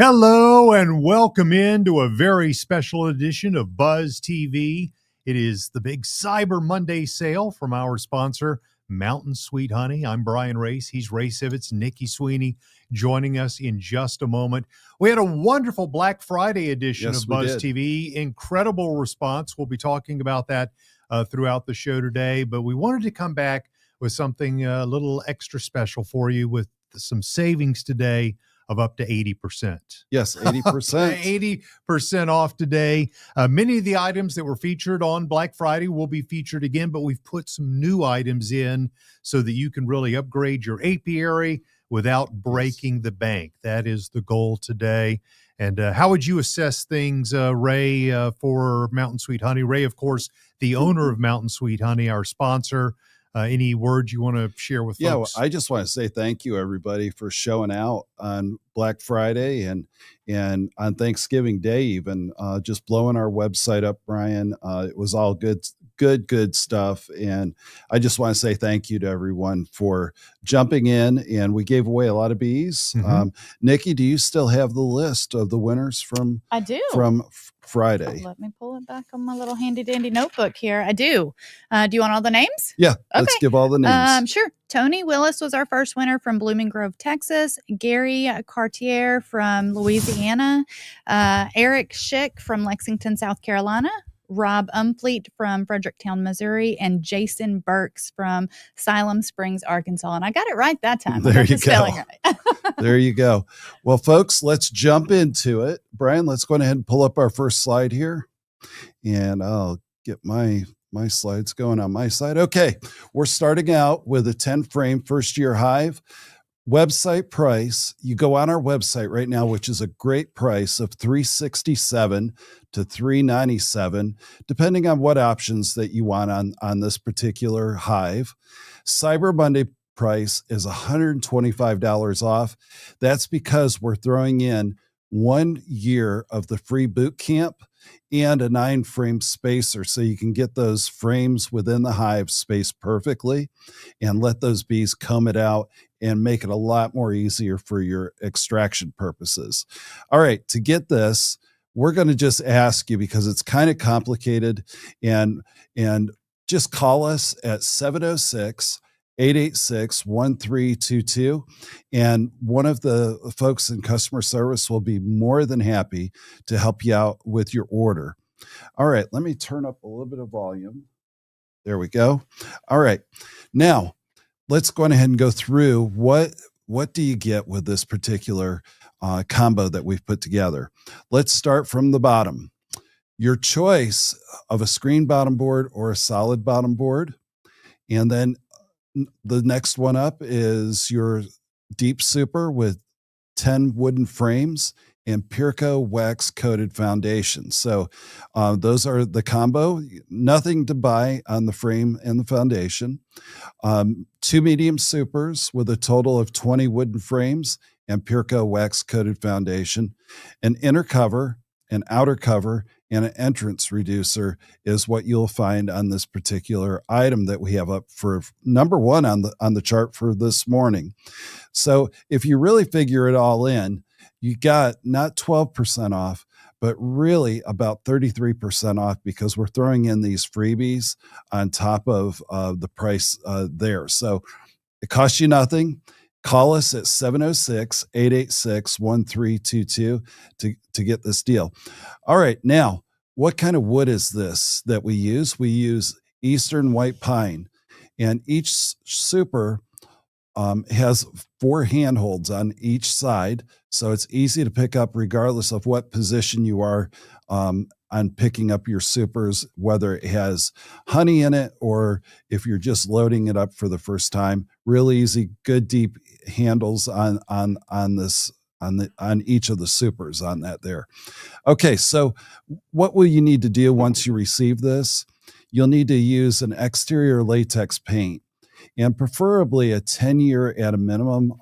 Hello and welcome into a very special edition of Buzz TV. It is the big Cyber Monday sale from our sponsor, Mountain Sweet Honey. I'm Brian Race. He's Ray Sivitz, Nikki Sweeney joining us in just a moment. We had a wonderful Black Friday edition of Buzz TV. Incredible response. We'll be talking about that throughout the show today, but we wanted to come back with something a little extra special for you with some savings today of up to 80%. Yes, 80%. 80% off today. Many of the items that were featured on Black Friday will be featured again, but we've put some new items in so that you can really upgrade your apiary without breaking the bank. That is the goal today. And how would you assess things, Ray, for Mountain Sweet Honey? Ray, of course, the owner of Mountain Sweet Honey, our sponsor. Any words you want to share with folks? Well, I just want to say thank you, everybody, for showing out on Black Friday and on Thanksgiving Day, even just blowing our website up, Brian. It was all good stuff. And I just want to say thank you to everyone for jumping in. And we gave away a lot of bees. Mm-hmm. Nikki, do you still have the list of the winners from Friday? Let me pull it back on my little handy dandy notebook here. I do. Do you want all the names? Yeah, let's give all the names. Sure. Tony Willis was our first winner from Blooming Grove, Texas. Gary Cartier from Louisiana. Eric Schick from Lexington, South Carolina. Rob Umfleet from Fredericktown, Missouri, and Jason Burks from Siloam Springs, Arkansas. And I got it right that time. There you go. Right. There you go. Well, folks, let's jump into it. Brian, let's go ahead and pull up our first slide here. And I'll get my slides going on my side. Okay, we're starting out with a 10-frame first-year hive. Website price, you go on our website right now, which is a great price of $367 to $397, depending on what options that you want on this particular hive. Cyber Monday price is $125 off. That's because we're throwing in 1 year of the free boot camp and a 9-frame spacer, so you can get those frames within the hive spaced perfectly and let those bees comb it out and make it a lot more easier for your extraction purposes. All right, to get this, we're going to just ask you, because it's kind of complicated, and just call us at 706-886-1322, and one of the folks in customer service will be more than happy to help you out with your order. All right, let me turn up a little bit of volume. There we go. All right, now let's go ahead and go through what do you get with this particular combo that we've put together. Let's start from the bottom. Your choice of a screen bottom board or a solid bottom board, and then the next one up is your deep super with 10 wooden frames and Pirco wax coated foundation. So those are the combo. Nothing to buy on the frame and the foundation. 2 medium supers with a total of 20 wooden frames and Pirco wax coated foundation. An inner cover, an outer cover, and an entrance reducer is what you'll find on this particular item that we have up for number 1 on the chart for this morning. So if you really figure it all in, you got not 12% off, but really about 33% off, because we're throwing in these freebies on top of the price there. So it costs you nothing. Call us at 706-886-1322 to get this deal. All right, now, what kind of wood is this that we use? We use Eastern White Pine, and each super has 4 handholds on each side, so it's easy to pick up regardless of what position you are on picking up your supers, whether it has honey in it or if you're just loading it up for the first time. Real easy, good deep handles on each of the supers on that there. Okay, so what will you need to do once you receive this? You'll need to use an exterior latex paint, and preferably a 10-year at a minimum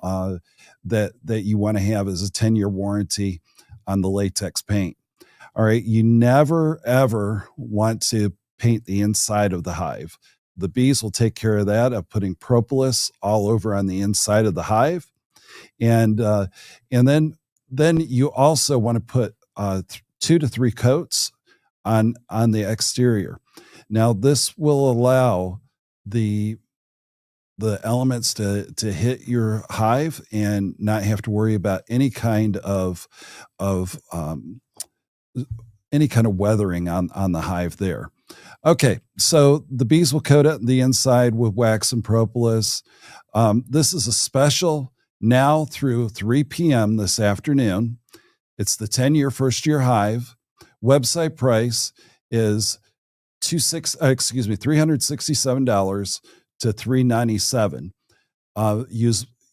that you want to have as a 10-year warranty on the latex paint. All right, you never, ever want to paint the inside of the hive. The bees will take care of that, of putting propolis all over on the inside of the hive. And then then you also want to put 2 to 3 coats on the exterior. Now, this will allow the elements to hit your hive and not have to worry about any kind of weathering on the hive there. Okay, so the bees will coat it the inside with wax and propolis. This is a special now through 3 p.m. this afternoon. It's the 10-year first-year hive. Website price is $367 to $397.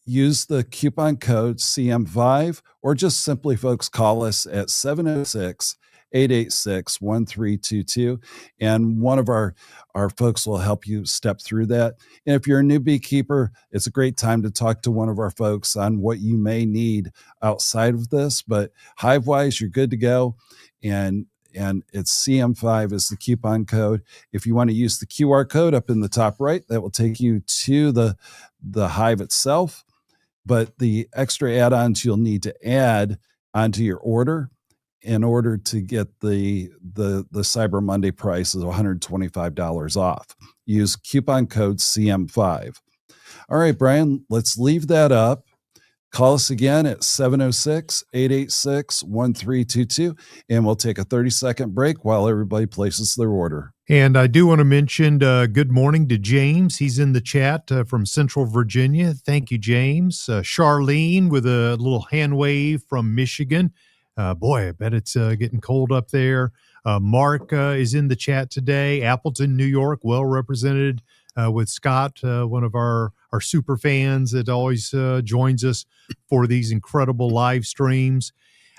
Use the coupon code CM5, or just simply, folks, call us at 706-886-1322, and one of our folks will help you step through that. And if you're a new beekeeper, it's a great time to talk to one of our folks on what you may need outside of this. But hive-wise, you're good to go, and it's CM5 is the coupon code. If you want to use the QR code up in the top right, that will take you to the hive itself. But the extra add-ons you'll need to add onto your order in order to get the Cyber Monday price is $125 off. Use coupon code CM5. All right, Brian, let's leave that up. Call us again at 706-886-1322, and we'll take a 30-second break while everybody places their order. And I do want to mention good morning to James. He's in the chat from Central Virginia. Thank you, James. Charlene with a little hand wave from Michigan. Boy, I bet it's getting cold up there. Mark is in the chat today. Appleton, New York, well represented with Scott, one of our super fans that always joins us for these incredible live streams.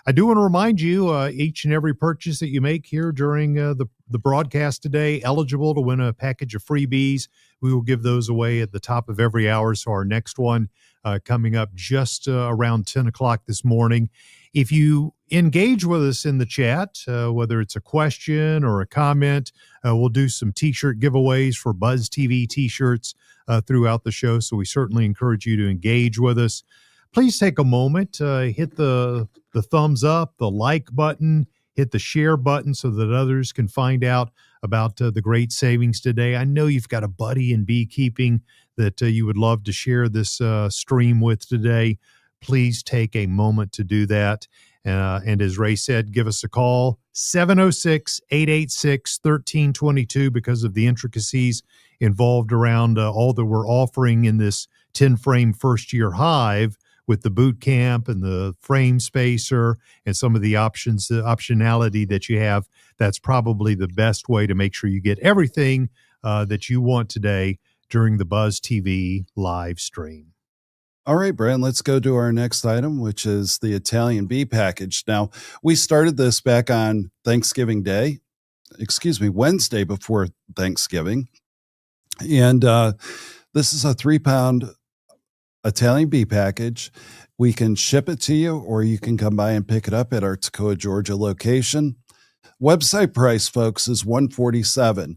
I do want to remind you, each and every purchase that you make here during the broadcast today, eligible to win a package of freebies. We will give those away at the top of every hour. So our next one coming up just around 10 o'clock this morning. If you engage with us in the chat, whether it's a question or a comment, we'll do some T-shirt giveaways for Buzz TV T-shirts throughout the show. So we certainly encourage you to engage with us. Please take a moment, hit the thumbs up, the like button, hit the share button so that others can find out about the great savings today. I know you've got a buddy in beekeeping that you would love to share this stream with today. Please take a moment to do that. And as Ray said, give us a call, 706-886-1322, because of the intricacies involved around all that we're offering in this 10-frame first-year hive with the boot camp and the frame spacer and some of the options, the optionality that you have. That's probably the best way to make sure you get everything that you want today during the Buzz TV live stream. All right, Brian, let's go to our next item, which is the Italian bee package. Now, we started this back on Wednesday before Thanksgiving. And this is a 3-pound Italian bee package. We can ship it to you, or you can come by and pick it up at our Toccoa, Georgia location. Website price, folks, is $147.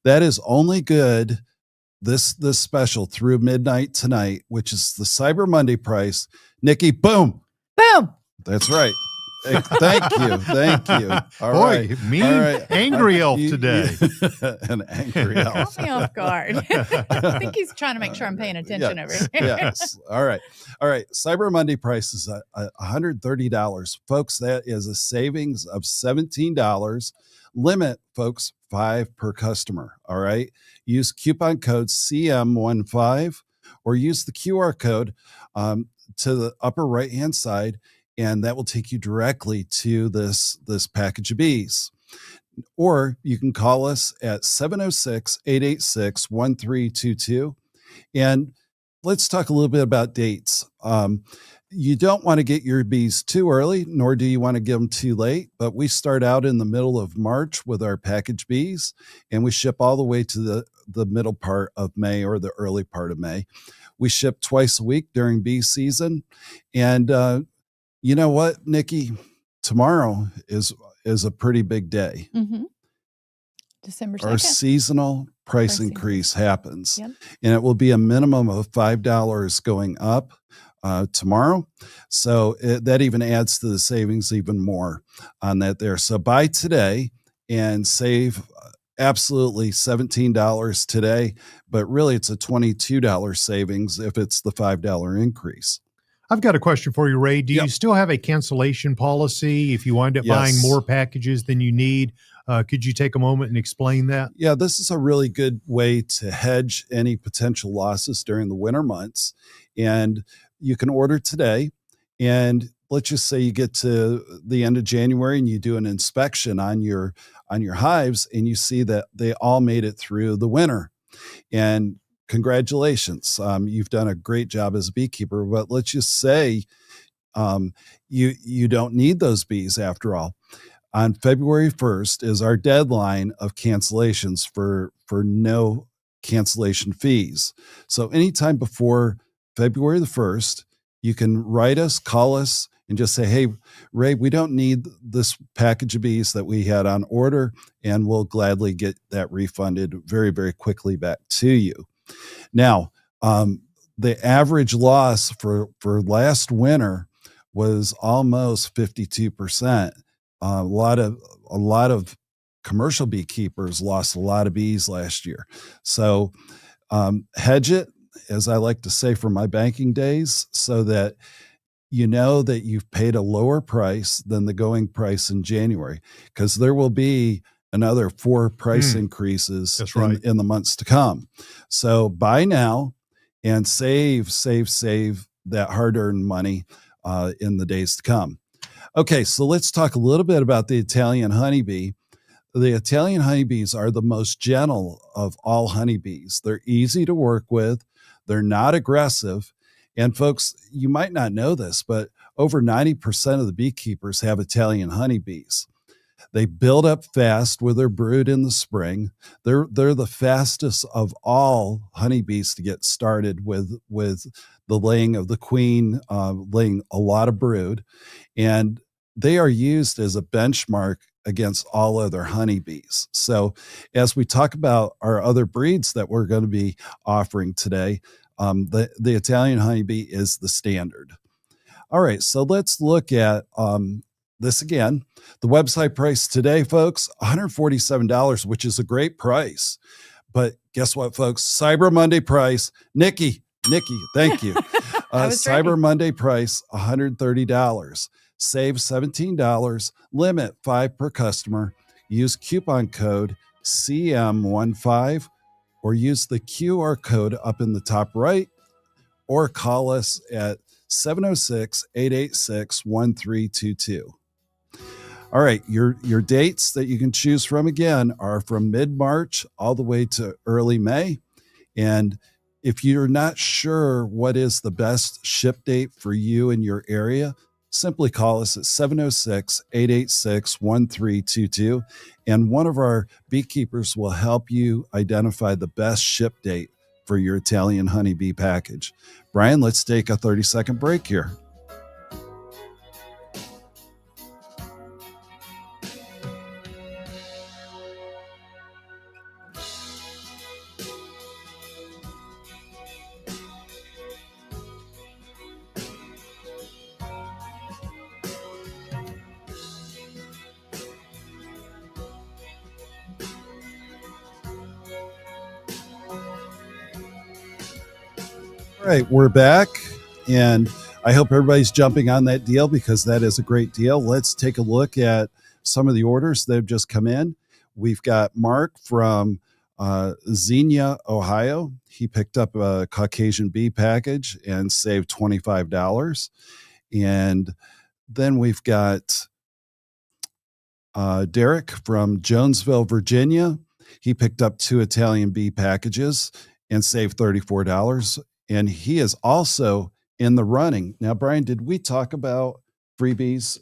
That is only good this special through midnight tonight, which is the Cyber Monday price. Nikki, boom. Boom. That's right. Thank you. All Boy, right. mean, all right. angry elf today. An angry elf. Caught me off guard. I think he's trying to make sure I'm paying attention over here. Yes. All right. Cyber Monday price is $130. Folks, that is a savings of $17. Limit, folks, 5 per customer. All right. Use coupon code CM15 or use the QR code to the upper right-hand side, and that will take you directly to this package of bees. Or you can call us at 706-886-1322. And let's talk a little bit about dates. You don't want to get your bees too early, nor do you want to get them too late. But we start out in the middle of March with our package bees, and we ship all the way to the middle part of May or the early part of May. We ship twice a week during bee season. And you know what, Nikki? Tomorrow is a pretty big day. Mm-hmm. December 2nd. Our seasonal price increase happens. Yep. And it will be a minimum of $5 going up. tomorrow. So that even adds to the savings even more on that there. So buy today and save absolutely $17 today, but really it's a $22 savings if it's the $5 increase. I've got a question for you, Ray. Do Yep. you still have a cancellation policy if you wind up buying Yes. more packages than you need? Could you take a moment and explain that? Yeah, this is a really good way to hedge any potential losses during the winter months. And you can order today. And let's just say you get to the end of January and you do an inspection on your hives and you see that they all made it through the winter. And congratulations, you've done a great job as a beekeeper. But let's just say you don't need those bees after all. On February 1st is our deadline of cancellations for no cancellation fees. So anytime before February the 1st, you can write us, call us, and just say, hey, Ray, we don't need this package of bees that we had on order, and we'll gladly get that refunded very, very quickly back to you. Now, the average loss for last winter was almost 52%. A lot of commercial beekeepers lost a lot of bees last year. So hedge it, as I like to say from my banking days, so that you know that you've paid a lower price than the going price in January, because there will be another 4 price increases in the months to come. So buy now and save that hard-earned money in the days to come. Okay, so let's talk a little bit about the Italian honeybee. The Italian honeybees are the most gentle of all honeybees. They're easy to work with. They're not aggressive. And folks, you might not know this, but over 90% of the beekeepers have Italian honeybees. They build up fast with their brood in the spring. They're the fastest of all honeybees to get started with the laying of the queen, laying a lot of brood. And they are used as a benchmark against all other honeybees. So as we talk about our other breeds that we're going to be offering today, the Italian honeybee is the standard. All right, so let's look at this again. The website price today, folks, $147, which is a great price. But guess what, folks? Cyber Monday price. Nikki, thank you. Cyber Monday price, $130. Save $17, limit 5 per customer. Use coupon code CM15 or use the QR code up in the top right, or call us at 706-886-1322. All right, your dates that you can choose from again are from mid-March all the way to early May. And if you're not sure what is the best ship date for you in your area, simply call us at 706-886-1322, and one of our beekeepers will help you identify the best ship date for your Italian honeybee package. Brian, let's take a 30-second break here. All right, we're back, and I hope everybody's jumping on that deal because that is a great deal. Let's take a look at some of the orders that have just come in. We've got Mark from Xenia, Ohio. He picked up a Caucasian bee package and saved $25. And then we've got Derek from Jonesville, Virginia. He picked up 2 Italian bee packages and saved $34. And he is also in the running. Now, Brian, did we talk about freebies?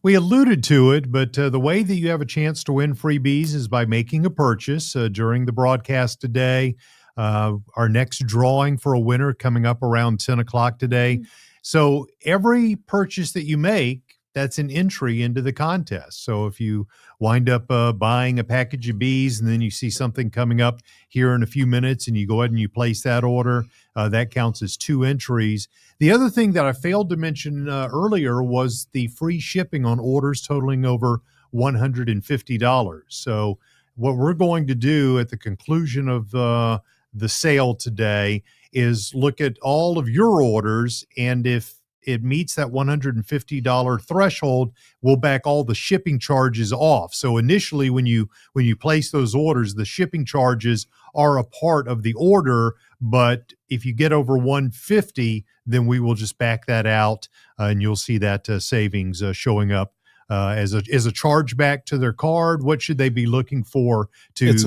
We alluded to it, but the way that you have a chance to win freebies is by making a purchase during the broadcast today. Our next drawing for a winner coming up around 10 o'clock today. So every purchase that you make, that's an entry into the contest. So if you wind up buying a package of bees and then you see something coming up here in a few minutes and you go ahead and you place that order, that counts as 2 entries. The other thing that I failed to mention earlier was the free shipping on orders totaling over $150. So what we're going to do at the conclusion of the sale today is look at all of your orders, and if it meets that $150 threshold, we'll back all the shipping charges off. So initially, when you place those orders, the shipping charges are a part of the order. But if you get over 150, then we will just back that out, and you'll see that savings showing up as a chargeback to their card. What should they be looking for? It's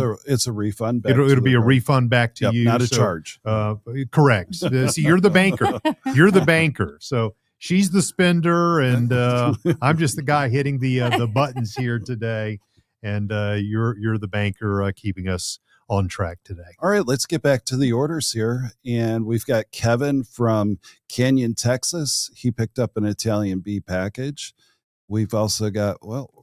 a refund. It'll be a refund back to you, not a charge. Correct. See, you're the banker. You're the banker. So she's the spender, and I'm just the guy hitting the buttons here today. And you're the banker keeping us on track today. All right, let's get back to the orders here. And we've got Kevin from Canyon, Texas. He picked up an Italian bee package. We've also got,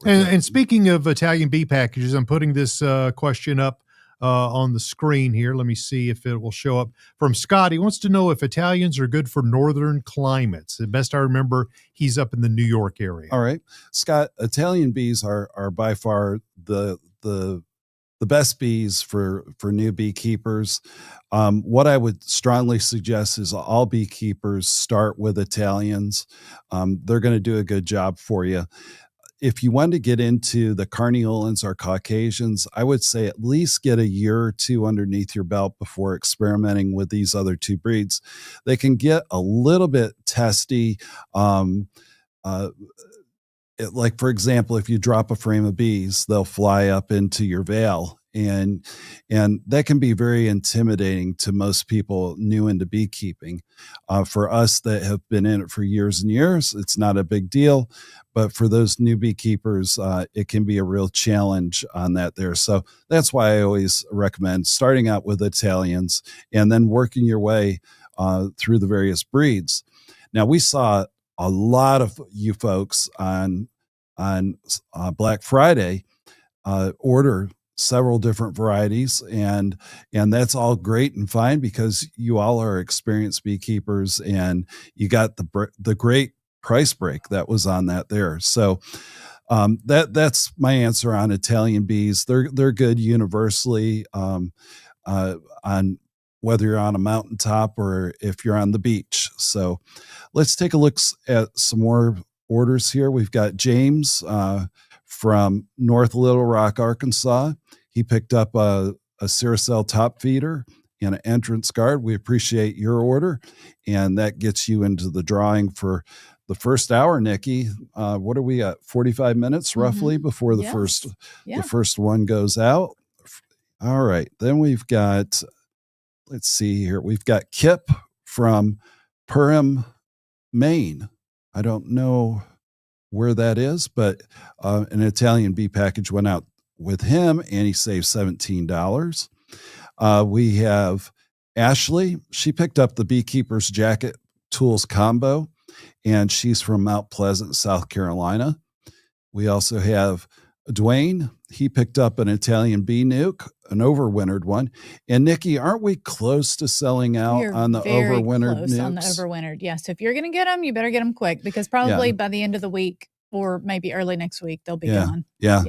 and speaking of Italian bee packages, I'm putting this question up on the screen here. Let me see if it will show up. From Scott, he wants to know if Italians are good for northern climates. The best I remember, he's up in the New York area. All right, Scott, Italian bees are by far the best bees for new beekeepers. What I would strongly suggest is all beekeepers start with Italians. They're going to do a good job for you. If you want to get into the Carniolans or Caucasians, I would say at least get a year or 2 underneath your belt before experimenting with these other 2 breeds. They can get a little bit testy. Like, for example, if you drop a frame of bees, they'll fly up into your veil. And that can be very intimidating to most people new into beekeeping. For us that have been in it for years and years, it's not a big deal. But for those new beekeepers, it can be a real challenge on that there. So that's why I always recommend starting out with Italians and then working your way through the various breeds. Now, we saw a lot of you folks on Black Friday order several different varieties, and that's all great and fine because you all are experienced beekeepers and you got the great price break that was on that there. So that's my answer on Italian bees. They're good universally on whether you're on a mountaintop or if you're on the beach. So let's take a look at some more orders here. We've got James from North Little Rock, Arkansas. He picked up a Ceracell top feeder and an entrance guard. We appreciate your order, and that gets you into the drawing for the first hour, Nikki. What are we at? 45 minutes roughly before the first one goes out. All right. Then we've got, let's see here. We've got Kip from Perham, Maine. I don't know where that is, but an Italian bee package went out with him and he saved $17. We have Ashley. She picked up the Beekeepers Jacket Tools combo, and she's from Mount Pleasant, South Carolina. We also have Dwayne. He picked up an Italian bee nuke, an overwintered one. And Nikki, aren't we close to selling out on the overwintered nukes? On the overwintered, yes. So if you're going to get them, you better get them quick because probably by the end of the week or maybe early next week, they'll be gone. Yeah.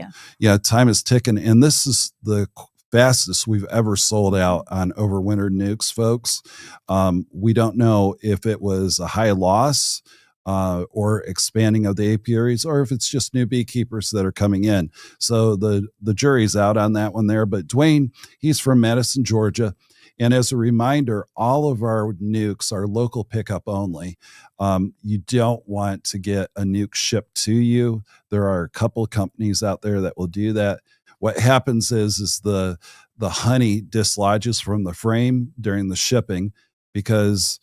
Time is ticking. And this is the fastest we've ever sold out on overwintered nukes, folks. We don't know if it was a high loss or expanding of the apiaries, or if it's just new beekeepers that are coming in. So the jury's out on that one there. But Dwayne, he's from Madison, Georgia. And as a reminder, all of our nukes are local pickup only. You don't want to get a nuke shipped to you. There are a couple of companies out there that will do that. What happens is the honey dislodges from the frame during the shipping, because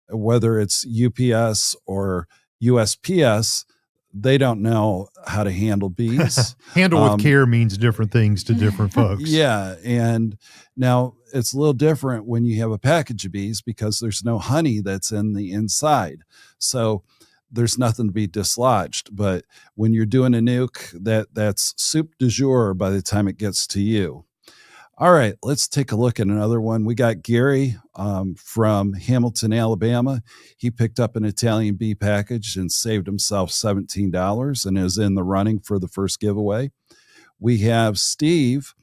whether it's UPS or USPS, they don't know how to handle bees. Handle with care means different things to different folks. Yeah. And now it's a little different when you have a package of bees because there's no honey that's in the inside. So there's nothing to be dislodged. But when you're doing a nuke, that's soup du jour by the time it gets to you. All right, let's take a look at another one. We got Gary from Hamilton, Alabama. He picked up an Italian bee package and saved himself $17 and is in the running for the first giveaway. We have Steve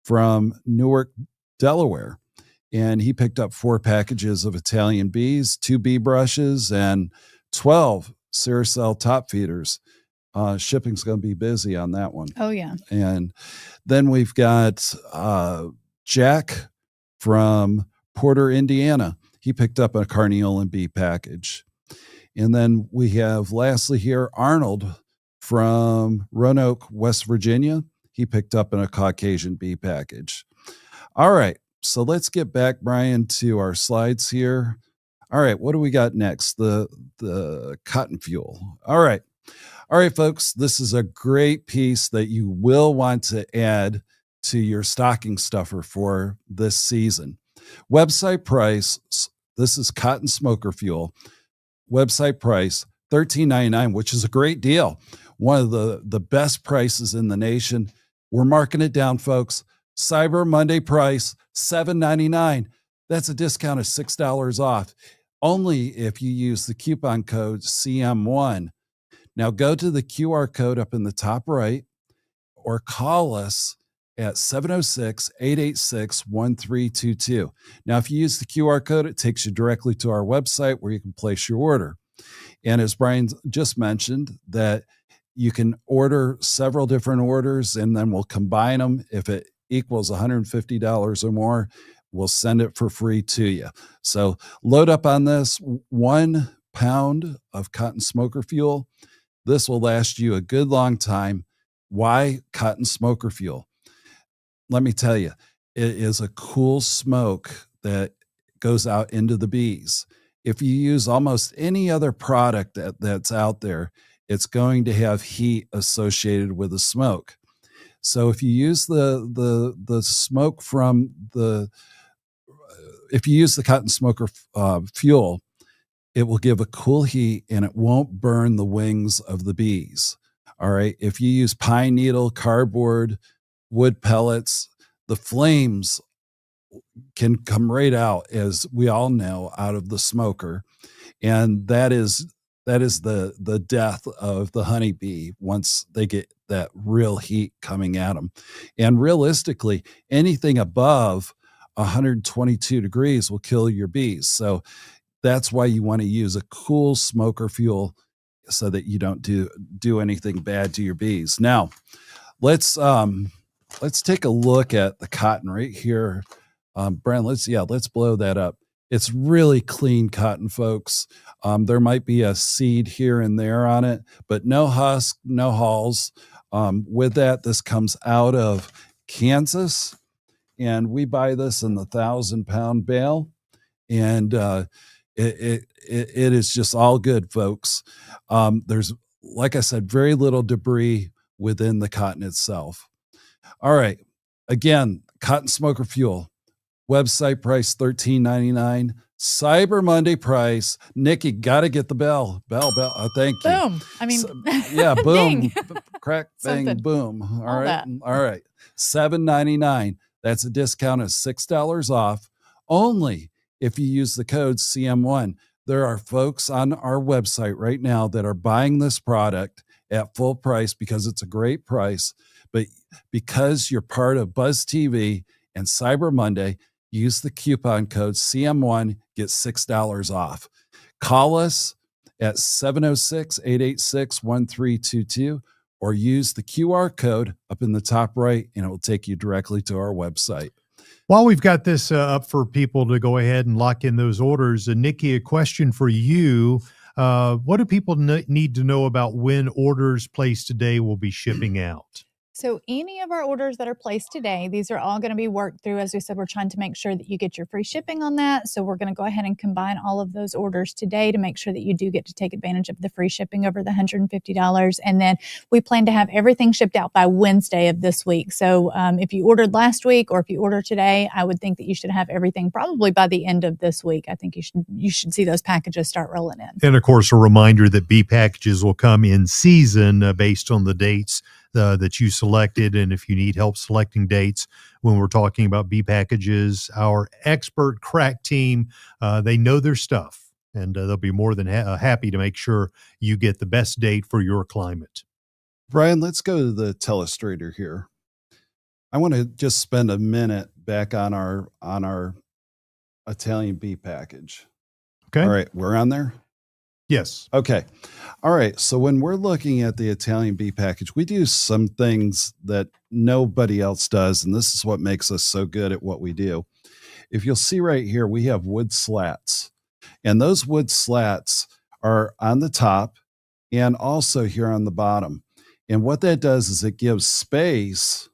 from Newark, Delaware, and he picked up 4 packages of Italian bees, 2 bee brushes, and 12 Ceracell top feeders. Shipping's going to be busy on that one. Oh, yeah. And then we've got Jack from Porter, Indiana. He picked up a carniolan bee package. And then we have lastly here Arnold from Roanoke, West Virginia. He picked up a Caucasian bee package. All right, so let's get back, Brian, to our slides here. All right, what do we got next? The cotton fuel. All right, folks, this is a great piece that you will want to add to your stocking stuffer for this season. Website price, this is cotton smoker fuel. Website price, $13.99, which is a great deal. One of the best prices in the nation. We're marking it down, folks. Cyber Monday price, $7.99. That's a discount of $6 off. Only if you use the coupon code CM1. Now go to the QR code up in the top right or call us at 706-886-1322. Now, if you use the QR code, it takes you directly to our website where you can place your order. And as Brian just mentioned, that you can order several different orders and then we'll combine them. If it equals $150 or more, we'll send it for free to you. So load up on this 1 pound of cotton smoker fuel. This will last you a good long time. Why cotton smoker fuel? Let me tell you, it is a cool smoke that goes out into the bees. If you use almost any other product that's out there, it's going to have heat associated with the smoke. So if you use the smoke from if you use the cotton smoker fuel, it will give a cool heat and it won't burn the wings of the bees. All right. If you use pine needle, cardboard, wood pellets, the flames can come right out, as we all know, out of the smoker. And that is the death of the honeybee once they get that real heat coming at them. And realistically, anything above 122 degrees will kill your bees. So that's why you want to use a cool smoker fuel so that you don't do anything bad to your bees. Now, let's take a look at the cotton right here. Brent, let's blow that up. It's really clean cotton, folks. There might be a seed here and there on it, but no husk, no hulls. With that, this comes out of Kansas, and we buy this in the 1,000-pound bale, and it is just all good, folks. There's, like I said, very little debris within the cotton itself. All right, again, cotton smoker fuel. Website price $13.99. Cyber Monday price. Nikki, got to get the bell. Bell. Thank you. Boom. I mean, yeah, boom. ding. Crack, bang, Something. boom. All right. That. All right. $7.99. That's a discount of $6 off. Only if you use the code CM1. There are folks on our website right now that are buying this product at full price because it's a great price. But because you're part of Buzz TV and Cyber Monday, use the coupon code CM1, get $6 off. Call us at 706-886-1322 or use the QR code up in the top right and it will take you directly to our website. While we've got this up for people to go ahead and lock in those orders, Nikki, a question for you. What do people need to know about when orders placed today will be shipping out? So any of our orders that are placed today, these are all going to be worked through. As we said, we're trying to make sure that you get your free shipping on that. So we're going to go ahead and combine all of those orders today to make sure that you do get to take advantage of the free shipping over the $150. And then we plan to have everything shipped out by Wednesday of this week. So if you ordered last week or if you order today, I would think that you should have everything probably by the end of this week. I think you should see those packages start rolling in. And of course, a reminder that bee packages will come in season based on the dates that you selected. And if you need help selecting dates when we're talking about bee packages, our expert crack team, they know their stuff, and they'll be more than happy to make sure you get the best date for your climate. Brian, let's go to the telestrator here. I want to just spend a minute back on our Italian bee package. Okay. All right, we're on there. Yes. Okay. All right. So when we're looking at the Italian bee package, we do some things that nobody else does. And this is what makes us so good at what we do. If you'll see right here, we have wood slats, and those wood slats are on the top and also here on the bottom. And what that does is it gives space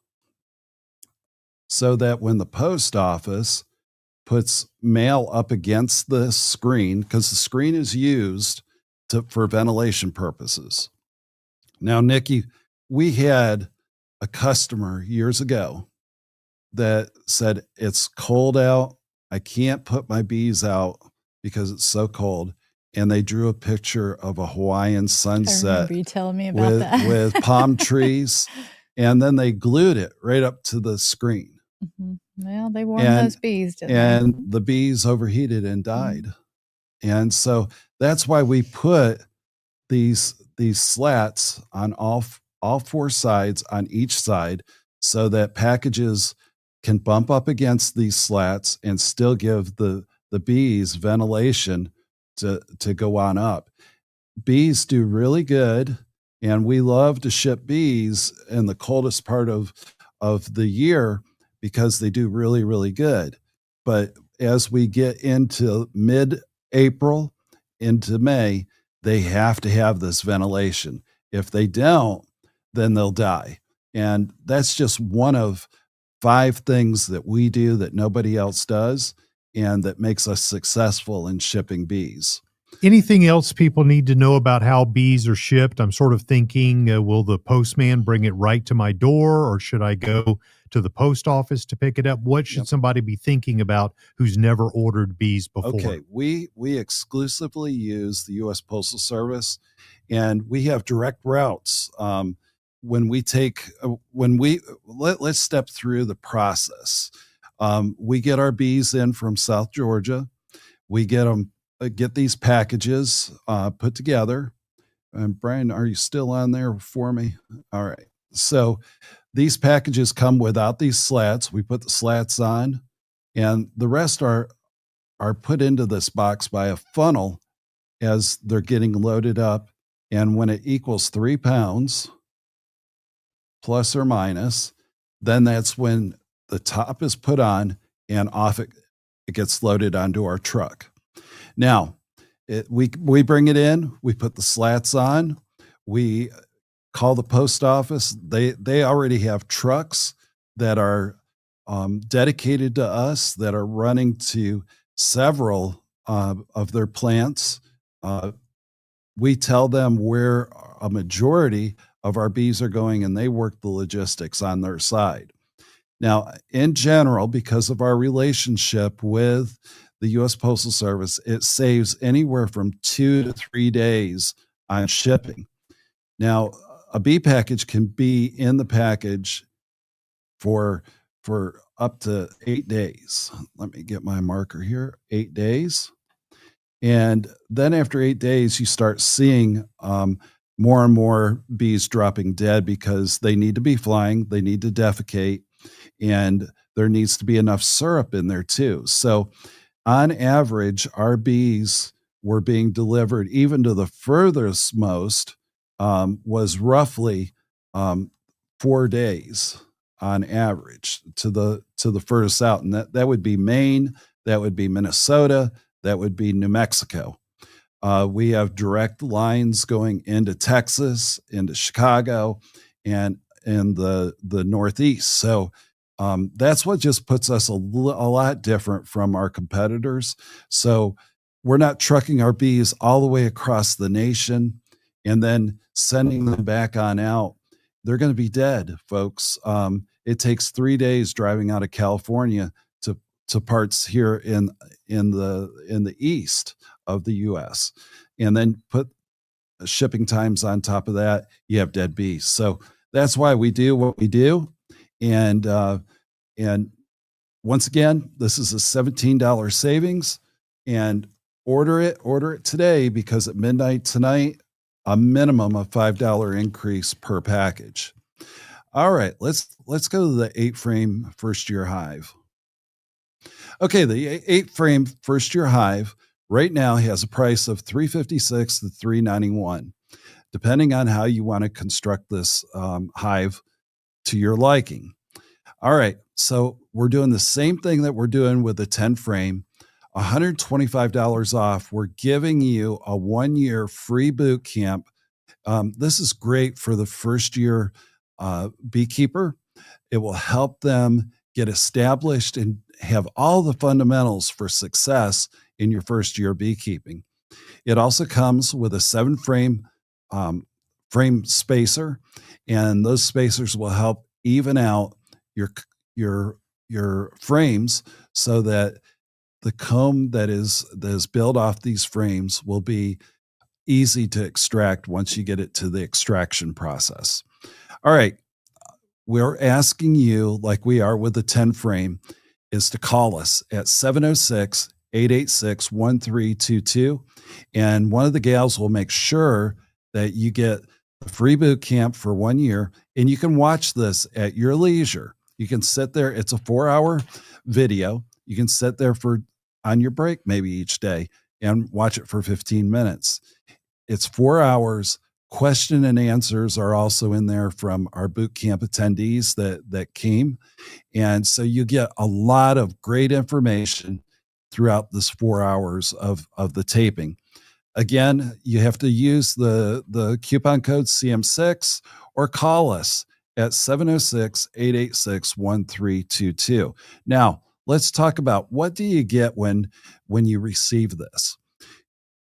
so that when the post office puts mail up against the screen, because the screen is used for ventilation purposes. Now, Nikki, we had a customer years ago that said, it's cold out. I can't put my bees out because it's so cold. And they drew a picture of a Hawaiian sunset. I remember you telling me about that. with palm trees. And then they glued it right up to the screen. Mm-hmm. Well, they warmed those bees, didn't and the bees overheated and died. Mm-hmm. And so that's why we put these slats on all four sides on each side, so that packages can bump up against these slats and still give the bees ventilation to go on up. Bees do really good, and we love to ship bees in the coldest part of the year because they do really, really good. But as we get into mid-April into May, they have to have this ventilation. If they don't, then they'll die. And that's just one of 5 things that we do that nobody else does, and that makes us successful in shipping bees. Anything else people need to know about how bees are shipped? I'm sort of thinking, will the postman bring it right to my door, or should I go to the post office to pick it up? What should somebody be thinking about who's never ordered bees before? Okay, we exclusively use the U.S. Postal Service, and we have direct routes. Let's step through the process. We get our bees in from South Georgia. We get these packages put together. And Brian, are you still on there for me? All right. So these packages come without these slats. We put the slats on, and the rest are put into this box by a funnel as they're getting loaded up. And when it equals 3 pounds, plus or minus, then that's when the top is put on and off it gets loaded onto our truck. Now, we bring it in, we put the slats on, we call the post office. They already have trucks that are dedicated to us, that are running to several of their plants. We tell them where a majority of our bees are going, and they work the logistics on their side. Now, in general, because of our relationship with the U.S. Postal Service, it saves anywhere from 2 to 3 days on shipping. Now, a bee package can be in the package for up to 8 days. Let me get my marker here. 8 days. And then after 8 days, you start seeing more and more bees dropping dead because they need to be flying, they need to defecate, and there needs to be enough syrup in there too. So on average, our bees were being delivered, even to the furthest most, was roughly 4 days on average to the furthest out. And that would be Maine, that would be Minnesota, that would be New Mexico. We have direct lines going into Texas, into Chicago, and the Northeast. So that's what just puts us a lot different from our competitors. So we're not trucking our bees all the way across the nation and then sending them back on out. They're going to be dead, folks. It takes 3 days driving out of California to parts here in the east of the U.S. and then put shipping times on top of that. You have dead bees. So that's why we do what we do. And once again, this is a $17 savings, and order it today, because at midnight tonight, a minimum of $5 increase per package. All right, let's go to the 8-frame first year hive. Okay, the 8-frame first year hive right now has a price of $356 to $391, depending on how you want to construct this hive to your liking. All right, so we're doing the same thing that we're doing with the 10-frame, $125 off. We're giving you a 1-year free boot camp. This is great for the first year beekeeper. It will help them get established and have all the fundamentals for success in your first year beekeeping. It also comes with a 7-frame frame spacer, and those spacers will help even out your frames so that the comb that is built off these frames will be easy to extract once you get it to the extraction process. All right, we're asking you, like we are with the 10-frame, is to call us at 706-886-1322, and one of the gals will make sure that you get a free boot camp for 1 year, and you can watch this at your leisure. You can sit there. It's a 4-hour video. You can sit there on your break maybe each day and watch it for 15 minutes. It's 4 hours. Question and answers are also in there from our boot camp attendees that came. And so you get a lot of great information throughout this 4 hours of the taping. Again, you have to use the coupon code CM6 or call us at 706-886-1322. Now, let's talk about, what do you get when you receive this?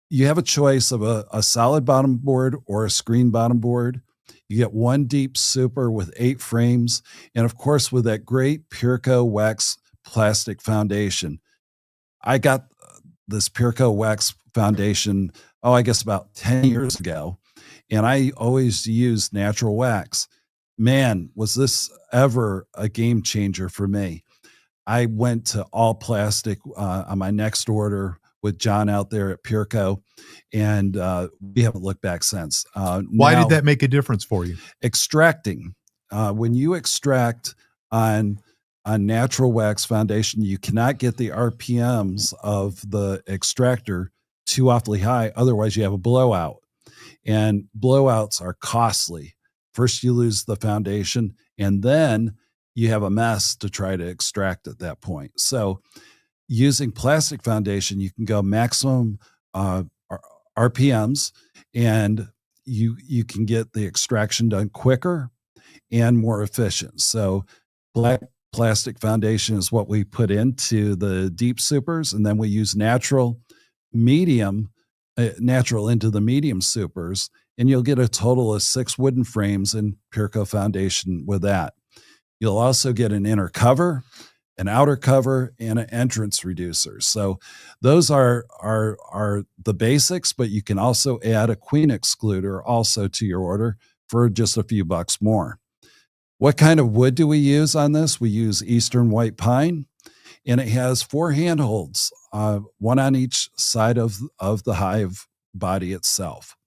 You have a choice of a solid bottom board or a screen bottom board. You get 1 deep super with 8 frames, and of course with that great Pureco wax plastic foundation. I got this Pureco wax foundation, I guess about 10 years ago, and I always used natural wax. Man, was this ever a game changer for me. I went to all plastic on my next order with John out there at Pureco, and we haven't looked back since. Why did that make a difference for you? Extracting. When you extract on natural wax foundation, you cannot get the RPMs of the extractor too awfully high. Otherwise, you have a blowout, and blowouts are costly. First, you lose the foundation, and then you have a mess to try to extract at that point. So using plastic foundation, you can go maximum RPMs, and you can get the extraction done quicker and more efficient. So black plastic foundation is what we put into the deep supers, and then we use natural into the medium supers, and you'll get a total of 6 wooden frames in Pureco foundation with that. You'll also get an inner cover, an outer cover, and an entrance reducer. So those are the basics, but you can also add a queen excluder also to your order for just a few bucks more. What kind of wood do we use on this? We use Eastern white pine, and it has 4 handholds, one on each side of the hive body itself.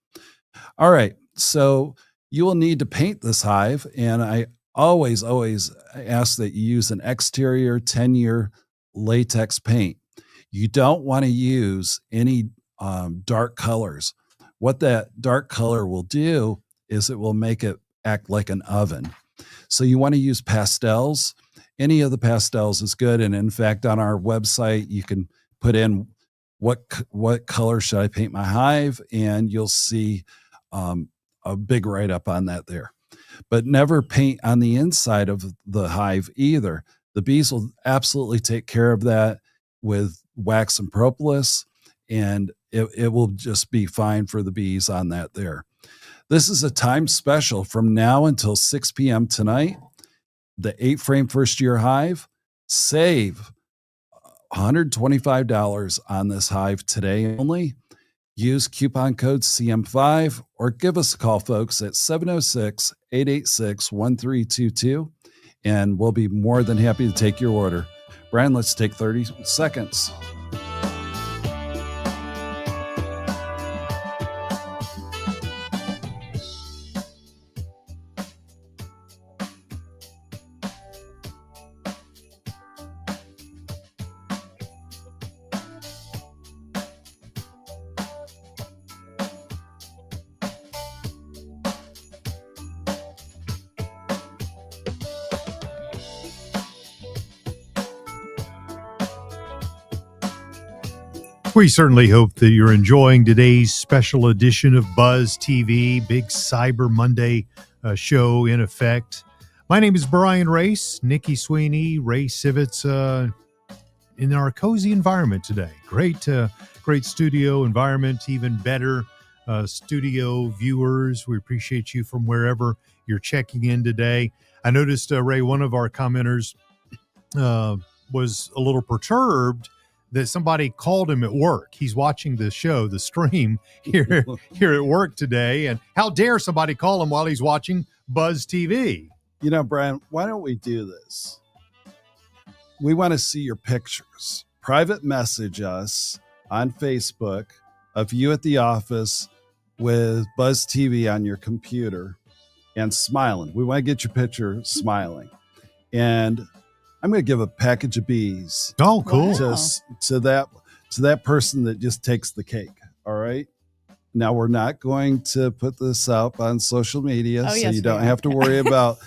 All right, so you will need to paint this hive, and I always ask that you use an exterior 10-year latex paint. You don't want to use any dark colors. What that dark color will do is it will make it act like an oven. So you want to use pastels. Any of the pastels is good. And in fact, on our website, you can put in what color should I paint my hive, and you'll see a big write-up on that there. but never paint on the inside of the hive either. The bees will absolutely take care of that with wax and propolis, and it will just be fine for the bees on that there. This is a time special from now until 6 p.m. tonight. The 8-frame first-year hive, save $125 on this hive today only. Use coupon code CM5 or give us a call, folks, at 706-886-1322, and we'll be more than happy to take your order. Brian, let's take 30 seconds. We certainly hope that you're enjoying today's special edition of Buzz TV, big Cyber Monday show in effect. My name is Brian Race, Nikki Sweeney, Ray Sivitz in our cozy environment today. Great studio environment, even better studio viewers. We appreciate you from wherever you're checking in today. I noticed, Ray, one of our commenters was a little perturbed that somebody called him at work. He's watching the show, the stream here at work today. And how dare somebody call him while he's watching Buzz TV? You know, Brian, why don't we do this? We want to see your pictures. Private message us on Facebook of you at the office with Buzz TV on your computer and smiling. We want to get your picture smiling. And I'm going to give a package of bees. Oh, cool. To that person that just takes the cake. All right. Now, we're not going to put this up on social media, so you don't have to worry about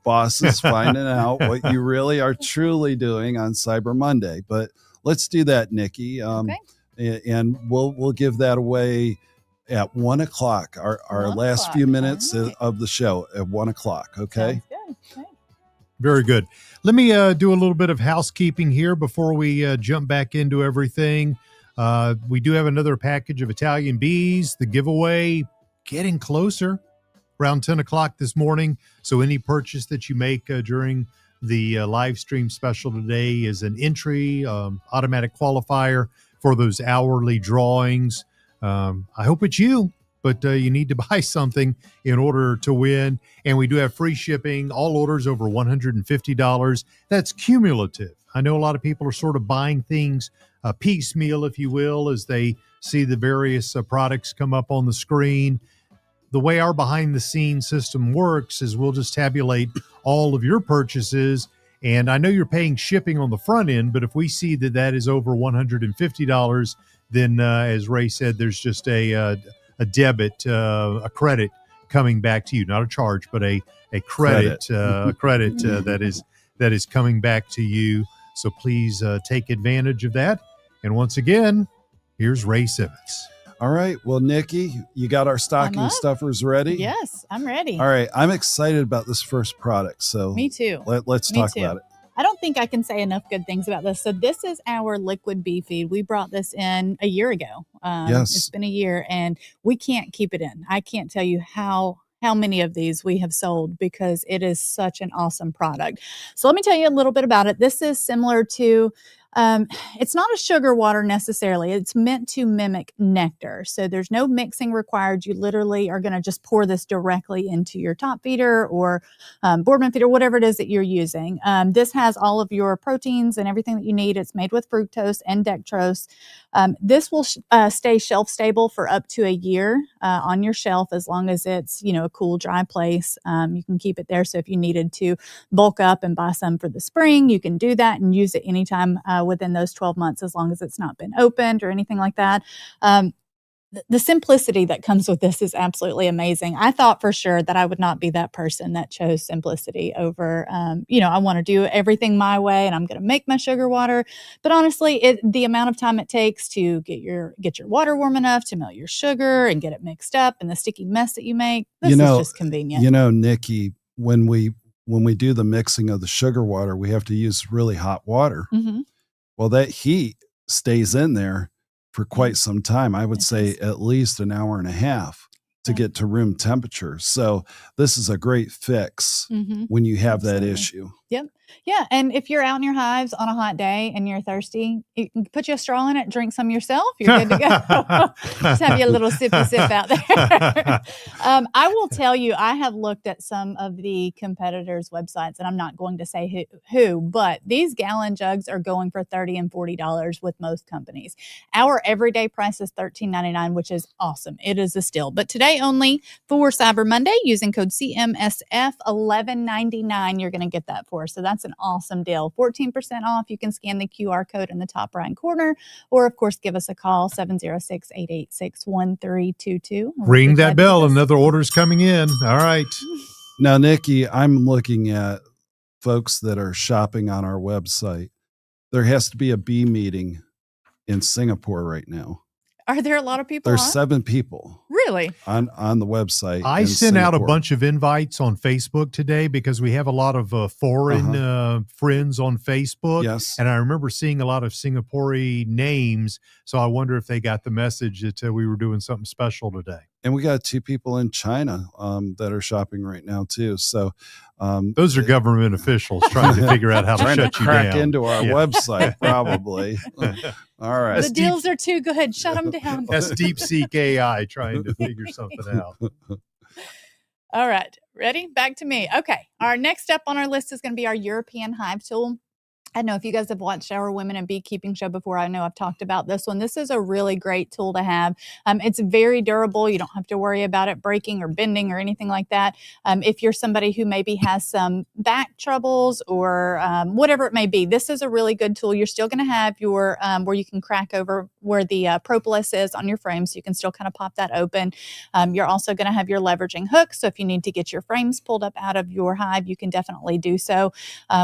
bosses finding out what you really are truly doing on Cyber Monday. But let's do that, Nikki. Okay. And we'll give that away at 1 o'clock, our last few minutes of the show at 1 o'clock. Okay. Sounds good. Okay. Very good. Let me do a little bit of housekeeping here before we jump back into everything. We do have another package of Italian bees. The giveaway getting closer, around 10 o'clock this morning. So any purchase that you make during the live stream special today is an entry, automatic qualifier for those hourly drawings. I hope it's you, but you need to buy something in order to win. And we do have free shipping, all orders over $150. That's cumulative. I know a lot of people are sort of buying things piecemeal, if you will, as they see the various products come up on the screen. The way our behind-the-scenes system works is we'll just tabulate all of your purchases. And I know you're paying shipping on the front end, but if we see that that is over $150, then as Ray said, there's just a debit, a credit coming back to you, not a charge, but a credit that is coming back to you. So please take advantage of that. And once again, here's Ray Sivitz. All right. Well, Nikki, you got our stocking stuffers ready? Yes, I'm ready. All right. I'm excited about this first product. So me too. Let's talk about it. I don't think I can say enough good things about this. So this is our liquid bee feed. We brought this in a year ago. Yes. It's been a year and we can't keep it in. I can't tell you how many of these we have sold because it is such an awesome product. So let me tell you a little bit about it. This is similar to it's not a sugar water necessarily. It's meant to mimic nectar. So there's no mixing required. You literally are going to just pour this directly into your top feeder or Boardman feeder, whatever it is that you're using. This has all of your proteins and everything that you need. It's made with fructose and dextrose. This will stay shelf stable for up to a year on your shelf as long as it's, a cool, dry place. You can keep it there. So if you needed to bulk up and buy some for the spring, you can do that and use it anytime within those 12 months as long as it's not been opened or anything like that. the simplicity that comes with this is absolutely amazing. I thought for sure that I would not be that person that chose simplicity over, I want to do everything my way and I'm going to make my sugar water. But honestly, the amount of time it takes to get your water warm enough to melt your sugar and get it mixed up and the sticky mess that you make, this is just convenient. Nikki, when we do the mixing of the sugar water, we have to use really hot water. Mm-hmm. Well, that heat stays in there for quite some time. I would say at least an hour and a half to get to room temperature. So this is a great fix when you have that issue. Yep. Yeah. And if you're out in your hives on a hot day and you're thirsty, you can put you a straw in it, drink some yourself. You're good to go. Just have you a little sippy sip out there. I will tell you, I have looked at some of the competitors' websites, and I'm not going to say who, but these gallon jugs are going for $30 and $40 with most companies. Our everyday price is $13.99, which is awesome. It is a steal. But today only for Cyber Monday, using code CMSF $11.99, you're going to get that for us. So that's an awesome deal. 14% off. You can scan the QR code in the top right corner, or of course, give us a call, 706-886-1322. Ring that bell. Another order's coming in. All right. Now, Nikki, I'm looking at folks that are shopping on our website. There has to be a bee meeting in Singapore right now. Are there a lot of people? There's 7 people. Really? On the website. I sent out a bunch of invites on Facebook today because we have a lot of foreign friends on Facebook. Yes. And I remember seeing a lot of Singaporean names. So I wonder if they got the message that we were doing something special today. And we got 2 people in China that are shopping right now too. So those are government officials trying to figure out how to shut you crack down. into our website, probably. All right. The deals are too good. Shut them down. That's DeepSeek AI trying to figure something out. All right. Ready? Back to me. Okay. Our next step on our list is going to be our European hive tool. I know if you guys have watched our Women in Beekeeping show before, I know I've talked about this one. This is a really great tool to have. It's very durable. You don't have to worry about it breaking or bending or anything like that. If you're somebody who maybe has some back troubles or whatever it may be, this is a really good tool. You're still going to have your where you can crack over where the propolis is on your frame, so you can still kind of pop that open. You're also going to have your leveraging hook, so if you need to get your frames pulled up out of your hive, you can definitely do so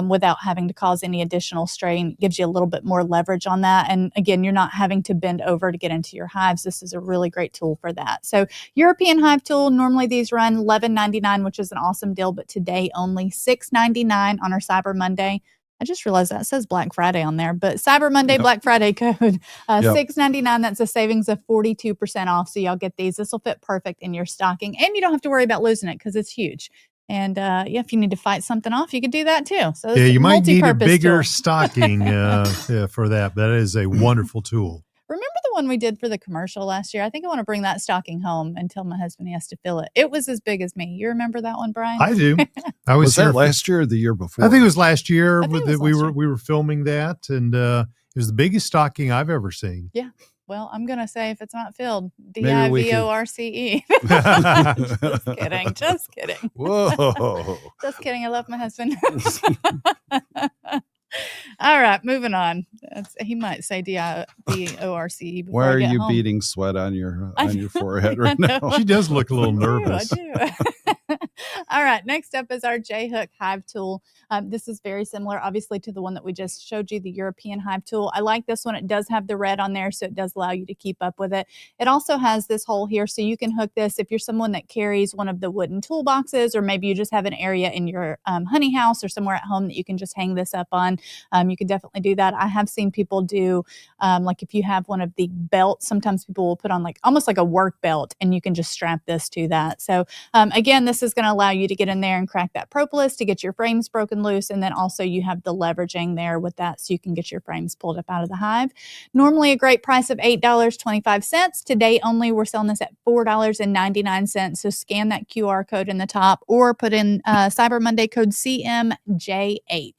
without having to cause any additional strain. It gives you a little bit more leverage on that. And again, you're not having to bend over to get into your hives. This is a really great tool for that. So European hive tool, normally these run $11.99, which is an awesome deal, but today only $6.99 on our Cyber Monday. I just realized that says Black Friday on there, but Cyber Monday, Black Friday code, $6.99. That's a savings of 42% off. So y'all get these. This will fit perfect in your stocking, and you don't have to worry about losing it because it's huge. And if you need to fight something off, you could do that too. So you might need a bigger stocking for that. That is a wonderful tool. Remember the one we did for the commercial last year? I think I want to bring that stocking home and tell my husband he has to fill it. It was as big as me. You remember that one, Brian? I do. Was that last year or the year before? I think it was last year. We were filming that, and it was the biggest stocking I've ever seen. Yeah. Well, I'm going to say if it's not filled, DIVORCE. Just kidding. Whoa. Just kidding. I love my husband. All right, moving on. He might say DIVORCE. Why are you beating sweat on your forehead right now? She does look a little nervous. I do. All right, next up is our J-Hook hive tool. This is very similar, obviously, to the one that we just showed you, the European hive tool. I like this one. It does have the red on there, so it does allow you to keep up with it. It also has this hole here, so you can hook this if you're someone that carries one of the wooden toolboxes, or maybe you just have an area in your honey house or somewhere at home that you can just hang this up on. You can definitely do that. I have seen people do, like if you have one of the belts, sometimes people will put on almost like a work belt, and you can just strap this to that. So again, this is going to allow you to get in there and crack that propolis to get your frames broken loose, and then also you have the leveraging there with that, so you can get your frames pulled up out of the hive. Normally a great price of $8.25. Today only we're selling this at $4.99. So scan that QR code in the top, or put in Cyber Monday code CMJH,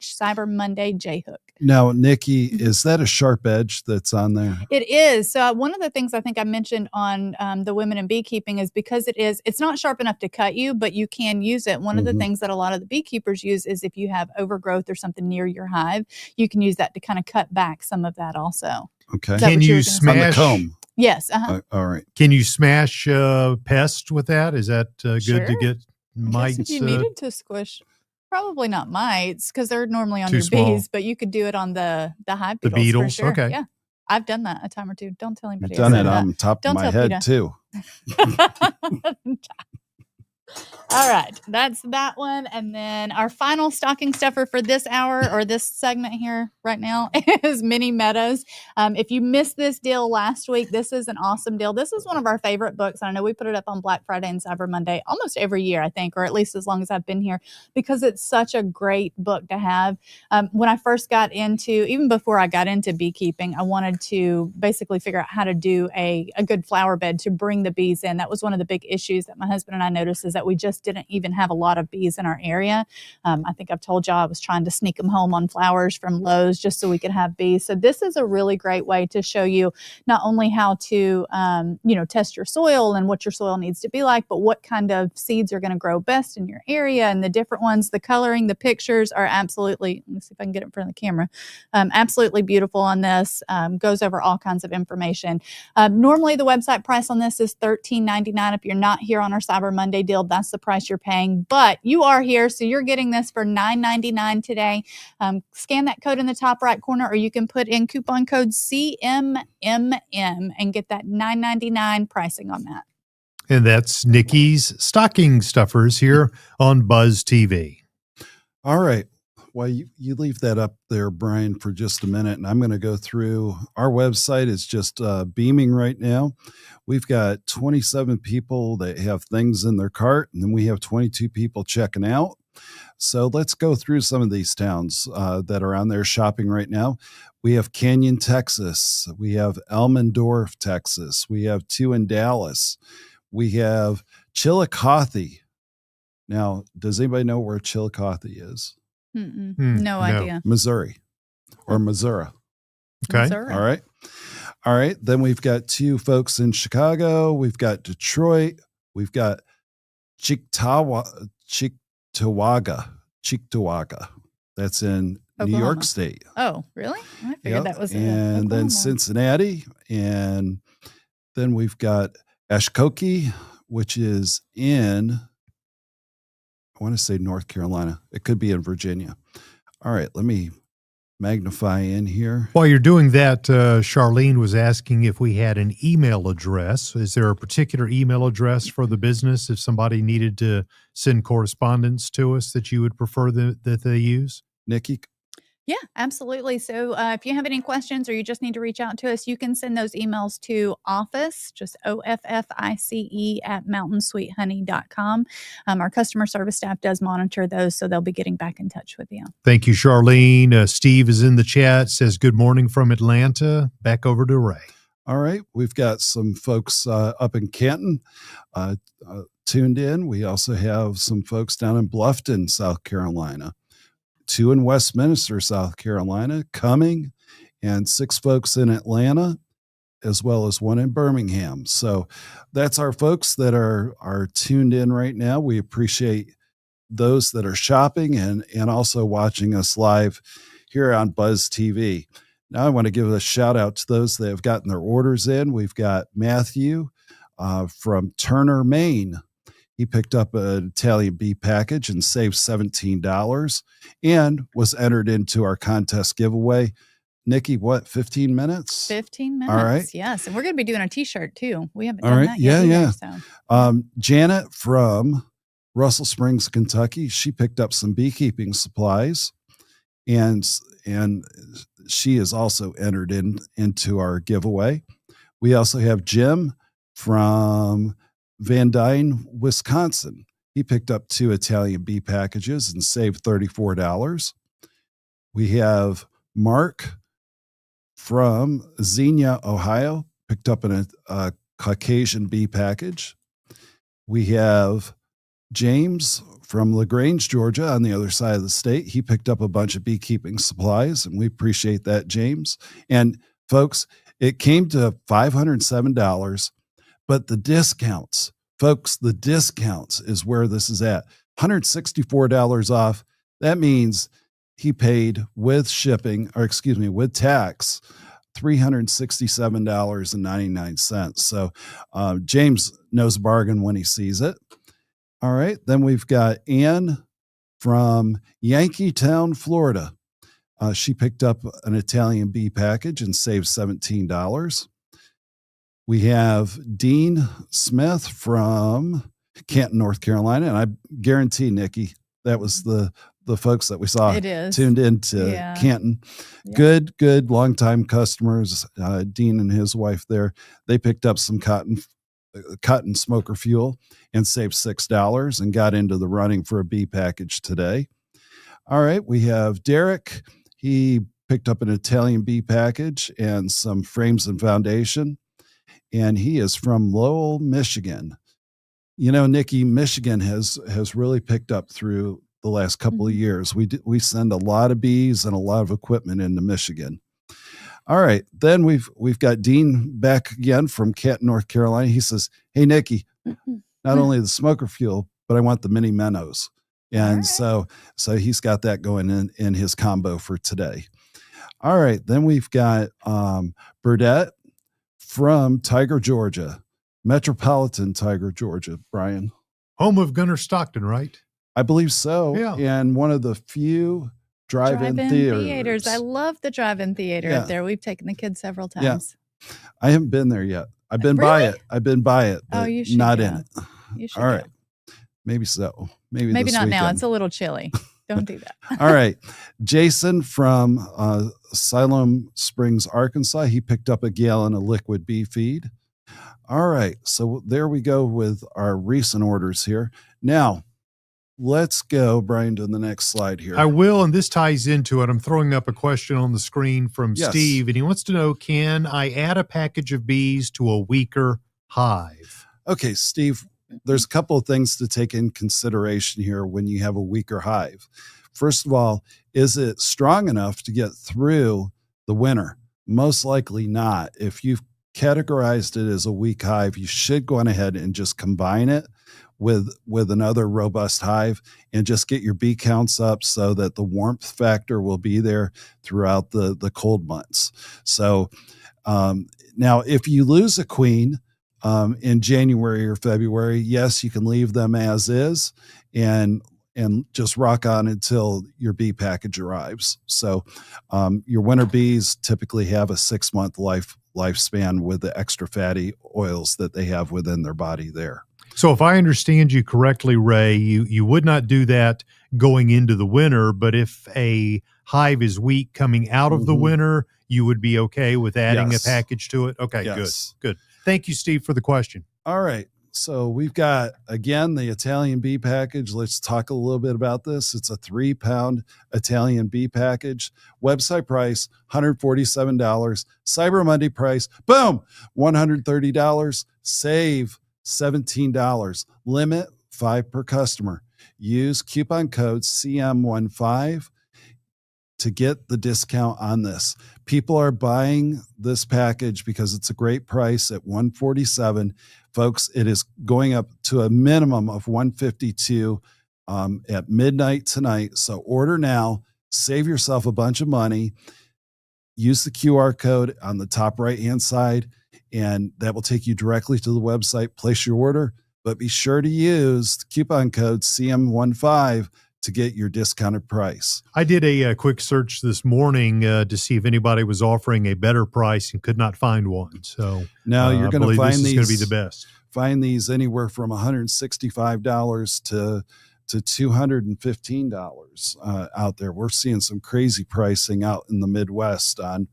Cyber Monday J-Hook. Now, Nikki, is that a sharp edge that's on there? It is. So one of the things I think I mentioned on the Women in Beekeeping is because it's not sharp enough to cut you, but you can use it. One of the things that a lot of the beekeepers use is if you have overgrowth or something near your hive, you can use that to kind of cut back some of that also. Okay. Can you smash on the comb? Yes. Uh-huh. All right. Can you smash pest with that? Is that good Sure. to get I guess mites? if you needed to squish, probably not mites because they're normally on Too your small. bees, but you could do it on the hive The beetles, beetles? for sure. Okay. Yeah. I've done that a time or two. Don't tell You've anybody. done I it said on top of Don't my tell head PETA. too. All right, that's that one. And then our final stocking stuffer for this hour or this segment here right now is Mini Meadows. If you missed this deal last week, this is an awesome deal. This is one of our favorite books. And I know we put it up on Black Friday and Cyber Monday almost every year, I think, or at least as long as I've been here, because it's such a great book to have. When I first got into, even before I got into beekeeping, I wanted to basically figure out how to do a good flower bed to bring the bees in. That was one of the big issues that my husband and I noticed, is that we just didn't even have a lot of bees in our area. I think I've told y'all I was trying to sneak them home on flowers from Lowe's just so we could have bees. So this is a really great way to show you not only how to, test your soil and what your soil needs to be like, but what kind of seeds are going to grow best in your area and the different ones. The coloring, the pictures are absolutely, let me see if I can get it in front of the camera, absolutely beautiful on this. Goes over all kinds of information. Normally the website price on this is $13.99. If you're not here on our Cyber Monday deal, that's the price you're paying, but you are here, so you're getting this for $9.99 today. Scan that code in the top right corner, or you can put in coupon code CMMM and get that $9.99 pricing on that. And that's Nikki's stocking stuffers here on Buzz TV. All right. Well, you leave that up there, Brian, for just a minute, and I'm going to go through. Our website is just beaming right now. We've got 27 people that have things in their cart, and then we have 22 people checking out. So let's go through some of these towns that are on there shopping right now. We have Canyon, Texas. We have Elmendorf, Texas. We have 2 in Dallas. We have Chillicothe. Now, does anybody know where Chillicothe is? No idea. Missouri or Missouri. Okay. Missouri. All right. Then we've got 2 folks in Chicago. We've got Detroit. We've got Cheektowaga. That's in Oklahoma. New York State. Oh, really? I figured that was and then Cincinnati. And then we've got Ashkoke, which is in, I want to say North Carolina. It could be in Virginia. All right, let me magnify in here. While you're doing that, Charlene was asking if we had an email address. Is there a particular email address for the business if somebody needed to send correspondence to us that you would prefer that they use? Nikki? Yeah, absolutely. So if you have any questions or you just need to reach out to us, you can send those emails to office, just OFFICE at mountainsweethoney.com. Our customer service staff does monitor those, so they'll be getting back in touch with you. Thank you, Charlene. Steve is in the chat, says good morning from Atlanta. Back over to Ray. All right. We've got some folks up in Canton tuned in. We also have some folks down in Bluffton, South Carolina. 2 in Westminster, South Carolina, Cumming, and 6 folks in Atlanta, as well as 1 in Birmingham. So that's our folks that are tuned in right now. We appreciate those that are shopping and also watching us live here on Buzz TV. Now I want to give a shout out to those that have gotten their orders in. We've got Matthew from Turner, Maine. He picked up an Italian bee package and saved $17 and was entered into our contest giveaway. Nikki, what, 15 minutes? 15 minutes. All right. Yes. And we're going to be doing a t-shirt too. We haven't All done right. that yet. Yeah. So. Janet from Russell Springs, Kentucky. She picked up some beekeeping supplies and she is also entered into our giveaway. We also have Jim from Van Dyne, Wisconsin. He picked up 2 Italian bee packages and saved $34. We have Mark from Xenia, Ohio, picked up a Caucasian bee package. We have James from LaGrange, Georgia, on the other side of the state. He picked up a bunch of beekeeping supplies, and we appreciate that, James. And folks, it came to $507. But the discounts, folks, the discounts is where this is at. $164 off. That means he paid with shipping, or excuse me, with tax, $367.99. So James knows a bargain when he sees it. All right. Then we've got Ann from Yankeetown, Florida. She picked up an Italian bee package and saved $17. We have Dean Smith from Canton, North Carolina. And I guarantee, Nikki, that was the folks that we saw tuned into Canton. Yeah. Good longtime customers. Dean and his wife there, they picked up some cotton smoker fuel and saved $6 and got into the running for a bee package today. All right, we have Derek. He picked up an Italian bee package and some frames and foundation, and he is from Lowell, Michigan. You know, Nikki, Michigan has really picked up through the last couple of years. We send a lot of bees and a lot of equipment into Michigan. All right, then we've got Dean back again from Canton, North Carolina. He says, "Hey, Nikki, not only the smoker fuel, but I want the mini minnows." And so he's got that going in his combo for today. All right, then we've got Burdette from Tiger, Georgia, metropolitan Tiger, Georgia. Brian, home of Gunnar Stockton, right? I believe so. Yeah, and one of the few drive-in theaters. I love the drive-in theater up there. We've taken the kids several times. Yeah. I haven't been there yet. I've been by it. But you should not go. in it. You should All right. go. Maybe so. Maybe not weekend. now. It's a little chilly. Don't do that. All right. Jason from Siloam Springs, Arkansas. He picked up a gallon of liquid bee feed. All right. So there we go with our recent orders here. Now, let's go, Brian, to the next slide here. I will, and this ties into it. I'm throwing up a question on the screen from Steve, and he wants to know, can I add a package of bees to a weaker hive? Okay, Steve, there's a couple of things to take in consideration here when you have a weaker hive. First of all, is it strong enough to get through the winter? Most likely not. If you've categorized it as a weak hive, you should go on ahead and just combine it with another robust hive and just get your bee counts up so that the warmth factor will be there throughout the cold months. So now if you lose a queen in January or February, yes, you can leave them as is and just rock on until your bee package arrives. So your winter bees typically have a 6-month lifespan with the extra fatty oils that they have within their body there. So if I understand you correctly, Ray, you would not do that going into the winter, but if a hive is weak coming out of the winter, you would be okay with adding a package to it? Okay, good. Thank you, Steve, for the question. All right. So we've got, again, the Italian bee package. Let's talk a little bit about this. It's a 3-pound Italian bee package. Website price, $147. Cyber Monday price, boom, $130. Save $17. Limit 5 per customer. Use coupon code CM15 to get the discount on this. People are buying this package because it's a great price at $147. Folks, it is going up to a minimum of $152 at midnight tonight. So order now, save yourself a bunch of money. Use the QR code on the top right-hand side, and that will take you directly to the website. Place your order, but be sure to use the coupon code CM15 to get your discounted price. I did a quick search this morning to see if anybody was offering a better price and could not find one. So now you're going to find these. Going to be the best. Find these anywhere from $165 to $215 out there. We're seeing some crazy pricing out in the Midwest on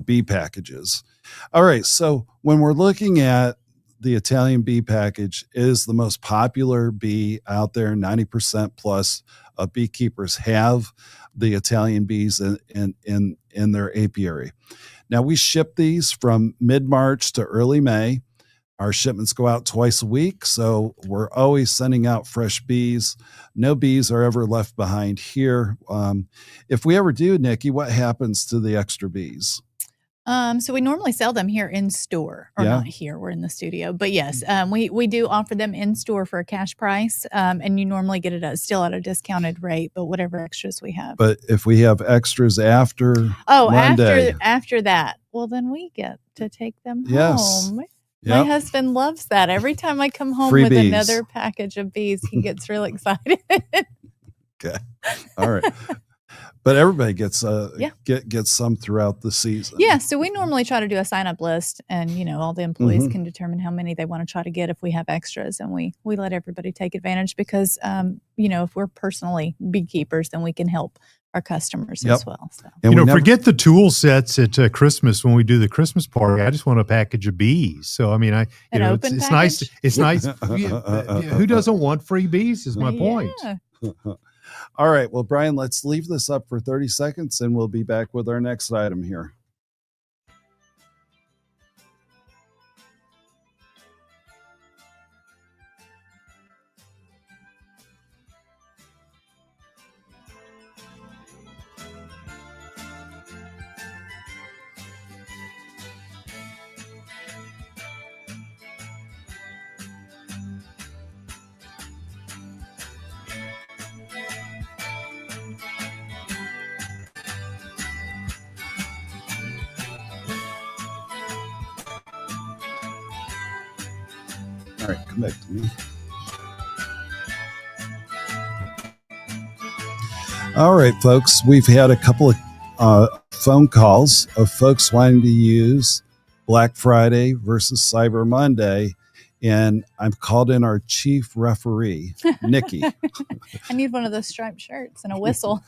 bee packages. All right, so when we're looking at the Italian bee package, is the most popular bee out there. 90% plus of beekeepers have the Italian bees in their apiary. Now, we ship these from mid-March to early May. Our shipments go out twice a week, so we're always sending out fresh bees. No bees are ever left behind here. If we ever do, Nikki, what happens to the extra bees? So we normally sell them here in store, or not here. We're in the studio, but yes, we do offer them in store for a cash price, and you normally get it still at a discounted rate, but whatever extras we have. But if we have extras after Monday, after that, well, then we get to take them Yes. home. My husband loves that. Every time I come home with another package of bees, he gets real excited. Okay. All right. But everybody gets some throughout the season. Yeah, so we normally try to do a sign-up list, and all the employees can determine how many they want to try to get if we have extras, and we let everybody take advantage because if we're personally beekeepers, then we can help our customers as well. So. And forget the tool sets at Christmas when we do the Christmas party. I just want a package of bees. So I mean, it's nice. It's nice. Who doesn't want free bees? Is my point. All right. Well, Brian, let's leave this up for 30 seconds and we'll be back with our next item here. All right, come back to me. All right, folks, we've had a couple of phone calls of folks wanting to use Black Friday versus Cyber Monday, and I've called in our chief referee, Nikki. I need one of those striped shirts and a whistle.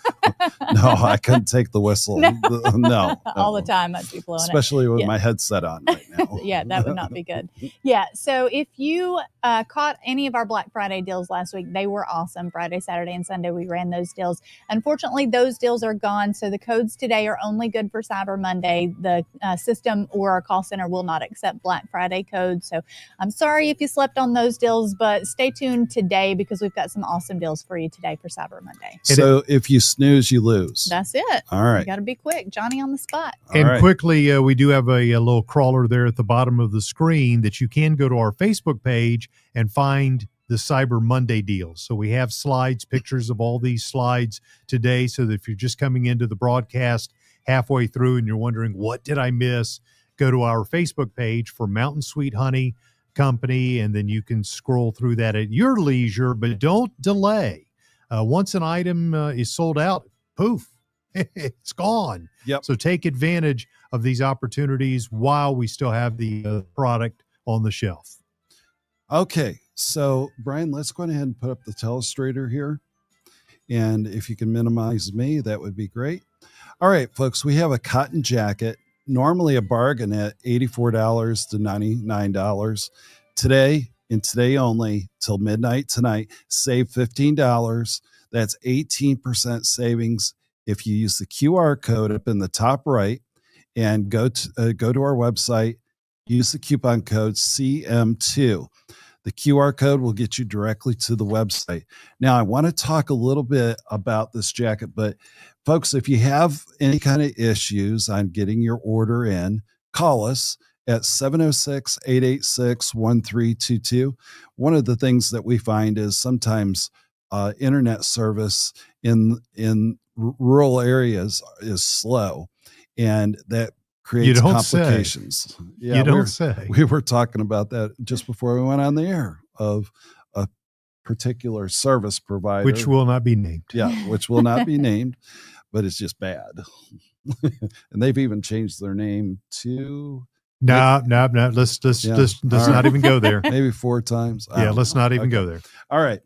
No, I couldn't take the whistle. No. All the time I'd be blowing especially with my headset on right now. Yeah, that would not be good. Yeah, so if you caught any of our Black Friday deals last week, they were awesome. Friday, Saturday, and Sunday, we ran those deals. Unfortunately, those deals are gone, so the codes today are only good for Cyber Monday. The system or our call center will not accept Black Friday codes, so I'm sorry if you slept on those deals, but stay tuned today because we've got some awesome deals for you today for Cyber Monday. So if you snooze, you lose. That's it. All right. You got to be quick. Johnny on the spot. Quickly, we do have a little crawler there at the bottom of the screen that you can go to our Facebook page and find the Cyber Monday deals. So we have slides, pictures of all these slides today, so that if you're just coming into the broadcast halfway through and you're wondering, what did I miss? Go to our Facebook page for Mountain Sweet Honey Company, and then you can scroll through that at your leisure, but don't delay. Once an item is sold out, poof, it's gone. Yep. So take advantage of these opportunities while we still have the product on the shelf. Okay, so Brian, let's go ahead and put up the telestrator here. And if you can minimize me, that would be great. All right, folks, we have a cotton jacket, normally a bargain at $84 to $99. Today, and today only, till midnight tonight, save $15. That's 18% savings if you use the QR code up in the top right and go to our website, use the coupon code CM2. The QR code will get you directly to the website. Now, I want to talk a little bit about this jacket, but folks, if you have any kind of issues on getting your order in, call us at 706-886-1322. One of the things that we find is sometimes internet service in rural areas is slow, and that creates complications. Yeah, you don't say. We were talking about that just before we went on the air of a particular service provider. Which will not be named. Yeah, which will not be named, but it's just bad. And they've even changed their name to... No. Let's not even go there. Maybe 4 times. Let's not even go there. All right.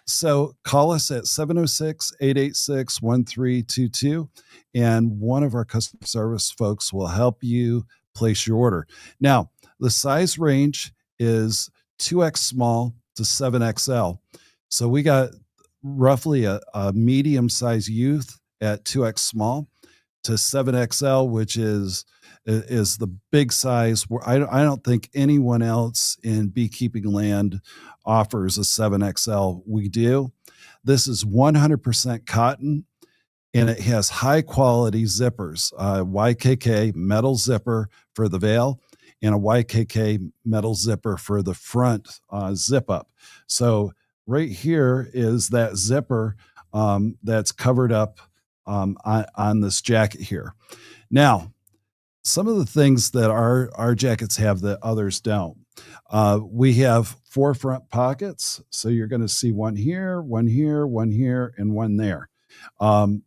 So call us at 706-886-1322, and one of our customer service folks will help you place your order. Now, the size range is 2X small to 7XL. So we got roughly a medium-sized youth at 2X small to 7XL, which is the big size. Where I don't think anyone else in beekeeping land offers a 7XL. We do. This is 100% cotton, and it has high quality zippers, YKK metal zipper for the veil and a YKK metal zipper for the front zip up. So right here is that zipper that's covered up on this jacket here. Now, some of the things that our jackets have that others don't. We have 4 front pockets. So you're going to see one here, one here, one here, and one there.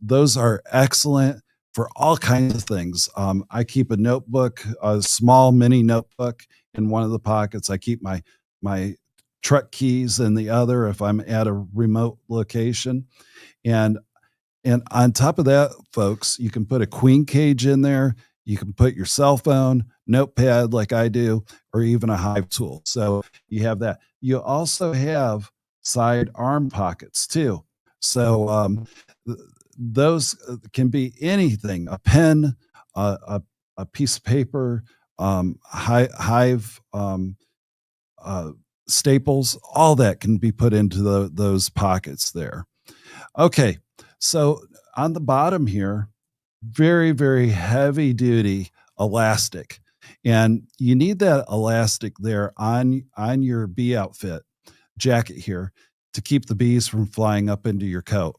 Those are excellent for all kinds of things. I keep a notebook, a small mini notebook in one of the pockets. I keep my truck keys in the other if I'm at a remote location. And on top of that, folks, you can put a queen cage in there. You can put your cell phone, notepad like I do, or even a hive tool. So you have that. You also have side arm pockets too. So those can be anything, a pen, a piece of paper, hive staples, all that can be put into those pockets there. Okay, so on the bottom here, very, very heavy duty elastic. And you need that elastic there on your bee outfit jacket here to keep the bees from flying up into your coat.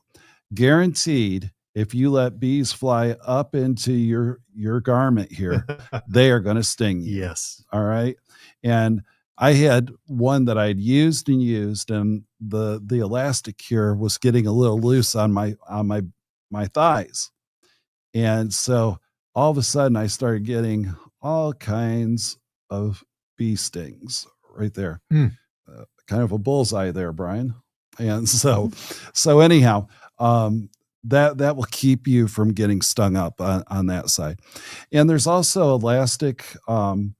Guaranteed, if you let bees fly up into your garment here, they are going to sting you. Yes. All right. And I had one that I'd used, and the elastic here was getting a little loose on my thighs. And so all of a sudden I started getting all kinds of bee stings right there. Kind of a bullseye there, Brian. And so anyhow, that will keep you from getting stung up on that side. And there's also elastic on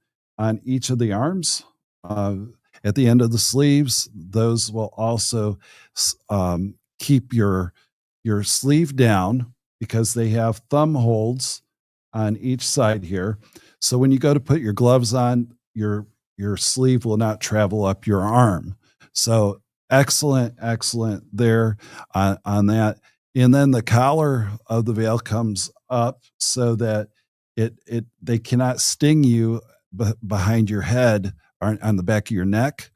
each of the arms. At the end of the sleeves, those will also keep your sleeve down, because they have thumb holds on each side here. So when you go to put your gloves on, your sleeve will not travel up your arm. So excellent there on that. And then the collar of the veil comes up so that they cannot sting you behind your head or on the back of your neck.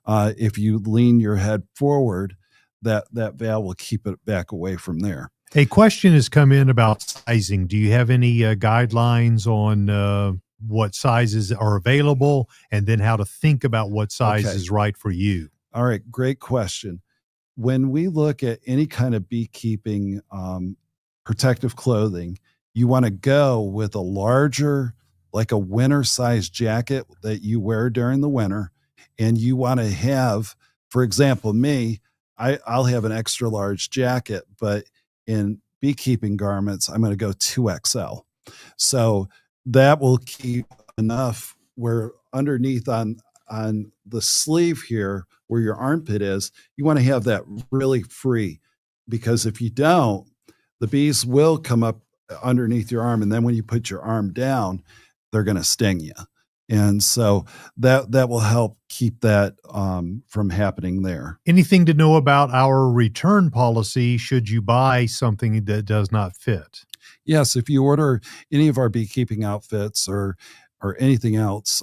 If you lean your head forward, that veil will keep it back away from there. A question has come in about sizing. Do you have any guidelines on what sizes are available, and then how to think about what size is right for you? All right. Great question. When we look at any kind of beekeeping protective clothing, you want to go with a larger, like a winter size jacket that you wear during the winter. And you want to have, for example, me, I'll have an extra large jacket, but in beekeeping garments, I'm going to go 2XL. So that will keep enough where underneath on the sleeve here, where your armpit is, you want to have that really free, because if you don't, the bees will come up underneath your arm. And then when you put your arm down, they're going to sting you. And so that will help keep that from happening there. Anything to know about our return policy should you buy something that does not fit? Yes, if you order any of our beekeeping outfits or anything else,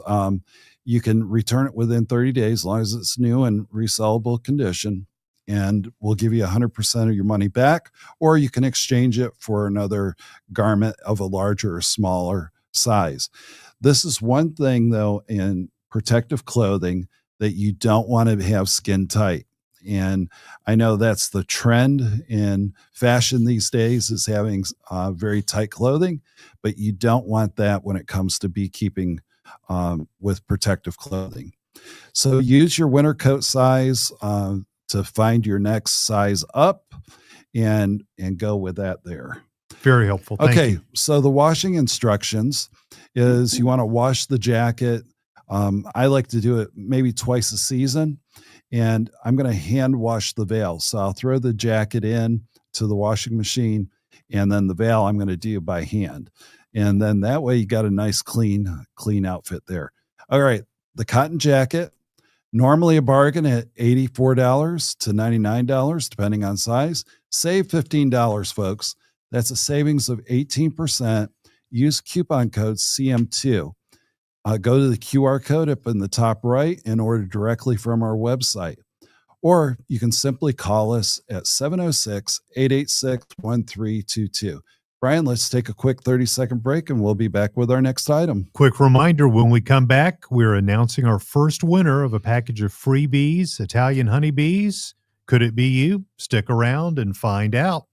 you can return it within 30 days, as long as it's new and resellable condition, and we'll give you 100% of your money back, or you can exchange it for another garment of a larger or smaller size. This is one thing, though, in protective clothing that you don't want to have skin tight. And I know that's the trend in fashion these days, is having very tight clothing, but you don't want that when it comes to beekeeping with protective clothing. So use your winter coat size to find your next size up and go with that there. Very helpful. Thank you. So the washing instructions is you want to wash the jacket. I like to do it maybe twice a season, and I'm going to hand wash the veil. So I'll throw the jacket in to the washing machine, and then the veil I'm going to do by hand. And then that way you got a nice clean outfit there. All right. The cotton jacket, normally a bargain at $84 to $99, depending on size. Save $15, folks. That's a savings of 18%. Use coupon code CM2. Go to the QR code up in the top right and order directly from our website. Or you can simply call us at 706-886-1322. Brian, let's take a quick 30-second break and we'll be back with our next item. Quick reminder, when we come back, we're announcing our first winner of a package of freebies, Italian honeybees. Could it be you? Stick around and find out.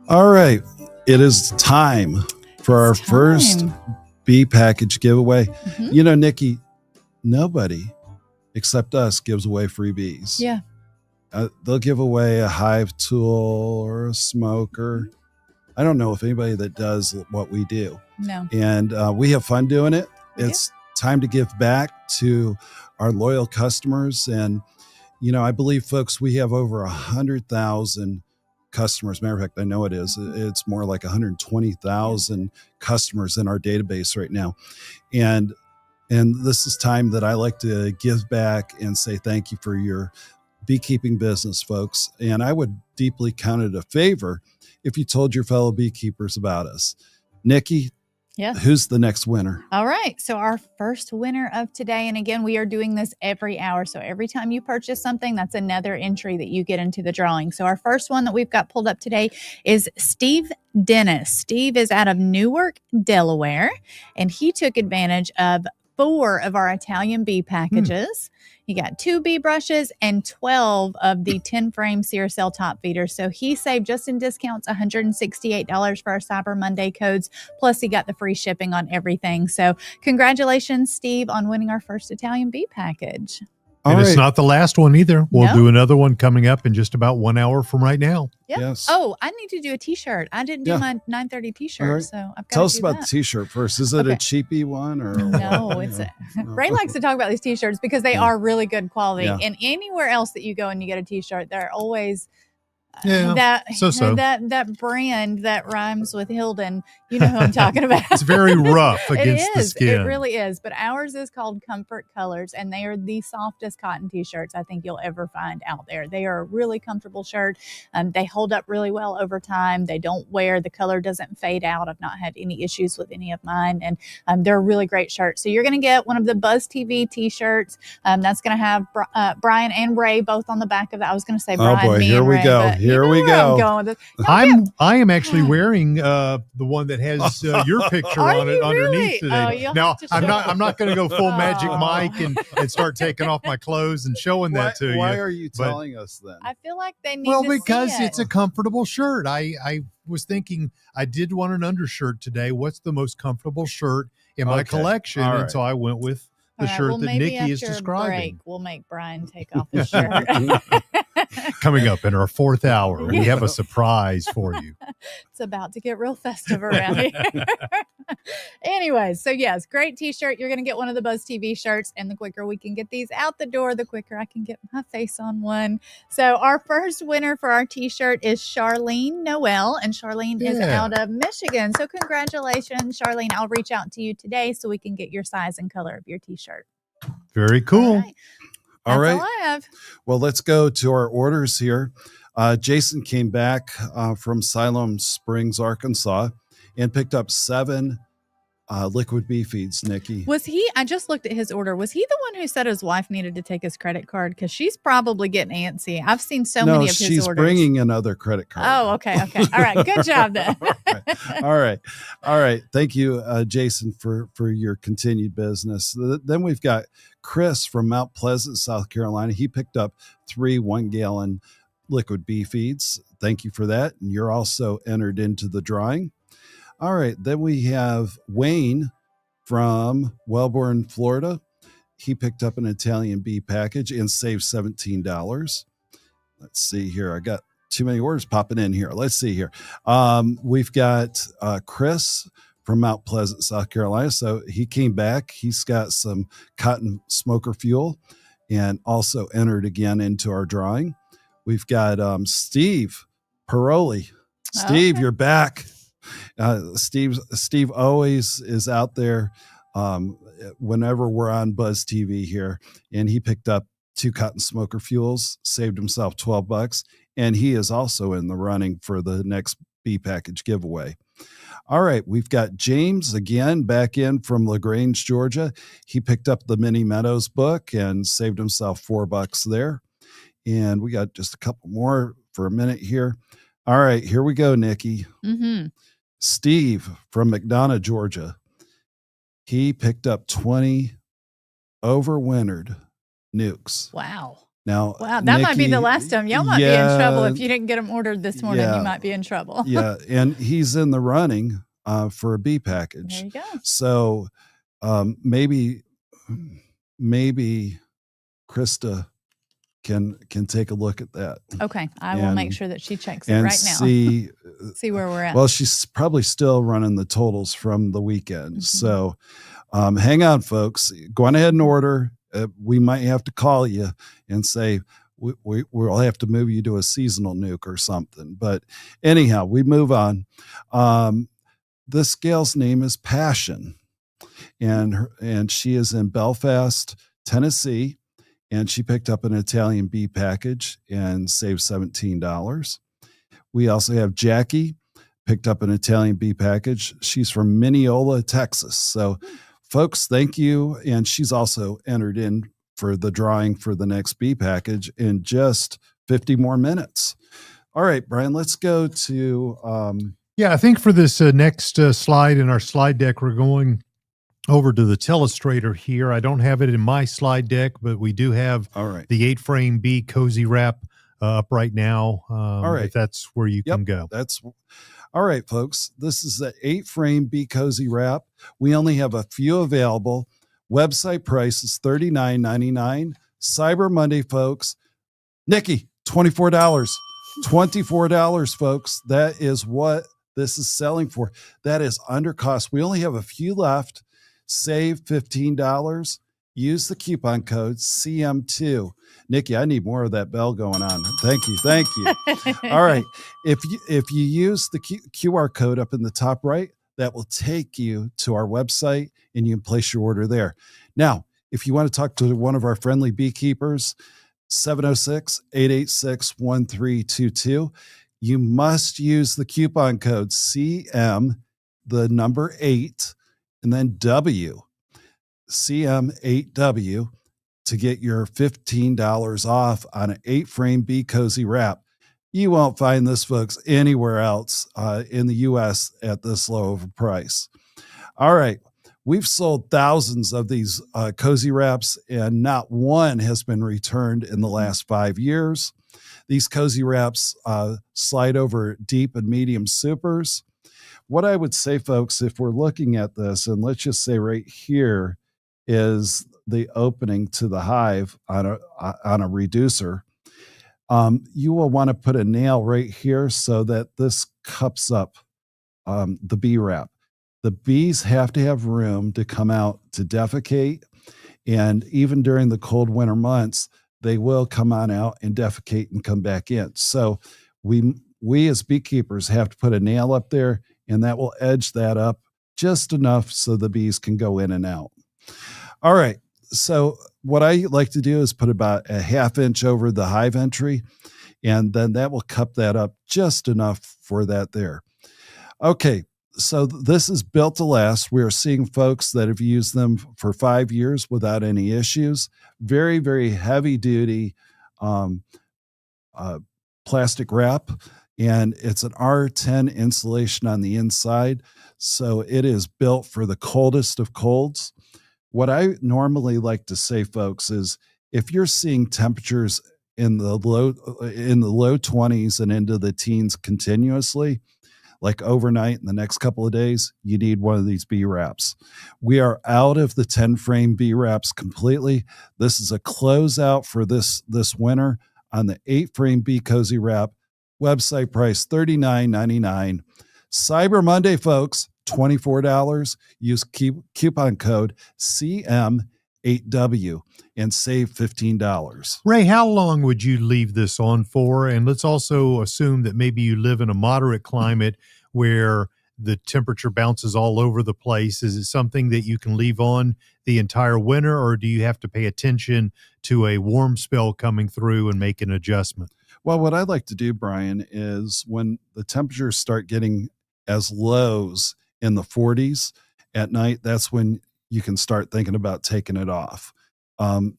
All right. It is time for our first bee package giveaway. Mhm. You know, Nikki, nobody except us gives away free bees. Yeah. They'll give away a hive tool or a smoker. I don't know if anybody that does what we do. No. And we have fun doing it. Yeah. It's time to give back to our loyal customers. And, you know, I believe, folks, we have over 100,000 customers. Matter of fact, I know it is. It's more like 120,000 customers in our database right now. And this is time that I like to give back and say thank you for your beekeeping business, folks. And I would deeply count it a favor if you told your fellow beekeepers about us. Nikki, Yeah. who's the next winner? All right. So our first winner of today, and again, we are doing this every hour. So every time you purchase something, that's another entry that you get into the drawing. So our first one that we've got pulled up today is Steve Dennis. Steve is out of Newark, Delaware, and he took advantage of 4 of our Italian bee packages. He got 2 bee brushes and 12 of the 10 frame Cell top feeders. So he saved, just in discounts, $168 for our Cyber Monday codes. Plus he got the free shipping on everything. So congratulations, Steve, on winning our first Italian bee package. All And right. it's not the last one either. We'll No. do another one coming up in just about 1 hour from right now. Yeah. Yes. Oh, I need to do a t-shirt. I didn't do Yeah. my 9:30 t-shirt. All right. So I've got Tell to us do about that. the t-shirt first. Is it Okay. a cheapy one or No, what? it's Yeah. Ray likes to talk about these t-shirts because they Yeah. are really good quality. Yeah. And anywhere else that you go and you get a t-shirt, they're always Yeah, so. that brand that rhymes with Hilden. You know who I'm talking about. It's very rough It against the is. skin. It really is. But ours is called Comfort Colors, and they are the softest cotton t-shirts I think you'll ever find out there. They are a really comfortable shirt. They hold up really well over time. They don't wear. The color doesn't fade out. I've not had any issues with any of mine, and they're a really great shirt. So you're going to get one of the Buzz TV t-shirts. That's going to have Brian and Ray both on the back of that. I was going to say Brian, Oh boy, me here and we Ray, go. but you Here know we where I'm go. going with this. Y'all I am actually wearing the one that has your picture Are on it you underneath really? today. Oh, you'll Now have to I'm show not me. I'm not going to go full Magic Oh. Mike and start taking off my clothes and showing that to Why you. are you But- telling us then? I feel like they need Well, to because see it. it's a comfortable shirt. I was thinking I did want an undershirt today. What's the most comfortable shirt in my Okay. collection? All And right. so I went with the All right, shirt well, that maybe Nikki is after a describing. break, we'll make Brian take off his shirt. Coming up in our 4th hour, we Yeah. have a surprise for you. It's about to get real festive around here. Anyways, so yes, great t-shirt. You're going to get one of the Buzz TV shirts, and the quicker we can get these out the door, the quicker I can get my face on one. So our first winner for our t-shirt is Charlene Noel, and Charlene is Yeah. out of Michigan. So congratulations, Charlene. I'll reach out to you today so we can get your size and color of your t-shirt. Very cool. All right. All That's right. all I have. Well, let's go to our orders here. Jason came back from Siloam Springs, Arkansas, and picked up 7 liquid bee feeds, Nikki. Was he? I just looked at his order. Was he the one who said his wife needed to take his credit card? Because she's probably getting antsy. I've seen so no, many of his she's orders. bringing another credit card. Oh, okay. Okay. All right. Good job then. All right. Thank you, Jason, for your continued business. Then we've got Chris from Mount Pleasant, South Carolina. He picked up 3 1-gallon liquid bee feeds. Thank you for that. And you're also entered into the drawing. All right. Then we have Wayne from Wellborn, Florida. He picked up an Italian bee package and saved $17. Let's see here. I got too many orders popping in here. Let's see here. We've got Chris from Mount Pleasant, South Carolina. So he came back. He's got some cotton smoker fuel and also entered again into our drawing. We've got Steve Paroli. Steve, you're back. Steve always is out there whenever we're on Buzz TV here, and he picked up 2 cotton smoker fuels, saved himself $12, and he is also in the running for the next bee package giveaway. All right, we've got James again back in from LaGrange, Georgia. He picked up the Mini Meadows book and saved himself $4 there. And we got just a couple more for a minute here. All right, here we go, Nikki. Mm-hmm. Steve from McDonough, Georgia. He picked up 20 overwintered nukes. Wow. Now, that Nikki, might be the last time. Y'all might be in trouble. If you didn't get them ordered this morning, you might be in trouble. Yeah, and he's in the running for a bee package. There you go. So maybe Krista can take a look at that. Okay, I will make sure that she checks it and right now. See where we're at. Well, she's probably still running the totals from the weekend. Mm-hmm. So hang on, folks. Go on ahead and order. We might have to call you and say we'll have to move you to a seasonal nuke or something. But anyhow, we move on. This gal's name is Passion, and she is in Belfast, Tennessee, and she picked up an Italian bee package and saved $17. We also have Jackie, picked up an Italian bee package. She's from Mineola, Texas. So folks, thank you. And she's also entered in for the drawing for the next bee package in just 50 more minutes. All right, Brian, let's go to... I think for this next slide in our slide deck, we're going over to the Telestrator here. I don't have it in my slide deck, but we do have the 8-frame bee cozy wrap up right now. All right. If that's where you can go. That's all right, folks. This is the 8-frame bee cozy wrap. We only have a few available. Website price is $39.99. Cyber Monday, folks. Nikki, $24. $24, folks. That is what this is selling for. That is under cost. We only have a few left. Save $15. Use the coupon code CM2. Nikki, I need more of that bell going on. Thank you. All right. If you use the QR code up in the top right, that will take you to our website and you can place your order there. Now, if you want to talk to one of our friendly beekeepers, 706-886-1322. You must use the coupon code CM, the number 8, and then W, CM8W, to get your $15 off on an 8-frame bee cozy wrap. You won't find this, folks, anywhere else in the U.S. at this low of a price. All right. We've sold thousands of these cozy wraps, and not one has been returned in the last 5 years. These cozy wraps slide over deep and medium supers. What I would say, folks, if we're looking at this, and let's just say right here is the opening to the hive on a reducer, you will want to put a nail right here so that this cups up the bee wrap. The bees have to have room to come out to defecate. And even during the cold winter months, they will come on out and defecate and come back in. So we as beekeepers have to put a nail up there, and that will edge that up just enough so the bees can go in and out. All right. So what I like to do is put about a 1/2 inch over the hive entry, and then that will cup that up just enough for that there. Okay. So this is built to last. We are seeing folks that have used them for 5 years without any issues. Very, very heavy duty plastic wrap, and it's an R10 insulation on the inside. So it is built for the coldest of colds. What I normally like to say, folks, is if you're seeing temperatures in the low 20s and into the teens continuously, like overnight in the next couple of days, you need one of these bee wraps. We are out of the 10 frame bee wraps completely. This is a closeout for this winter on the 8 frame Bee Cozy wrap. Website price $39.99. Cyber Monday, folks, $24. Use coupon code CM8W and save $15. Ray, how long would you leave this on for? And let's also assume that maybe you live in a moderate climate where the temperature bounces all over the place. Is it something that you can leave on the entire winter, or do you have to pay attention to a warm spell coming through and make an adjustment? Well, what I'd like to do, Brian, is when the temperatures start getting as lows in the 40s at night, that's when you can start thinking about taking it off.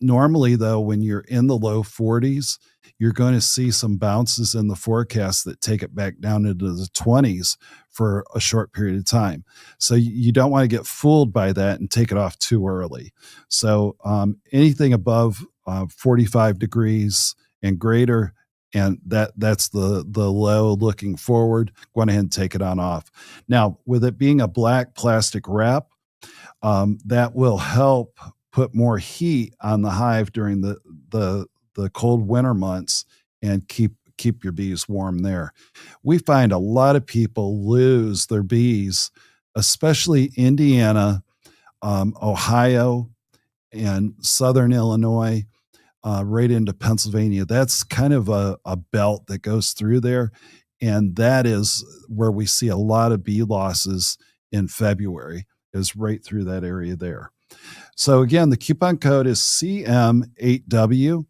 Normally, though, when you're in the low 40s, you're going to see some bounces in the forecast that take it back down into the 20s for a short period of time. So you don't want to get fooled by that and take it off too early. So anything above 45 degrees and greater, and that's the low looking forward, go ahead and take it on off. Now, with it being a black plastic wrap, that will help put more heat on the hive during the cold winter months and keep your bees warm there. We find a lot of people lose their bees, especially Indiana, Ohio, and Southern Illinois, right into Pennsylvania. That's kind of a belt that goes through there. And that is where we see a lot of bee losses in February, is right through that area there. So again, the coupon code is CM8W.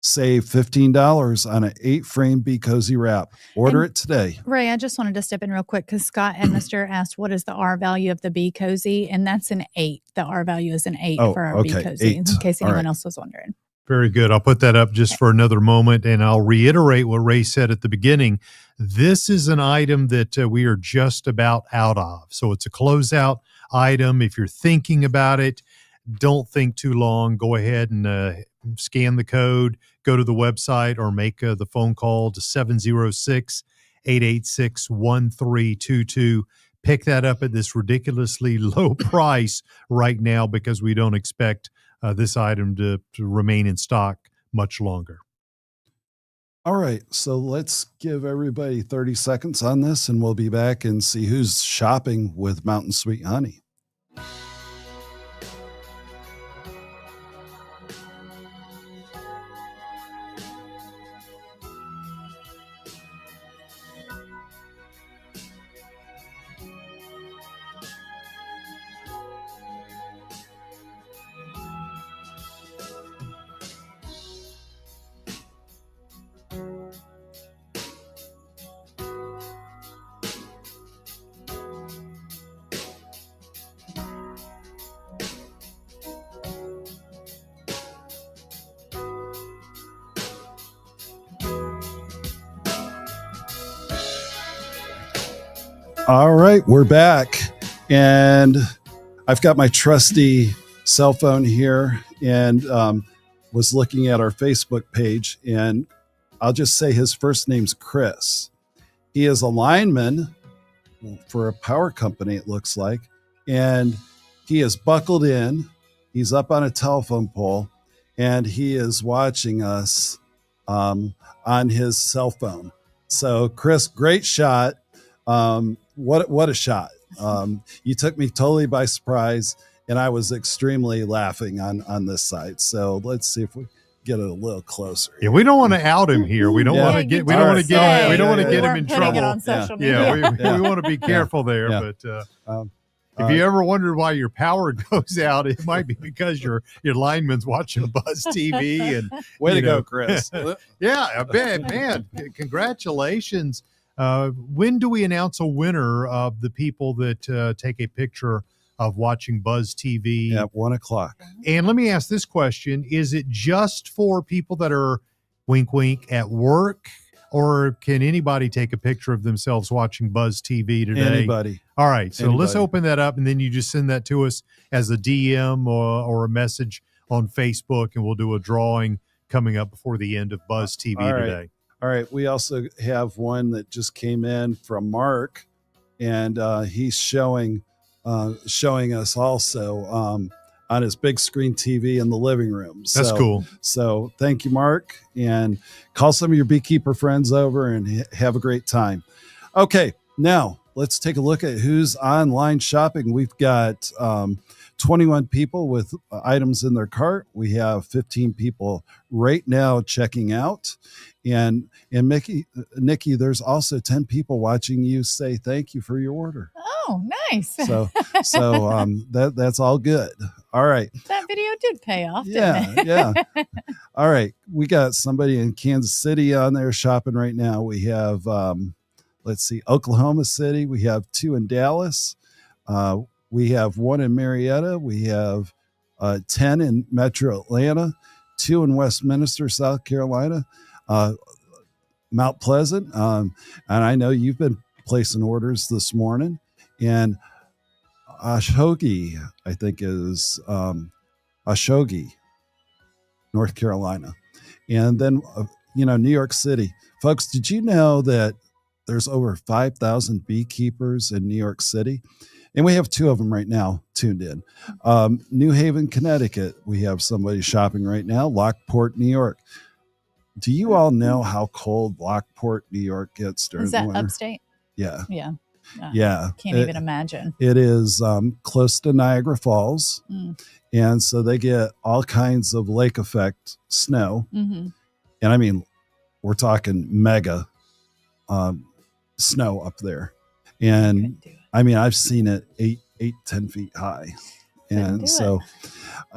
Save $15 on an 8 frame Bee Cozy wrap. Order it today. Ray, I just wanted to step in real quick because Scott Edmister asked, what is the R value of the Bee Cozy? And that's an 8. The R value is an 8 for our Bee Cozy, 8. in case anyone right. else was wondering. Very good. I'll put that up just for another moment, and I'll reiterate what Ray said at the beginning. This is an item that we are just about out of. So it's a closeout item. If you're thinking about it, don't think too long. Go ahead and scan the code, go to the website, or make the phone call to 706-886-1322. Pick that up at this ridiculously low price right now, because we don't expect this item to remain in stock much longer. All right, so let's give everybody 30 seconds on this, and we'll be back and see who's shopping with Mountain Sweet Honey. All right, we're back, and I've got my trusty cell phone here, and was looking at our Facebook page, and I'll just say his first name's Chris. He is a lineman for a power company, it looks like, and he is buckled in. He's up on a telephone pole, and he is watching us on his cell phone. So, Chris, great shot. What a shot. You took me totally by surprise, and I was extremely laughing on this side. So let's see if we get it a little closer. Yeah, we don't want to out him here. We don't want to get him in trouble. We want to be careful there. Yeah. But if you ever wondered why your power goes out, it might be because your lineman's watching Buzz TV. And way to go, Chris. Yeah, I bet, man. Congratulations. When do we announce a winner of the people that take a picture of watching Buzz TV? At 1:00. And let me ask this question. Is it just for people that are, wink, wink, at work? Or can anybody take a picture of themselves watching Buzz TV today? Anybody. All right. So let's Anybody. open that up, and then you just send that to us as a DM or a message on Facebook, and we'll do a drawing coming up before the end of Buzz TV All right. today. All right. We also have one that just came in from Mark. and he's showing us also on his big screen TV in the living room. That's cool. So thank you, Mark, and call some of your beekeeper friends over and have a great time. Okay, now let's take a look at who's online shopping. We've got 21 people with items in their cart. We have 15 people right now checking out. And Nikki, there's also 10 people watching you say thank you for your order. Oh, nice. So that's all good. All right. That video did pay off, Yeah, didn't it? yeah. All right. We got somebody in Kansas City on there shopping right now. We have, let's see, Oklahoma City. We have 2 in Dallas. We have 1 in Marietta. We have 10 in Metro Atlanta, 2 in Westminster, South Carolina, Mount Pleasant. And I know you've been placing orders this morning. And Oshogi, I think is Oshogi, North Carolina. And then, New York City. Folks, did you know that there's over 5,000 beekeepers in New York City? And we have 2 of them right now tuned in. New Haven, Connecticut. We have somebody shopping right now. Lockport, New York. Do you all know how cold Lockport, New York gets during the winter? Is that upstate? Yeah. Yeah. Yeah. Can't even imagine. It is close to Niagara Falls. And so they get all kinds of lake effect snow. Mm-hmm. And I mean, we're talking mega snow up there. And I mean, I've seen it 10 feet high. And so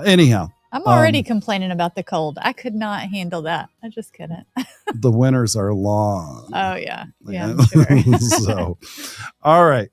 anyhow, I'm already complaining about the cold. I could not handle that. I just couldn't. The winters are long. Oh yeah. Yeah. I'm sure. So, all right.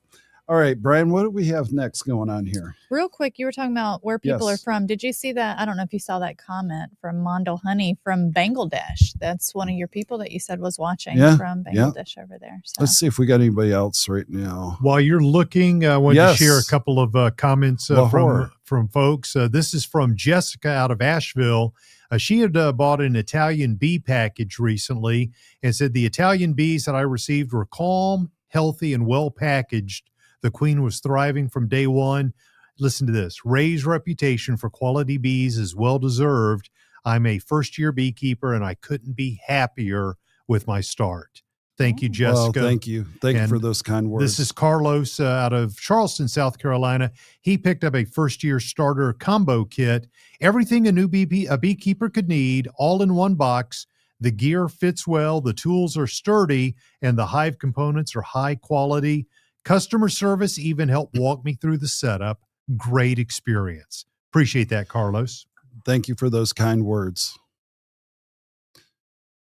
All right, Brian, what do we have next going on here? Real quick, you were talking about where people Yes. are from. Did you see that? I don't know if you saw that comment from Mondal Honey from Bangladesh. That's one of your people that you said was watching from Bangladesh over there. So. Let's see if we got anybody else right now. While you're looking, I wanted to share a couple of comments from folks. This is from Jessica out of Asheville. She had bought an Italian bee package recently and said the Italian bees that I received were calm, healthy, and well packaged. The queen was thriving from day one. Listen to this. Ray's reputation for quality bees is well deserved. I'm a first-year beekeeper, and I couldn't be happier with my start. Thank you, Jessica. Well, thank you. Thank you for those kind words. This is Carlos out of Charleston, South Carolina. He picked up a first-year starter combo kit. Everything a beekeeper could need, all in one box. The gear fits well, the tools are sturdy, and the hive components are high quality. Customer service even helped walk me through the setup. Great experience. Appreciate that, Carlos. Thank you for those kind words.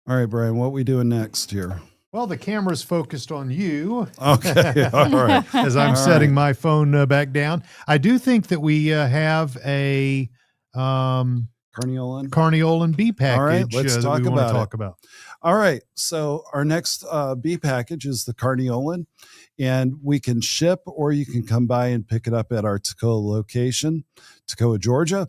All right, Brian, what are we doing next here? Well, the camera's focused on you. Okay, all right. As I'm setting my phone back down. I do think that we have a Carniolan bee package. All right, let's talk about. All right, so our next bee package is the Carniolan, and we can ship or you can come by and pick it up at our Toccoa location, Toccoa, Georgia.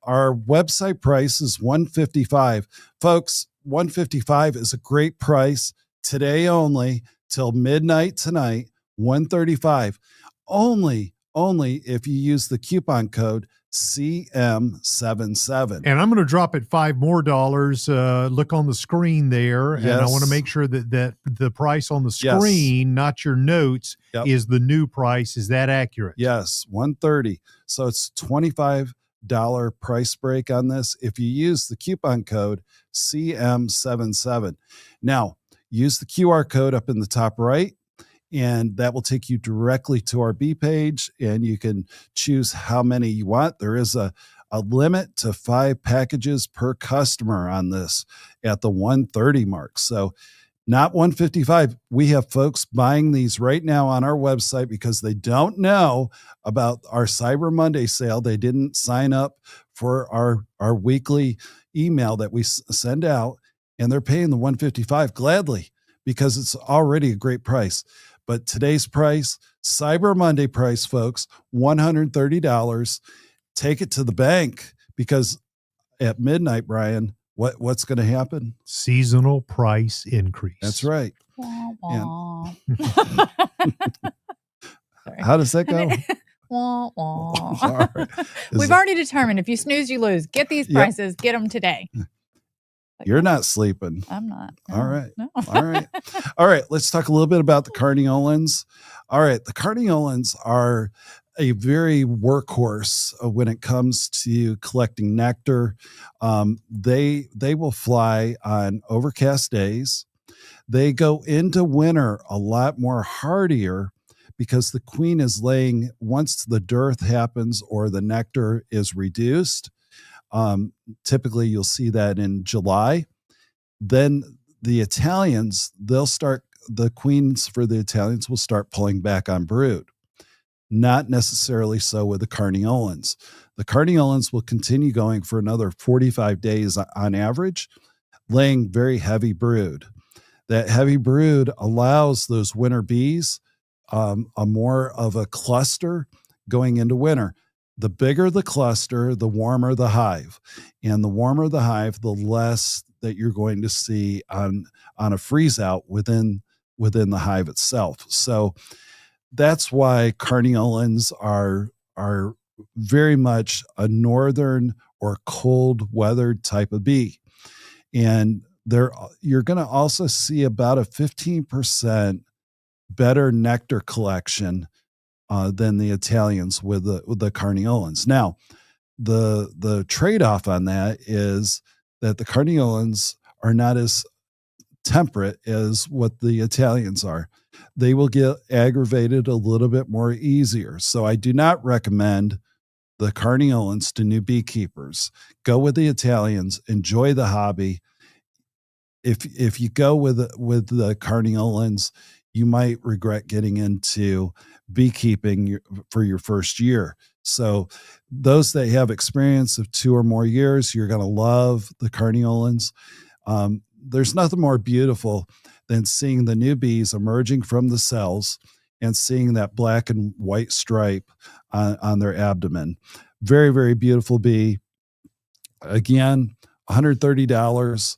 Our website price is $155. Folks, $155 is a great price. Today only, till midnight tonight, $135. Only if you use the coupon code CM77. And I'm going to drop it $5 more. Look on the screen there. Yes. And I want to make sure that the price on the screen, not your notes, is the new price. Is that accurate? Yes, $130. So it's $25 price break on this if you use the coupon code CM77. Now, use the QR code up in the top right, and that will take you directly to our bee page, and you can choose how many you want. There is a limit to 5 packages per customer on this at the 130 mark. So not 155. We have folks buying these right now on our website because they don't know about our Cyber Monday sale. They didn't sign up for our weekly email that we send out, and they're paying the 155 gladly because it's already a great price. But today's price, Cyber Monday price, folks, $130. Take it to the bank because at midnight, Brian, what's going to happen? Seasonal price increase. That's right. How does that go? Wah, wah. All right. We've already determined if you snooze, you lose. Get these Yep. prices. Get them today. Like, You're not sleeping. I'm not. No, All right. No. All right. All right. Let's talk a little bit about the carniolans. All right. The carniolans are a very workhorse when it comes to collecting nectar. They will fly on overcast days. They go into winter a lot more hardier because the queen is laying once the dearth happens or the nectar is reduced. Typically, you'll see that in July. Then the Italians, the queens for the Italians will start pulling back on brood. Not necessarily so with the carniolans. The carniolans will continue going for another 45 days on average, laying very heavy brood. That heavy brood allows those winter bees a more of a cluster going into winter. The bigger the cluster, the warmer the hive. And the warmer the hive, the less that you're going to see on a freeze out within the hive itself. So that's why carniolans are very much a northern or cold weathered type of bee. And you're going to also see about a 15% better nectar collection than the Italians with the carniolans. Now, the trade-off on that is that the carniolans are not as temperate as what the Italians are. They will get aggravated a little bit more easier. So I do not recommend the carniolans to new beekeepers. Go with the Italians, enjoy the hobby. If you go with the carniolans, you might regret getting into beekeeping for your first year. So those that have experience of 2 or more years, you're going to love the carniolans. There's nothing more beautiful than seeing the new bees emerging from the cells and seeing that black and white stripe on their abdomen. Very, very beautiful bee. Again, $130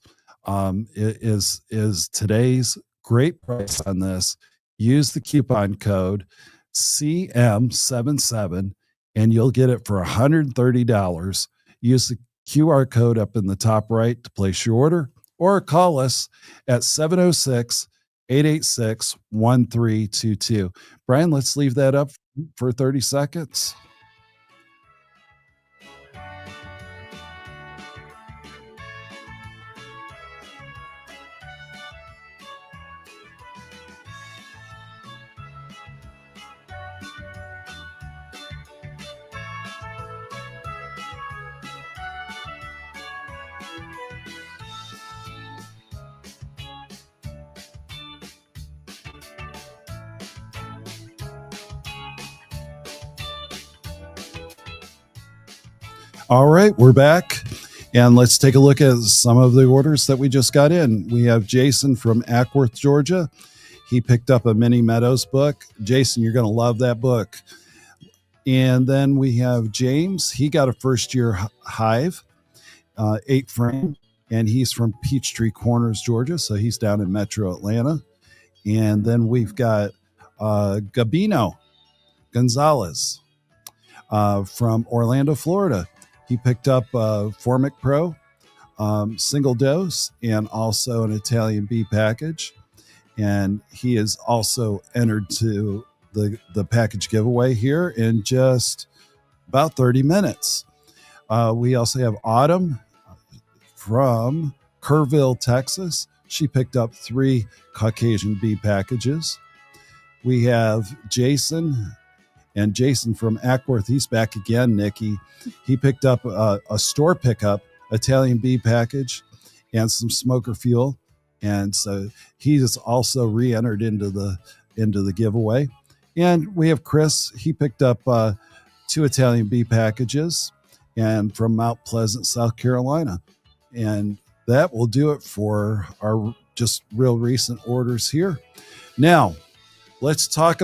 is today's great price on this. Use the coupon code CM77 and you'll get it for $130. Use the QR code up in the top right to place your order, or call us at 706-886-1322. Brian, let's leave that up for 30 seconds. All right, we're back. And let's take a look at some of the orders that we just got in. We have Jason from Ackworth, Georgia. He picked up a Mini Meadows book. Jason, you're going to love that book. And then we have James. He got a first-year hive, 8 frame, and he's from Peachtree Corners, Georgia, so he's down in Metro Atlanta. And then we've got Gabino Gonzalez from Orlando, Florida. He picked up Formic Pro, single dose, and also an Italian bee package. And he is also entered to the package giveaway here in just about 30 minutes. We also have Autumn from Kerrville, Texas. She picked up 3 Caucasian bee packages. We have Jason. And Jason from Ackworth, he's back again, Nikki. He picked up a store pickup Italian bee package and some smoker fuel. And so he is also re-entered into the giveaway. And we have Chris. He picked up 2 Italian bee packages and from Mount Pleasant, South Carolina. And that will do it for our just real recent orders here. Now, let's go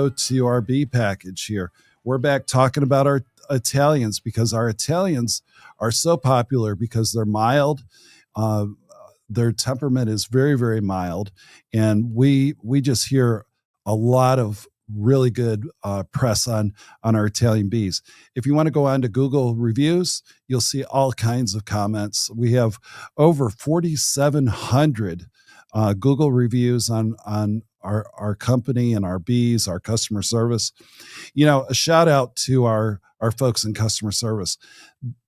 to our bee package here. We're back talking about our Italians because our Italians are so popular because they're mild. Their temperament is very, very mild. And we just hear a lot of really good press on our Italian bees. If you want to go on to Google reviews, you'll see all kinds of comments. We have over 4,700 Google reviews on our company and our bees, our customer service. A shout out to our folks in customer service.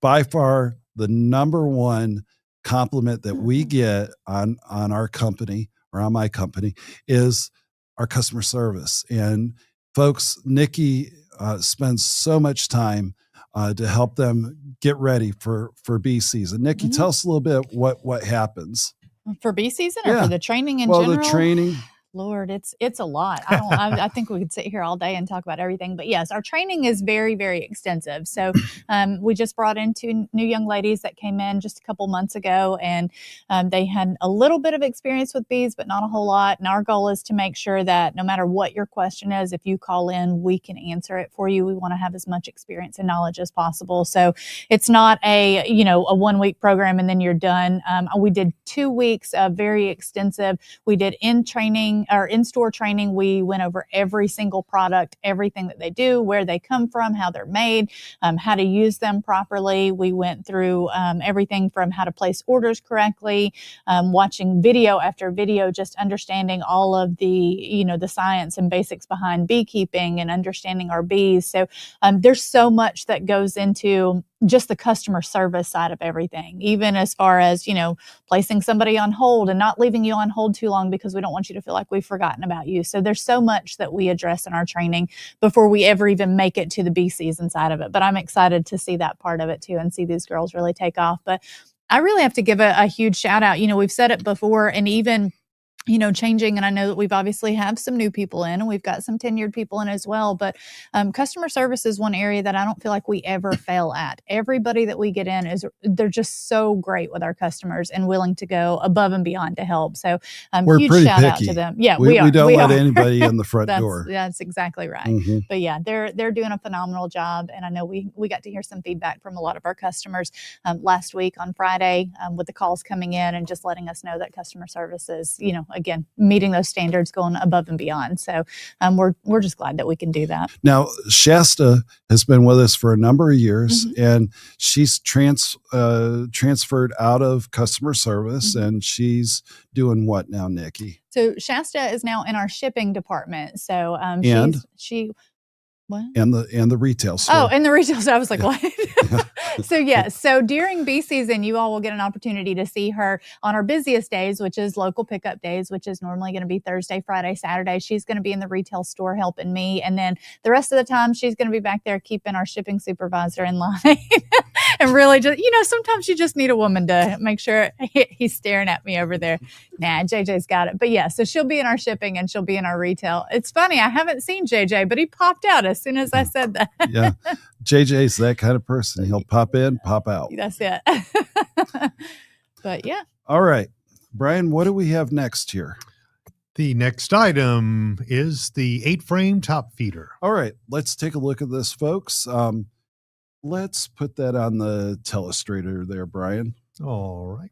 By far, the number one compliment that we get on our company or on my company is our customer service. And folks, Nikki spends so much time to help them get ready for bee season. Nikki, tell us a little bit what happens for bee season or for the training in general. The training. Lord, it's a lot. I think we could sit here all day and talk about everything. But yes, our training is very, very extensive. So we just brought in 2 new young ladies that came in just a couple months ago, and they had a little bit of experience with bees, but not a whole lot. And our goal is to make sure that no matter what your question is, if you call in, we can answer it for you. We want to have as much experience and knowledge as possible. So it's not a 1-week program and then you're done. We did 2 weeks of very extensive. We did in-store training. We went over every single product, everything that they do, where they come from, how they're made, how to use them properly. We went through everything from how to place orders correctly, watching video after video, just understanding all of the science and basics behind beekeeping and understanding our bees. So there's so much that goes into just the customer service side of everything, even as far as, placing somebody on hold and not leaving you on hold too long because we don't want you to feel like we've forgotten about you. So there's so much that we address in our training before we ever even make it to the bee season side of it. But I'm excited to see that part of it too and see these girls really take off. But I really have to give a huge shout out. We've said it before, and even changing. And I know that we've obviously have some new people in, and we've got some tenured people in as well. But customer service is one area that I don't feel like we ever fail at. Everybody that we get in they're just so great with our customers and willing to go above and beyond to help. So we're huge pretty shout picky. Out to them. Yeah, we are. don't we let are. anybody in the front door. That's exactly right. Mm-hmm. But yeah, they're doing a phenomenal job. And I know we got to hear some feedback from a lot of our customers last week on Friday with the calls coming in and just letting us know that customer service is, again, meeting those standards, going above and beyond. So we're just glad that we can do that. Now, Shasta has been with us for a number of years, and she's transferred out of customer service, and she's doing what now, Nikki? So Shasta is now in our shipping department. So what? And the retail store. Oh, and the retail store. I was like, what? So during bee season, you all will get an opportunity to see her on our busiest days, which is local pickup days, which is normally going to be Thursday, Friday, Saturday. She's going to be in the retail store helping me. And then the rest of the time, she's going to be back there keeping our shipping supervisor in line. And really just, sometimes you just need a woman to make sure he's staring at me over there. Nah, JJ's got it. But yeah, so she'll be in our shipping and she'll be in our retail. It's funny. I haven't seen JJ, but he popped out as soon as I said that. Yeah. JJ's that kind of person. He'll pop in, pop out. That's it. But yeah. All right. Brian, what do we have next here? The next item is the 8-frame top feeder. All right. Let's take a look at this, folks. Let's put that on the telestrator there, Brian. All right.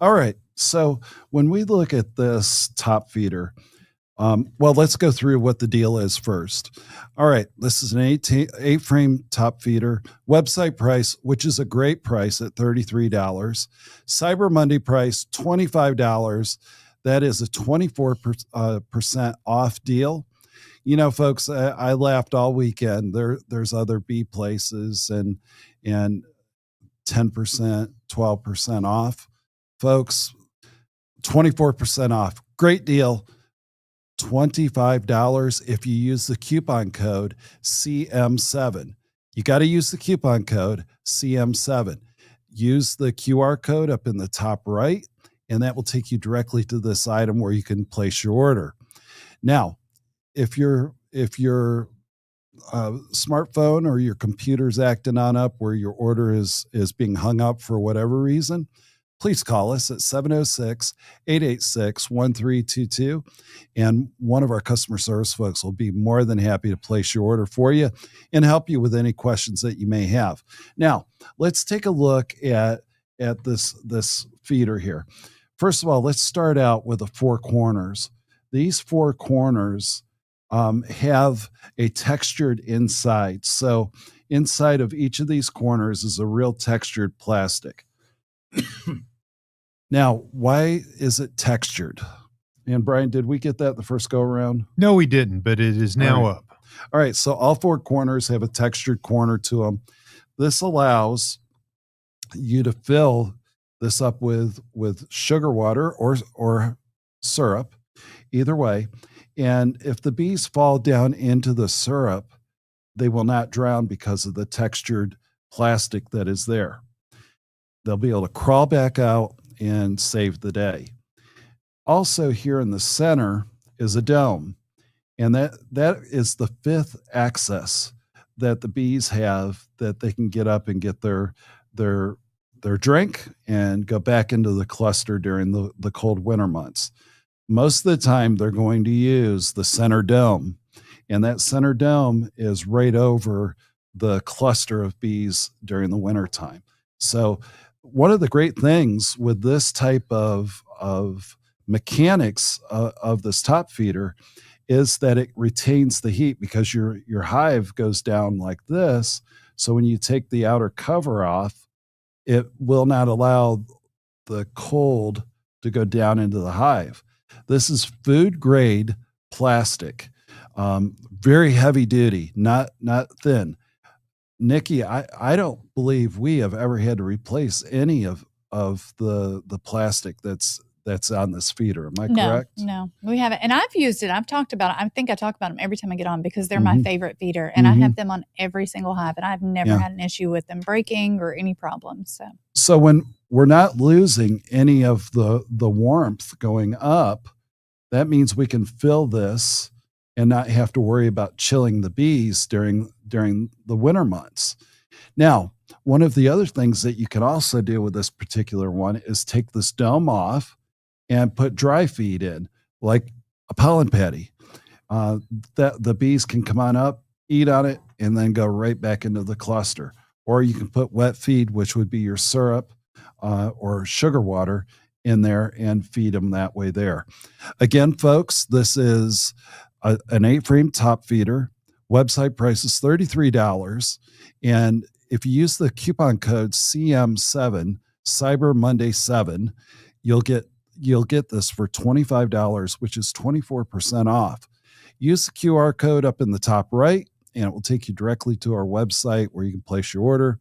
All right. So when we look at this top feeder, let's go through what the deal is first. All right. This is an 8-frame top feeder. Website price, which is a great price at $33. Cyber Monday price, $25. That is a 24% off deal. Folks, I laughed all weekend. There's other bee places and 10%, 12% off. Folks, 24% off. Great deal. $25 if you use the coupon code CM7. You got to use the coupon code CM7. Use the QR code up in the top right, and that will take you directly to this item where you can place your order. Now, if your smartphone or your computer's acting on up where your order is being hung up for whatever reason, please call us at 706-886-1322, and one of our customer service folks will be more than happy to place your order for you and help you with any questions that you may have. Now, let's take a look at this feeder here. First of all, let's start out with the 4 corners. These 4 corners have a textured inside. So inside of each of these corners is a real textured plastic. Now, why is it textured? And Brian, did we get that the first go around? No, we didn't, but it is now up. All right. So all four corners have a textured corner to them. This allows you to fill this up with sugar water or syrup, either way. And if the bees fall down into the syrup, they will not drown because of the textured plastic that is there. They'll be able to crawl back out and save the day. Also here in the center is a dome. And that is the fifth access that the bees have, that they can get up and get their drink and go back into the cluster during the cold winter months. Most of the time, they're going to use the center dome, and that center dome is right over the cluster of bees during the winter time. So one of the great things with this type of mechanics of this top feeder is that it retains the heat, because your hive goes down like this. So when you take the outer cover off, it will not allow the cold to go down into the hive. This is food grade plastic, very heavy duty, not thin. Nikki, I don't believe we have ever had to replace any of the plastic that's on this feeder. Am I correct? No, we haven't. And I've used it. I've talked about it. I think I talk about them every time I get on, because they're my favorite feeder. And I have them on every single hive, and I've never had an issue with them breaking or any problems. So when we're not losing any of the warmth going up, that means we can fill this and not have to worry about chilling the bees during the winter months. Now, one of the other things that you can also do with this particular one is take this dome off and put dry feed in, like a pollen patty. That the bees can come on up, eat on it, and then go right back into the cluster. Or you can put wet feed, which would be your syrup or sugar water, in there and feed them that way there. Again, folks, this is an 8-frame top feeder. Website price is $33. And if you use the coupon code CM7, Cyber Monday 7, you'll get this for $25, which is 24% off. Use the QR code up in the top right, and it will take you directly to our website where you can place your order,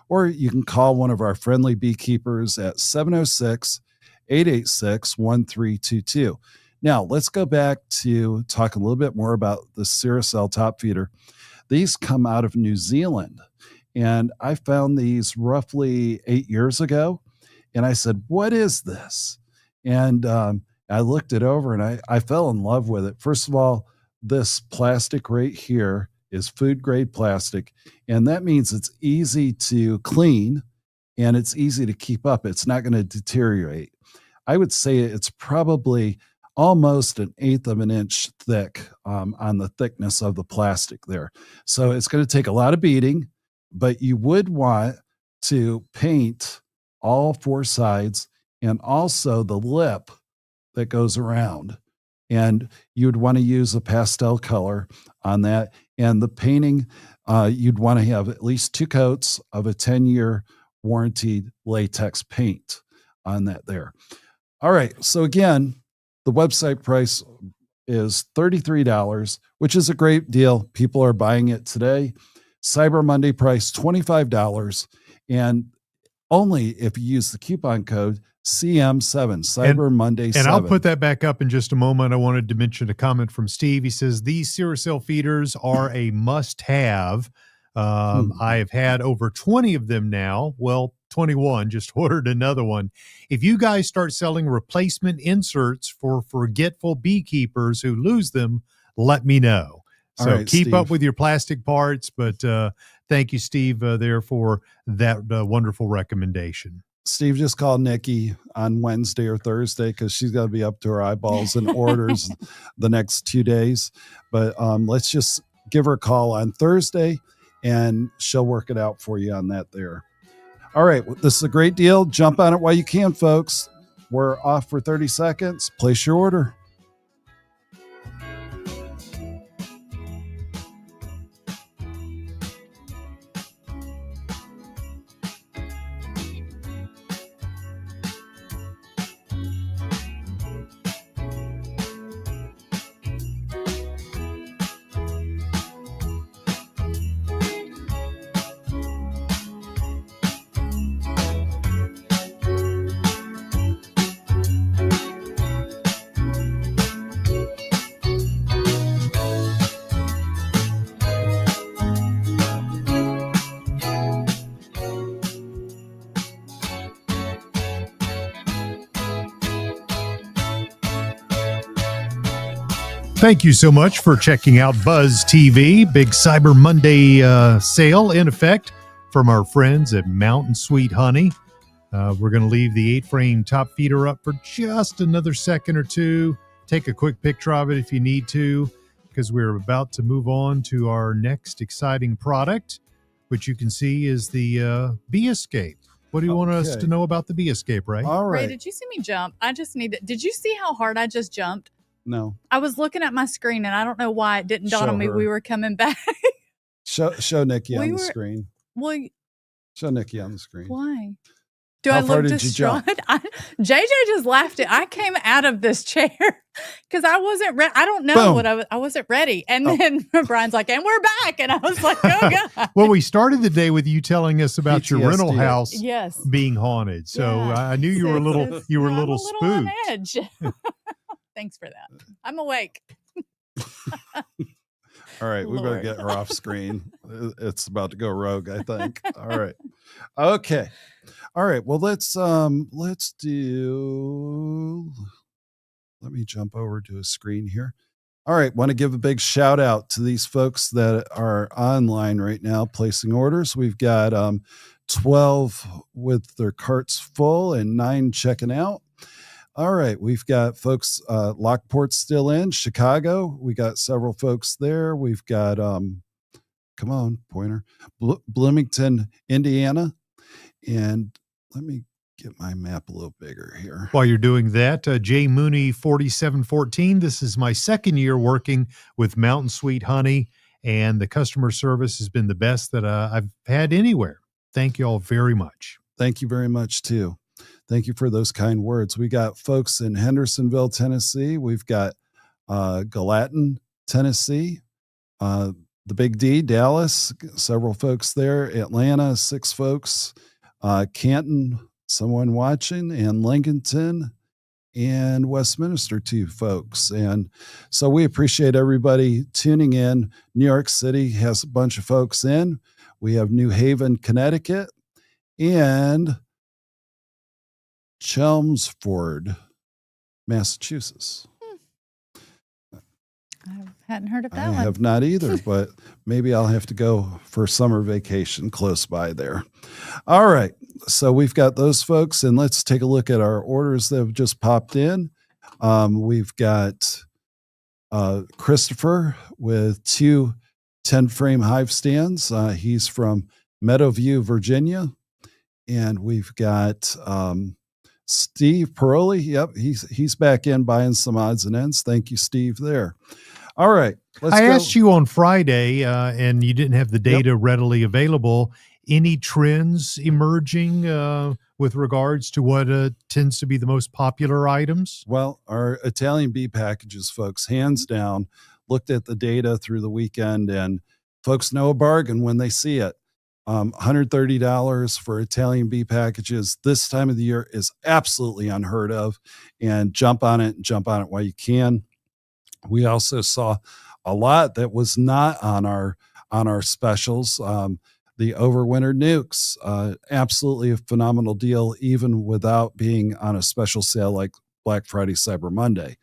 or you can call one of our friendly beekeepers at 706-886-1322. Now, let's go back to talk a little bit more about the Cirrocell top feeder. These come out of New Zealand, and I found these roughly 8 years ago, and I said, what is this? And I looked it over, and I fell in love with it. First of all, this plastic right here is food grade plastic, and that means it's easy to clean and it's easy to keep up. It's not going to deteriorate. I would say it's probably almost 1/8 of an inch thick on the thickness of the plastic there. So it's going to take a lot of beating, but you would want to paint all four sides and also the lip that goes around. And you would want to use a pastel color on that. And the painting, you'd want to have at least 2 coats of a 10-year warranted latex paint on that there. All right. So again, the website price is $33, which is a great deal. People are buying it today. Cyber Monday price, $25. And only if you use the coupon code CM7, Cyber Monday 7. And I'll put that back up in just a moment. I wanted to mention a comment from Steve. He says, these Cirrocell feeders are a must-have. I have had over 20 of them now. Well, 21, just ordered another one. If you guys start selling replacement inserts for forgetful beekeepers who lose them, let me know. So right, keep Steve. up with your plastic parts. But thank you, Steve, there for that wonderful recommendation. Steve just called Nikki on Wednesday or Thursday because she's got to be up to her eyeballs in orders the next 2 days. But let's just give her a call on Thursday, and she'll work it out for you on that there. All right. Well, this is a great deal. Jump on it while you can, folks. We're off for 30 seconds. Place your order. Thank you so much for checking out Buzz TV. Big Cyber Monday sale in effect from our friends at Mountain Sweet Honey. We're going to leave the 8-frame top feeder up for just another second or two. Take a quick picture of it if you need to, because we're about to move on to our next exciting product, which you can see is the Bee Escape. What do you want us to know about the Bee Escape, Ray? All right. Ray, did you see me jump? I just need to. Did you see how hard I just jumped? No. I was looking at my screen, and I don't know why it didn't dawn on me we were coming back. Show Nikki on the screen. Well, show Nikki on the screen. Why? Do How I far look did you jump? distraught? JJ just laughed at. I came out of this chair because I wasn't ready. I don't know Boom. what I wasn't ready. And then Brian's like, and we're back. And I was like, oh, God. Well, we started the day with you telling us about your rental house being haunted. So I knew you were a little spooked. On edge. Thanks for that. I'm awake. All right, we better get her off screen. It's about to go rogue, I think. All right. Okay. All right. Well, let's do. Let me jump over to a screen here. All right. Want to give a big shout out to these folks that are online right now placing orders. We've got 12 with their carts full and 9 checking out. All right, we've got folks, Lockport's still in, Chicago. We got several folks there. We've got, come on, pointer, Bloomington, Indiana. And let me get my map a little bigger here. While you're doing that, Jay Mooney, 4714. This is my second year working with Mountain Sweet Honey, and the customer service has been the best that I've had anywhere. Thank you all very much. Thank you very much, too. Thank you for those kind words. We got folks in Hendersonville, Tennessee. We've got Gallatin, Tennessee. The Big D, Dallas, several folks there. Atlanta, 6 folks. Canton, someone watching. And Lincolnton and Westminster, 2 folks. And so we appreciate everybody tuning in. New York City has a bunch of folks in. We have New Haven, Connecticut. And Chelmsford, Massachusetts. I hadn't heard of that one. I have not either, but maybe I'll have to go for summer vacation close by there. All right. So we've got those folks, and let's take a look at our orders that have just popped in. We've got Christopher with 2 10-frame hive stands. He's from Meadowview, Virginia. And we've got Steve Paroli. Yep, he's back in buying some odds and ends. Thank you, Steve, there. All right. I asked you on Friday, and you didn't have the data readily available. Any trends emerging with regards to what tends to be the most popular items? Well, our Italian bee packages, folks, hands down, looked at the data through the weekend, and folks know a bargain when they see it. $130 for Italian bee packages this time of the year is absolutely unheard of, and jump on it while you can. We also saw a lot that was not on our specials. The overwinter nukes, absolutely a phenomenal deal, even without being on a special sale like Black Friday, Cyber Monday.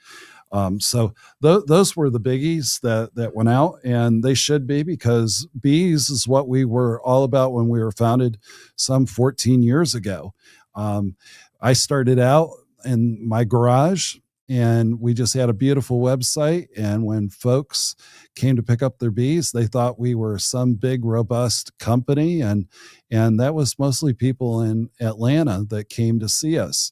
So those were the biggies that went out, and they should be, because bees is what we were all about when we were founded some 14 years ago. I started out in my garage, and we just had a beautiful website. And when folks came to pick up their bees, they thought we were some big, robust company. And that was mostly people in Atlanta that came to see us.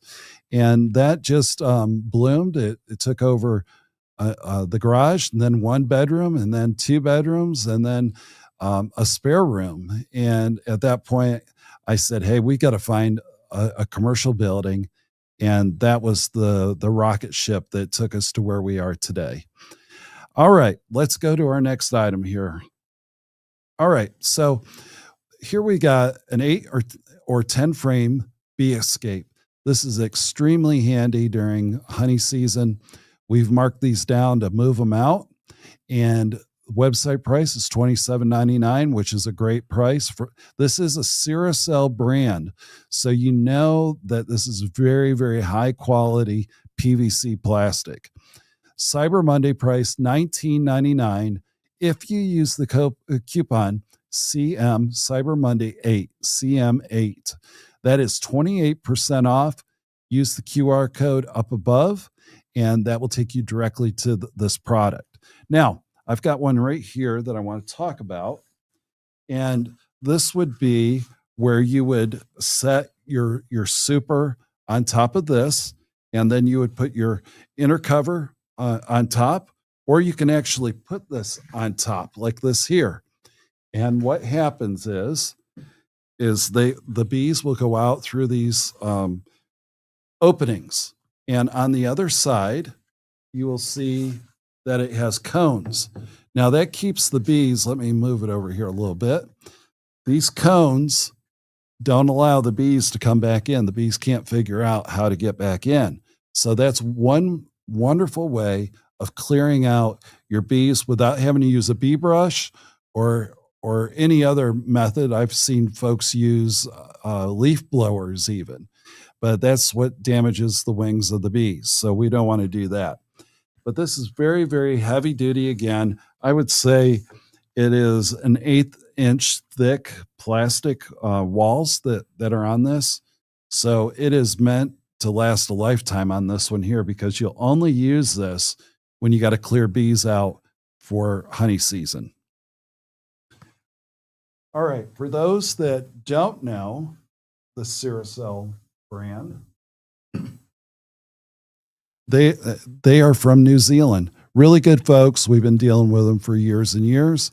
And that just bloomed. It took over the garage, and then 1 bedroom, and then 2 bedrooms, and then a spare room. And at that point, I said, hey, we got to find a commercial building. And that was the rocket ship that took us to where we are today. All right, let's go to our next item here. All right, so here we got an 8 or 10 frame bee escape. This is extremely handy during honey season. We've marked these down to move them out, and website price is $27.99, which is a great price. This is a Ciracel brand, so you know that this is very, very high quality PVC plastic. Cyber Monday price $19.99 if you use the coupon CM Cyber Monday 8, CM8. That is 28% off. Use the QR code up above, and that will take you directly to this product. Now, I've got one right here that I want to talk about, and this would be where you would set your super on top of this, and then you would put your inner cover on top, or you can actually put this on top like this here. And what happens is the bees will go out through these openings, and on the other side, you will see that it has cones. Now that keeps the bees, let me move it over here a little bit. These cones don't allow the bees to come back in. The bees can't figure out how to get back in. So that's one wonderful way of clearing out your bees without having to use a bee brush or any other method. I've seen folks use leaf blowers even, but that's what damages the wings of the bees. So we don't want to do that. But this is very, very heavy duty. Again, I would say it is an 1/8 inch thick plastic walls that are on this. So it is meant to last a lifetime on this one here, because you'll only use this when you got to clear bees out for honey season. All right, for those that don't know the Ciracel brand, they are from New Zealand. Really good folks. We've been dealing with them for years and years.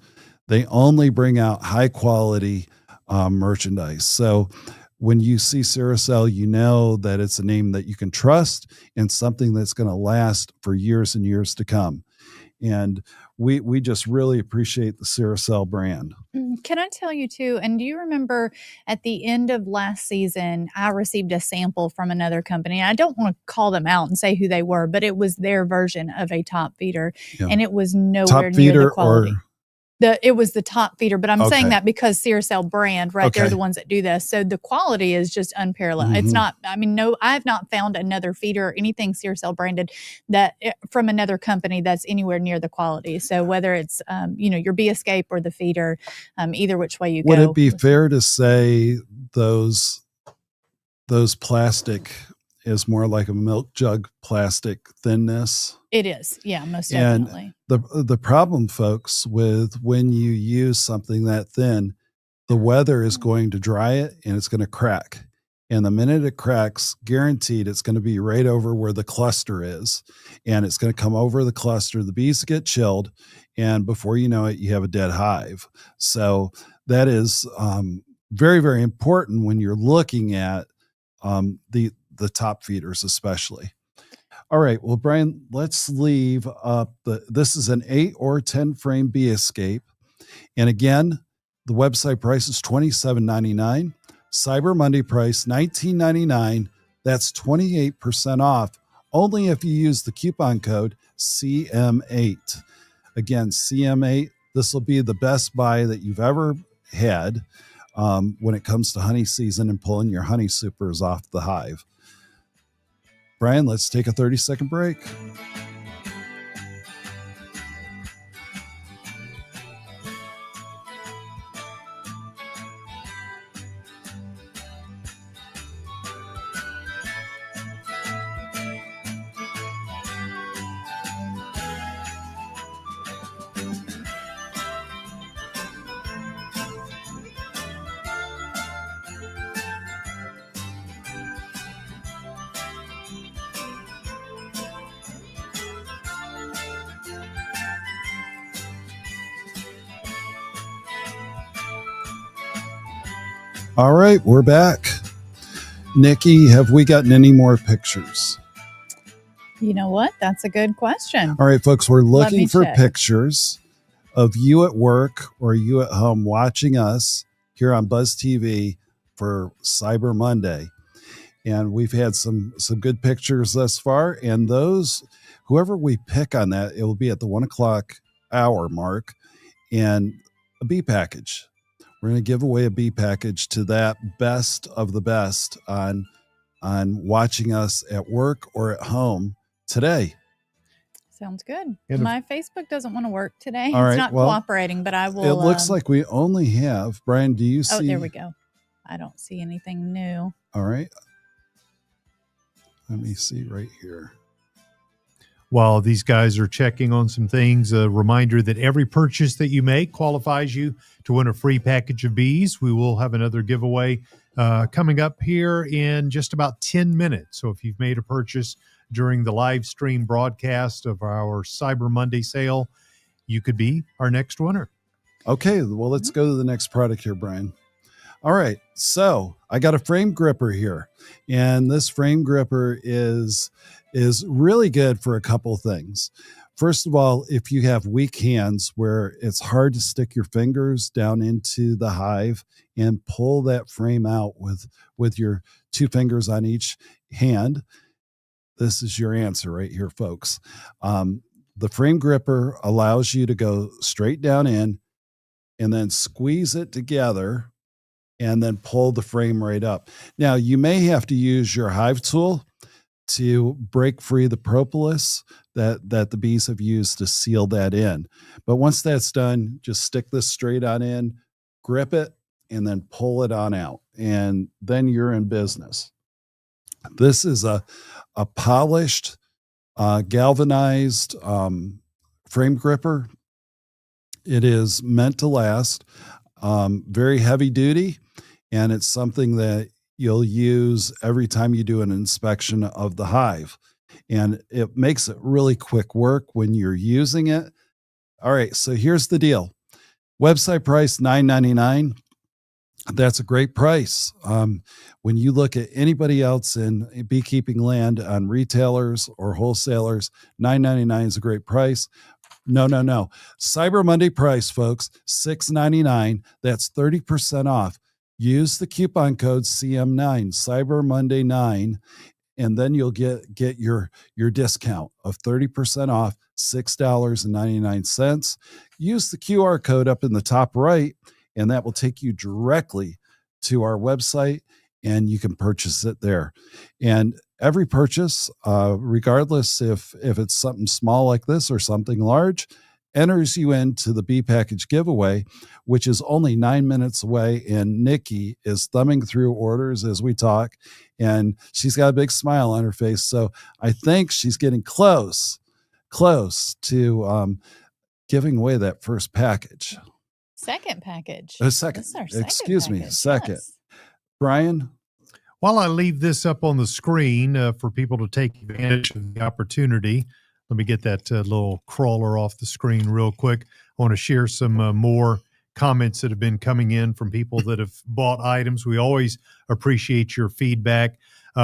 They only bring out high quality merchandise. So when you see Ciracel, you know that it's a name that you can trust and something that's going to last for years and years to come. And we just really appreciate the Ciracel brand. Can I tell you too? And do you remember at the end of last season, I received a sample from another company. I don't want to call them out and say who they were, but it was their version of a top feeder, and it was nowhere near the quality. It was the top feeder, but I'm saying that because Ciracel brand, right? They're the ones that do this. So the quality is just unparalleled. It's not, I mean, no, I have not found another feeder or anything Ciracel branded that from another company that's anywhere near the quality. So whether it's, your Bee Escape or the feeder, either which way you go. Would it be fair to say those plastic is more like a milk jug plastic thinness? It is. Yeah, most definitely. And the problem, folks, with when you use something that thin, the weather is going to dry it and it's going to crack. And the minute it cracks, guaranteed it's going to be right over where the cluster is. And it's going to come over the cluster. The bees get chilled. And before you know it, you have a dead hive. So that is very, very important when you're looking at the top feeders especially. All right, well, Brian, let's leave up this is an 8 or 10 frame Bee Escape. And again, the website price is $27.99. Cyber Monday price $19.99. That's 28% off, only if you use the coupon code CM8. Again, CM8, this will be the best buy that you've ever had when it comes to honey season and pulling your honey supers off the hive. Brian, let's take a 30-second break. All right, we're back. Nikki, have we gotten any more pictures? You know what? That's a good question. All right, folks, we're looking for pictures of you at work or you at home watching us here on Buzz TV for Cyber Monday. And we've had some good pictures thus far. And those, whoever we pick on that, it will be at the 1 o'clock hour mark, and a bee package. We're going to give away a bee package to that best of the best on watching us at work or at home today. Sounds good. And My Facebook doesn't want to work today. All right, It's not well, cooperating, but I will. It looks like we only have, Brian, do you see? Oh, there we go. I don't see anything new. All right. Let me see right here. While these guys are checking on some things, a reminder that every purchase that you make qualifies you to win a free package of bees. We will have another giveaway coming up here in just about 10 minutes. So if you've made a purchase during the live stream broadcast of our Cyber Monday sale, you could be our next winner. Okay, well, let's go to the next product here, Brian. All right, so I got a frame gripper here, and this frame gripper is really good for a couple things. First of all, if you have weak hands where it's hard to stick your fingers down into the hive and pull that frame out with your 2 fingers on each hand, this is your answer right here, folks. The frame gripper allows you to go straight down in and then squeeze it together and then pull the frame right up. Now, you may have to use your hive tool to break free the propolis that the bees have used to seal that in. But once that's done, just stick this straight on in, grip it, and then pull it on out. And then you're in business. This is a polished, galvanized frame gripper. It is meant to last, very heavy duty, and it's something that you'll use every time you do an inspection of the hive. And it makes it really quick work when you're using it. All right, so here's the deal. Website price $9.99. That's a great price. When you look at anybody else in beekeeping land on retailers or wholesalers, $9.99 is a great price. No. Cyber Monday price, folks, $6.99. That's 30% off. Use the coupon code CM9, Cyber Monday 9, and then you'll get your discount of 30% off, $6.99. Use the QR code up in the top right, and that will take you directly to our website, and you can purchase it there. And every purchase, regardless if it's something small like this or something large, enters you into the bee package giveaway, which is only 9 minutes away. And Nikki is thumbing through orders as we talk, and she's got a big smile on her face. So I think she's getting close to giving away that first package. Second package. Second. This is our second Excuse me. package, Second. yes. Brian? While I leave this up on the screen for people to take advantage of the opportunity, let me get that little crawler off the screen real quick. I want to share some more comments that have been coming in from people that have bought items. We always appreciate your feedback.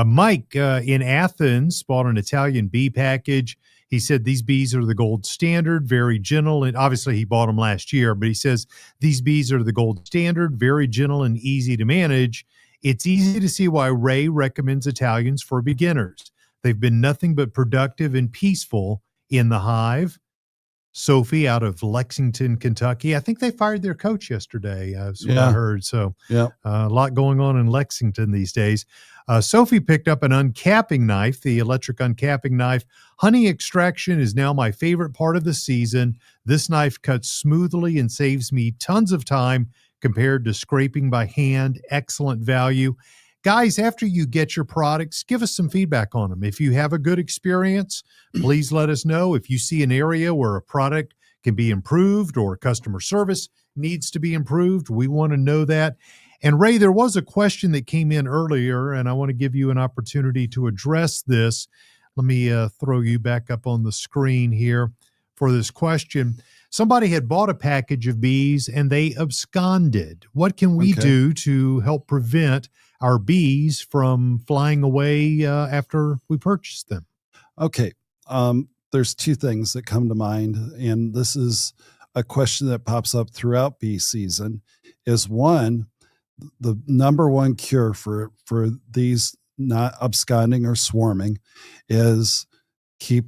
Mike in Athens bought an Italian bee package. He said these bees are the gold standard, very gentle. And obviously he bought them last year, but he says these bees are the gold standard, very gentle and easy to manage. It's easy to see why Ray recommends Italians for beginners. They've been nothing but productive and peaceful in the hive. Sophie out of Lexington, Kentucky. I think they fired their coach yesterday. That's what I heard. So a lot going on in Lexington these days. Sophie picked up an uncapping knife, the electric uncapping knife. Honey extraction is now my favorite part of the season. This knife cuts smoothly and saves me tons of time compared to scraping by hand. Excellent value. Guys, after you get your products, give us some feedback on them. If you have a good experience, please let us know. If you see an area where a product can be improved or customer service needs to be improved, we want to know that. And Ray, there was a question that came in earlier, and I want to give you an opportunity to address this. Let me throw you back up on the screen here for this question. Somebody had bought a package of bees and they absconded. What can we do to help prevent our bees from flying away after we purchase them? Okay. There's 2 things that come to mind, and this is a question that pops up throughout bee season. Is one, the number one cure for these not absconding or swarming is keep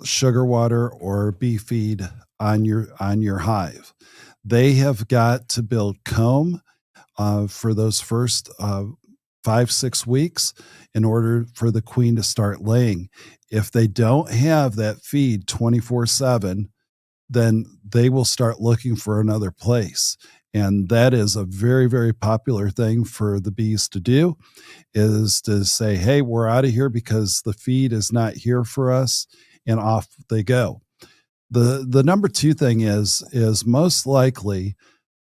sugar water or bee feed on your hive. They have got to build comb for those first 5-6 weeks in order for the queen to start laying. If they don't have that feed 24/7, then they will start looking for another place. And that is a very, very popular thing for the bees to do, is to say, hey, we're out of here because the feed is not here for us, and off they go. The number two thing is most likely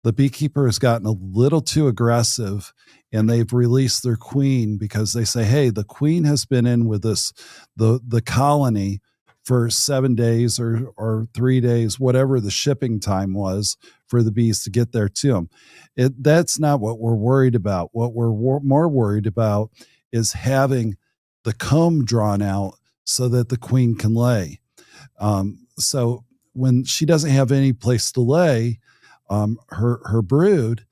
the beekeeper has gotten a little too aggressive and they've released their queen because they say, hey, the queen has been in with this, the colony for 7 days or 3 days, whatever the shipping time was for the bees to get there to them. That's not what we're worried about. What we're more worried about is having the comb drawn out so that the queen can lay. So when she doesn't have any place to lay her brood,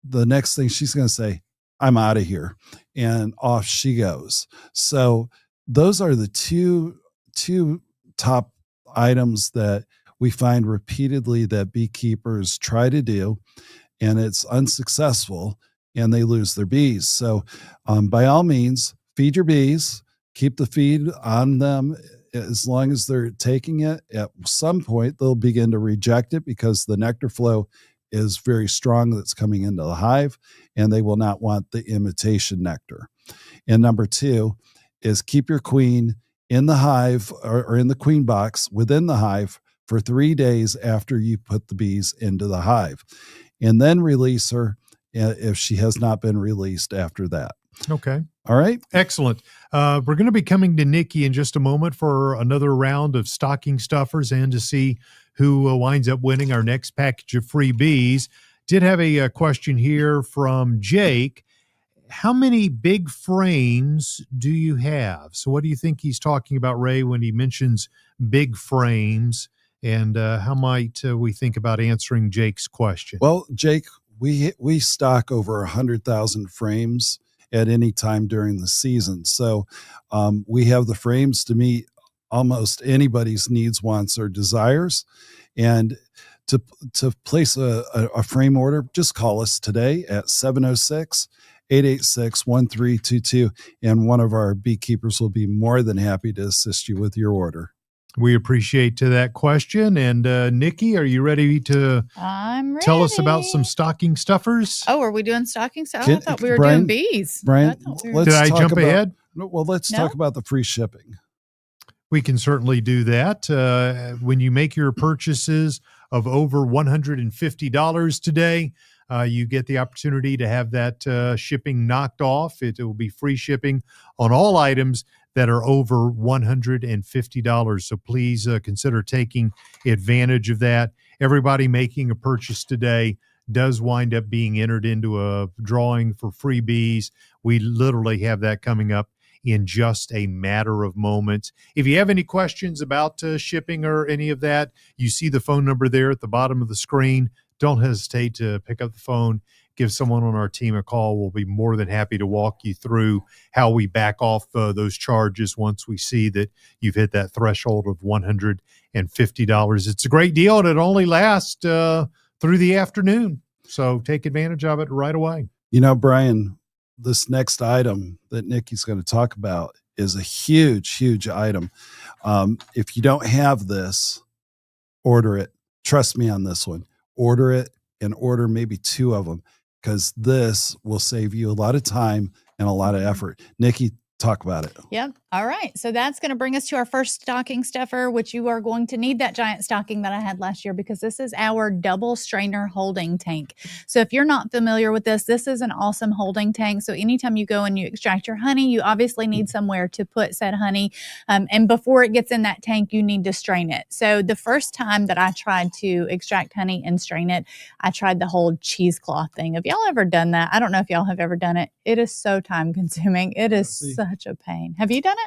the next thing she's going to say, I'm out of here. And off she goes. So those are the two top items that we find repeatedly that beekeepers try to do, and it's unsuccessful and they lose their bees. So by all means, feed your bees, keep the feed on them. As long as they're taking it, at some point they'll begin to reject it because the nectar flow is very strong that's coming into the hive, and they will not want the imitation nectar. And number two is keep your queen in the hive or in the queen box within the hive for 3 days after you put the bees into the hive, and then release her if she has not been released after that. Okay. All right. Excellent. We're going to be coming to Nikki in just a moment for another round of stocking stuffers and to see who winds up winning our next package of free bees. Did have a question here from Jake. How many big frames do you have? So what do you think he's talking about, Ray, when he mentions big frames? And how might we think about answering Jake's question? Well, Jake, we stock over 100,000 frames at any time during the season. So we have the frames to meet almost anybody's needs, wants, or desires. And to place a frame order, just call us today at 706-886-1322, and one of our beekeepers will be more than happy to assist you with your order. We appreciate that question. And Nikki, are you ready to tell us about some stocking stuffers? Oh, are we doing stocking stuffers? I thought we were doing bees. Brian, did I jump ahead? Well, let's talk about the free shipping. We can certainly do that. When you make your purchases of over $150 today, you get the opportunity to have that shipping knocked off. It will be free shipping on all items that are over $150. So please consider taking advantage of that. Everybody making a purchase today does wind up being entered into a drawing for free bees. We literally have that coming up in just a matter of moments. If you have any questions about shipping or any of that, you see the phone number there at the bottom of the screen. Don't hesitate to pick up the phone, give someone on our team a call. We'll be more than happy to walk you through how we back off those charges once we see that you've hit that threshold of $150. It's a great deal, and it only lasts through the afternoon. So take advantage of it right away. You know, Brian, this next item that Nikki's going to talk about is a huge, huge item. If you don't have this, order it. Trust me on this one. Order it, and order maybe 2 of them, because this will save you a lot of time and a lot of effort. Nikki, talk about it. Yep. All right. So that's going to bring us to our first stocking stuffer, which you are going to need that giant stocking that I had last year, because this is our double strainer holding tank. So if you're not familiar with this is an awesome holding tank. So anytime you go and you extract your honey, you obviously need somewhere to put said honey. And before it gets in that tank, you need to strain it. So the first time that I tried to extract honey and strain it, I tried the whole cheesecloth thing. Have y'all ever done that? I don't know if y'all have ever done it. It is so time consuming. It is such a pain. Have you done it?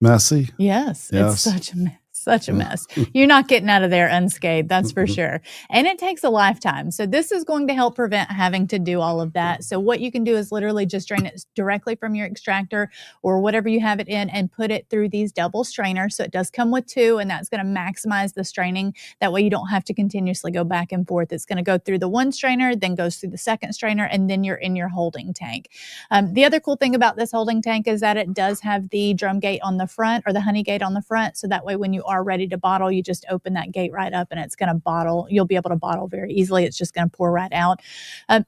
Messy? Yes. It's such a mess. Such a mess. You're not getting out of there unscathed, that's for sure. And it takes a lifetime. So this is going to help prevent having to do all of that. So what you can do is literally just drain it directly from your extractor or whatever you have it in and put it through these double strainers. So it does come with two, and that's going to maximize the straining. That way you don't have to continuously go back and forth. It's going to go through the one strainer, then goes through the second strainer, and then you're in your holding tank. The other cool thing about this holding tank is that it does have the drum gate on the front, or the honey gate on the front. So that way when you are ready to bottle, you just open that gate right up and it's going to bottle. You'll be able to bottle very easily. It's just going to pour right out.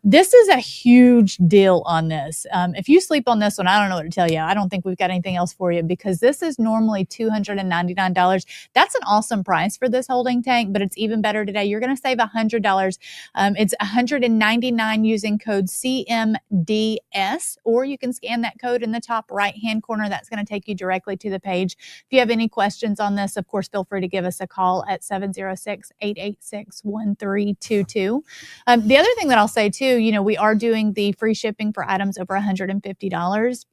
This is a huge deal on this. If you sleep on this one, I don't know what to tell you. I don't think we've got anything else for you, because this is normally $299. That's an awesome price for this holding tank, but it's even better today. You're going to save $100. It's $199 using code CMDS, or you can scan that code in the top right-hand corner. That's going to take you directly to the page. If you have any questions on this, of course, feel free to give us a call at 706-886-1322. The other thing that I'll say too, we are doing the free shipping for items over $150.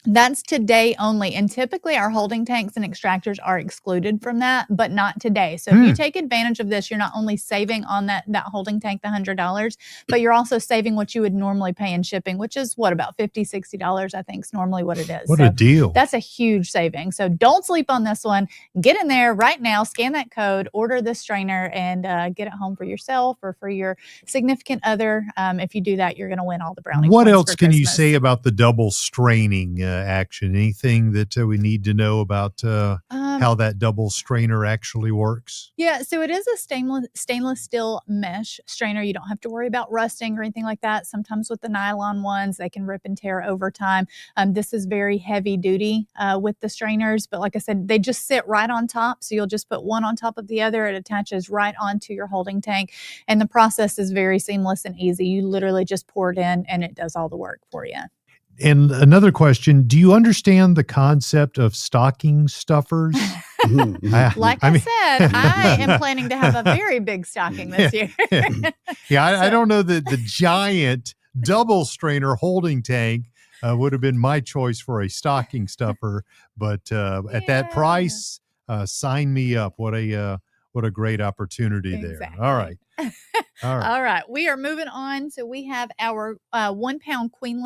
That's today only. And typically our holding tanks and extractors are excluded from that, but not today. So if you take advantage of this, you're not only saving on that holding tank, the $100, but you're also saving what you would normally pay in shipping, which is about $50, $60, I think is normally what it is. What a deal. That's a huge saving. So don't sleep on this one. Get in there right now, scan that code, order this strainer, and get it home for yourself or for your significant other. If you do that, you're going to win all the brownie. What else can you say about the double straining action? Anything that we need to know about how that double strainer actually works? Yeah, so it is a stainless steel mesh strainer. You don't have to worry about rusting or anything like that. Sometimes with the nylon ones, they can rip and tear over time. This is very heavy duty with the strainers, but like I said, they just sit right on top. So you'll just put one on top of the other. It attaches right onto your holding tank, and the process is very seamless and easy. You literally just pour it in and it does all the work for you. And another question, do you understand the concept of stocking stuffers? Like I said, I am planning to have a very big stocking this year. I don't know that the giant double strainer holding tank would have been my choice for a stocking stuffer, but at that price, sign me up. What a great opportunity there. All right. All right. We are moving on. So we have our 1 pound queen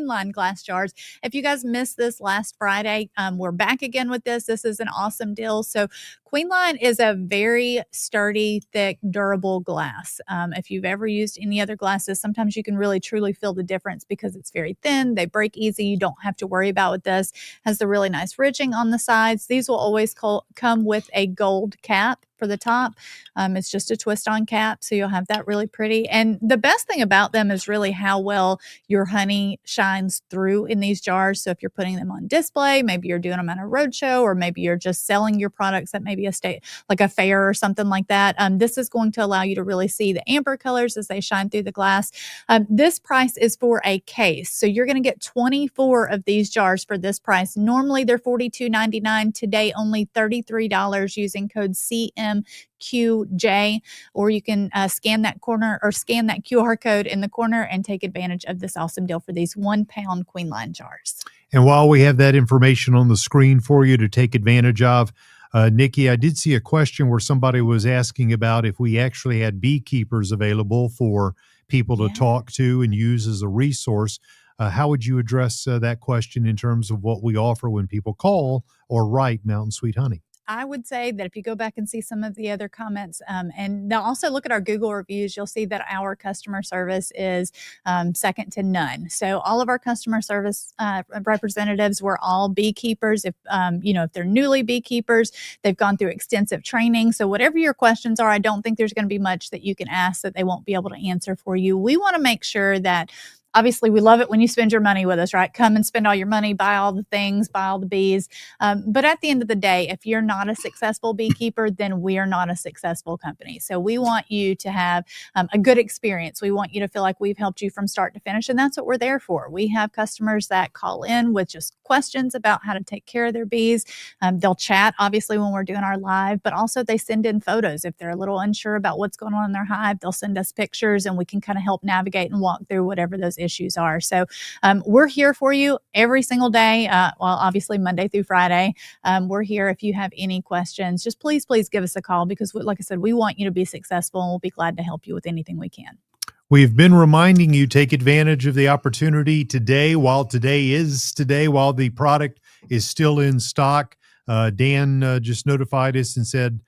line glass jars. If you guys missed this last Friday, we're back again with this. This is an awesome deal. So queen line is a very sturdy, thick, durable glass. If you've ever used any other glasses, sometimes you can really truly feel the difference because it's very thin. They break easy. You don't have to worry about with this. Has the really nice ridging on the sides. These will always come with a gold cap for the top. It's just a twist on cap, so you'll have that really pretty. And the best thing about them is really how well your honey shines through in these jars. So if you're putting them on display, maybe you're doing them at a roadshow, or maybe you're just selling your products at maybe a state like a fair or something like that. This is going to allow you to really see the amber colors as they shine through the glass. This price is for a case, so you're going to get 24 of these jars for this price. Normally they're $42.99. Today only $33 using code CMQJ, or you can scan that QR code in the corner and take advantage of this awesome deal for these 1 pound queen line jars. And while we have that information on the screen for you to take advantage of, Nikki, I did see a question where somebody was asking about if we actually had beekeepers available for people to talk to and use as a resource. How would you address that question in terms of what we offer when people call or write Mountain Sweet Honey? I would say that if you go back and see some of the other comments, and they'll also look at our Google reviews, you'll see that our customer service is second to none. So all of our customer service representatives were all beekeepers. If they're newly beekeepers, they've gone through extensive training. So whatever your questions are, I don't think there's going to be much that you can ask that they won't be able to answer for you. We want to make sure that obviously, we love it when you spend your money with us, right? Come and spend all your money, buy all the things, buy all the bees. But at the end of the day, if you're not a successful beekeeper, then we are not a successful company. So we want you to have a good experience. We want you to feel like we've helped you from start to finish. And that's what we're there for. We have customers that call in with just questions about how to take care of their bees. They'll chat, obviously, when we're doing our live, but also they send in photos. If they're a little unsure about what's going on in their hive, they'll send us pictures and we can kind of help navigate and walk through whatever those issues are. So we're here for you every single day. Well, obviously Monday through Friday. We're here. If you have any questions, just please give us a call, because like I said, we want you to be successful, and we'll be glad to help you with anything we can. We've been reminding you, take advantage of the opportunity today, while the product is still in stock. Dan just notified us and said,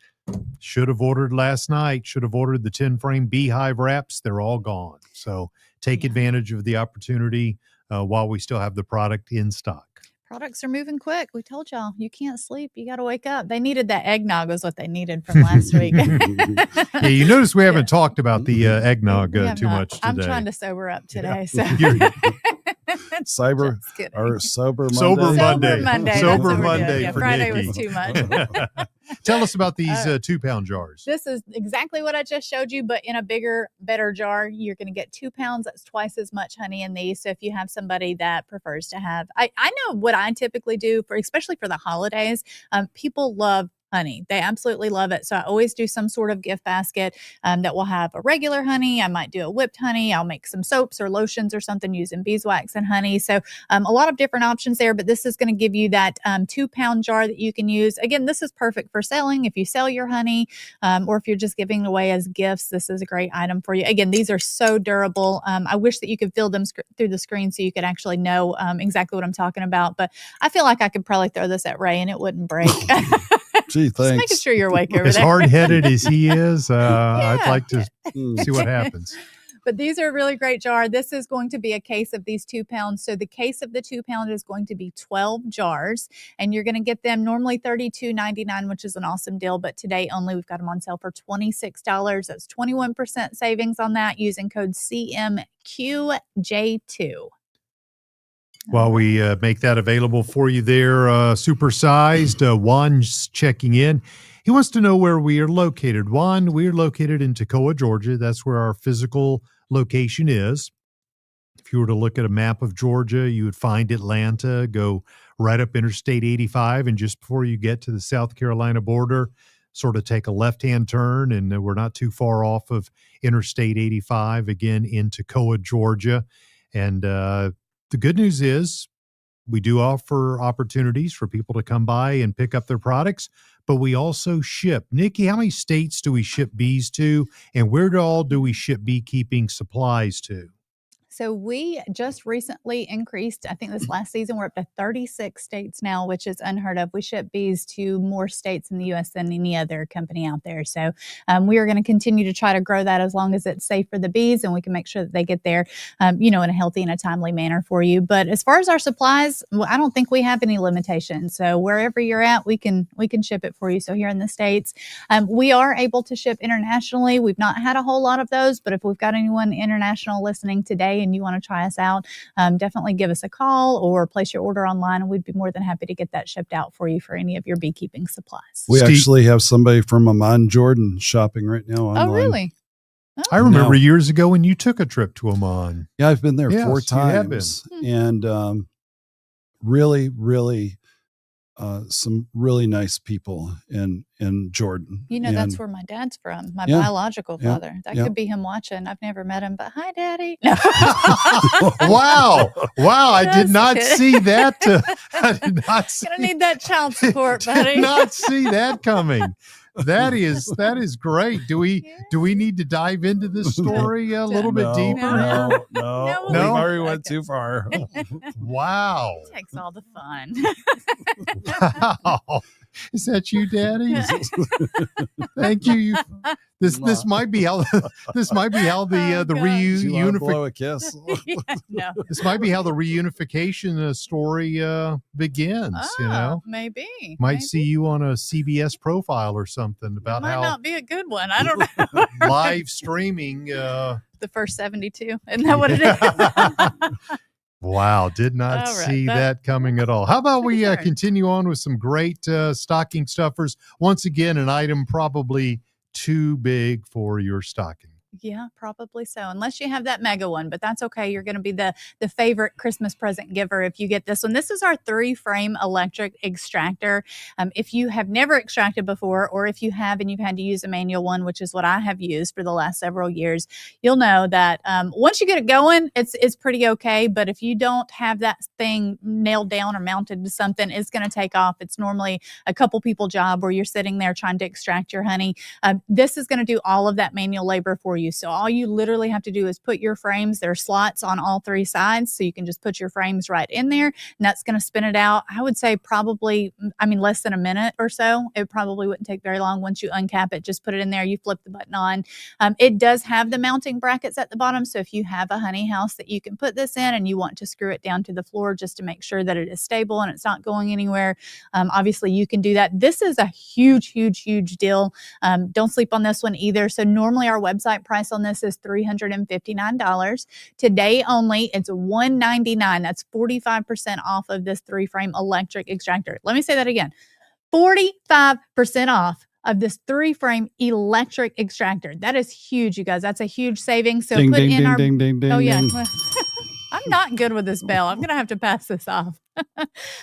should have ordered last night, should have ordered the 10-frame beehive wraps. They're all gone. So take advantage of the opportunity while we still have the product in stock. Products are moving quick. We told y'all, you can't sleep. You got to wake up. They needed that eggnog was what they needed from last week. Yeah, you notice we haven't talked about the eggnog too much today. I'm trying to sober up today. So. Sober Monday. Sober Monday. Sober Monday yeah, for Friday Nikki. was too much. Tell us about these 2-pound jars. This is exactly what I just showed you, but in a bigger, better jar. You're going to get 2 pounds. That's twice as much honey in these. So if you have somebody that prefers to have, I know what I typically do especially for the holidays. People love honey. They absolutely love it. So I always do some sort of gift basket that will have a regular honey. I might do a whipped honey. I'll make some soaps or lotions or something using beeswax and honey. So a lot of different options there, but this is going to give you that 2-pound jar that you can use. Again, this is perfect for selling. If you sell your honey or if you're just giving it away as gifts, this is a great item for you. Again, these are so durable. I wish that you could feel them through the screen so you could actually know exactly what I'm talking about. But I feel like I could probably throw this at Ray and it wouldn't break. Gee, thanks. Just making sure you're awake over As there. hard-headed as he is, I'd like to see what happens. But these are a really great jar. This is going to be a case of these 2 pounds. So the case of the 2 pound is going to be 12 jars, and you're going to get them normally $32.99, which is an awesome deal. But today only, we've got them on sale for $26. That's 21% savings on that using code CMQJ2. While we make that available for you there, supersized, Juan's checking in. He wants to know where we are located. Juan, we're located in Toccoa, Georgia. That's where our physical location is. If you were to look at a map of Georgia, you would find Atlanta, go right up Interstate 85, and just before you get to the South Carolina border, sort of take a left-hand turn, and we're not too far off of Interstate 85, again, in Toccoa, Georgia. And the good news is we do offer opportunities for people to come by and pick up their products, but we also ship. Nikki, how many states do we ship bees to, and where all do we ship beekeeping supplies to? So we just recently increased, I think this last season, we're up to 36 states now, which is unheard of. We ship bees to more states in the U.S. than any other company out there. So we are going to continue to try to grow that as long as it's safe for the bees and we can make sure that they get there, in a healthy and a timely manner for you. But as far as our supplies, I don't think we have any limitations. So wherever you're at, we can ship it for you. So here in the States, we are able to ship internationally. We've not had a whole lot of those, but if we've got anyone international listening today and you want to try us out, definitely give us a call or place your order online, and we'd be more than happy to get that shipped out for you for any of your beekeeping supplies. We actually have somebody from Amman, Jordan shopping right now online. Oh, really? Oh. I remember years ago when you took a trip to Amman. Yeah, I've been there 4 Yes, you have times. And really, really some really nice people in Jordan. That's where my dad's from, my biological father. That could be him watching. I've never met him, but hi, Daddy. No. Wow. I did not see that. I did not see. Gonna need that child support, buddy. Did not see that coming. That is great. Do we need to dive into this story a little bit deeper? No. We've already went too far. Wow. It takes all the fun. Wow. Is that you, Daddy? Thank you. This might be how the reunification. Blow a kiss. No. This might be how the reunification story begins. Maybe. Might see you on a CBS profile or something about might how not be a good one. I don't know. live streaming. The first 72. Isn't that what it is? Wow, did not see that coming at all. How about we continue on with some great stocking stuffers? Once again, an item probably too big for your stocking. Yeah, probably so. Unless you have that mega one, but that's okay. You're going to be the favorite Christmas present giver if you get this one. This is our 3-frame electric extractor. If you have never extracted before, or if you have and you've had to use a manual one, which is what I have used for the last several years, you'll know that once you get it going, it's pretty okay. But if you don't have that thing nailed down or mounted to something, it's going to take off. It's normally a couple people job where you're sitting there trying to extract your honey. This is going to do all of that manual labor for you. So all you literally have to do is put your frames, there are slots on all 3 sides. So you can just put your frames right in there, and that's going to spin it out. I would say probably, less than a minute or so. It probably wouldn't take very long. Once you uncap it, just put it in there, you flip the button on. It does have the mounting brackets at the bottom. So if you have a honey house that you can put this in and you want to screw it down to the floor just to make sure that it is stable and it's not going anywhere, obviously you can do that. This is a huge, huge, huge deal. Don't sleep on this one either. So normally our website price on this is $359. Today only, it's $199. That's 45% off of this 3-frame electric extractor. Let me say that again. 45% off of this 3-frame electric extractor. That is huge, you guys. That's a huge savings. So Ding, put ding, in ding, our ding, ding, ding, Oh yeah. ding. I'm not good with this bell. I'm going to have to pass this off.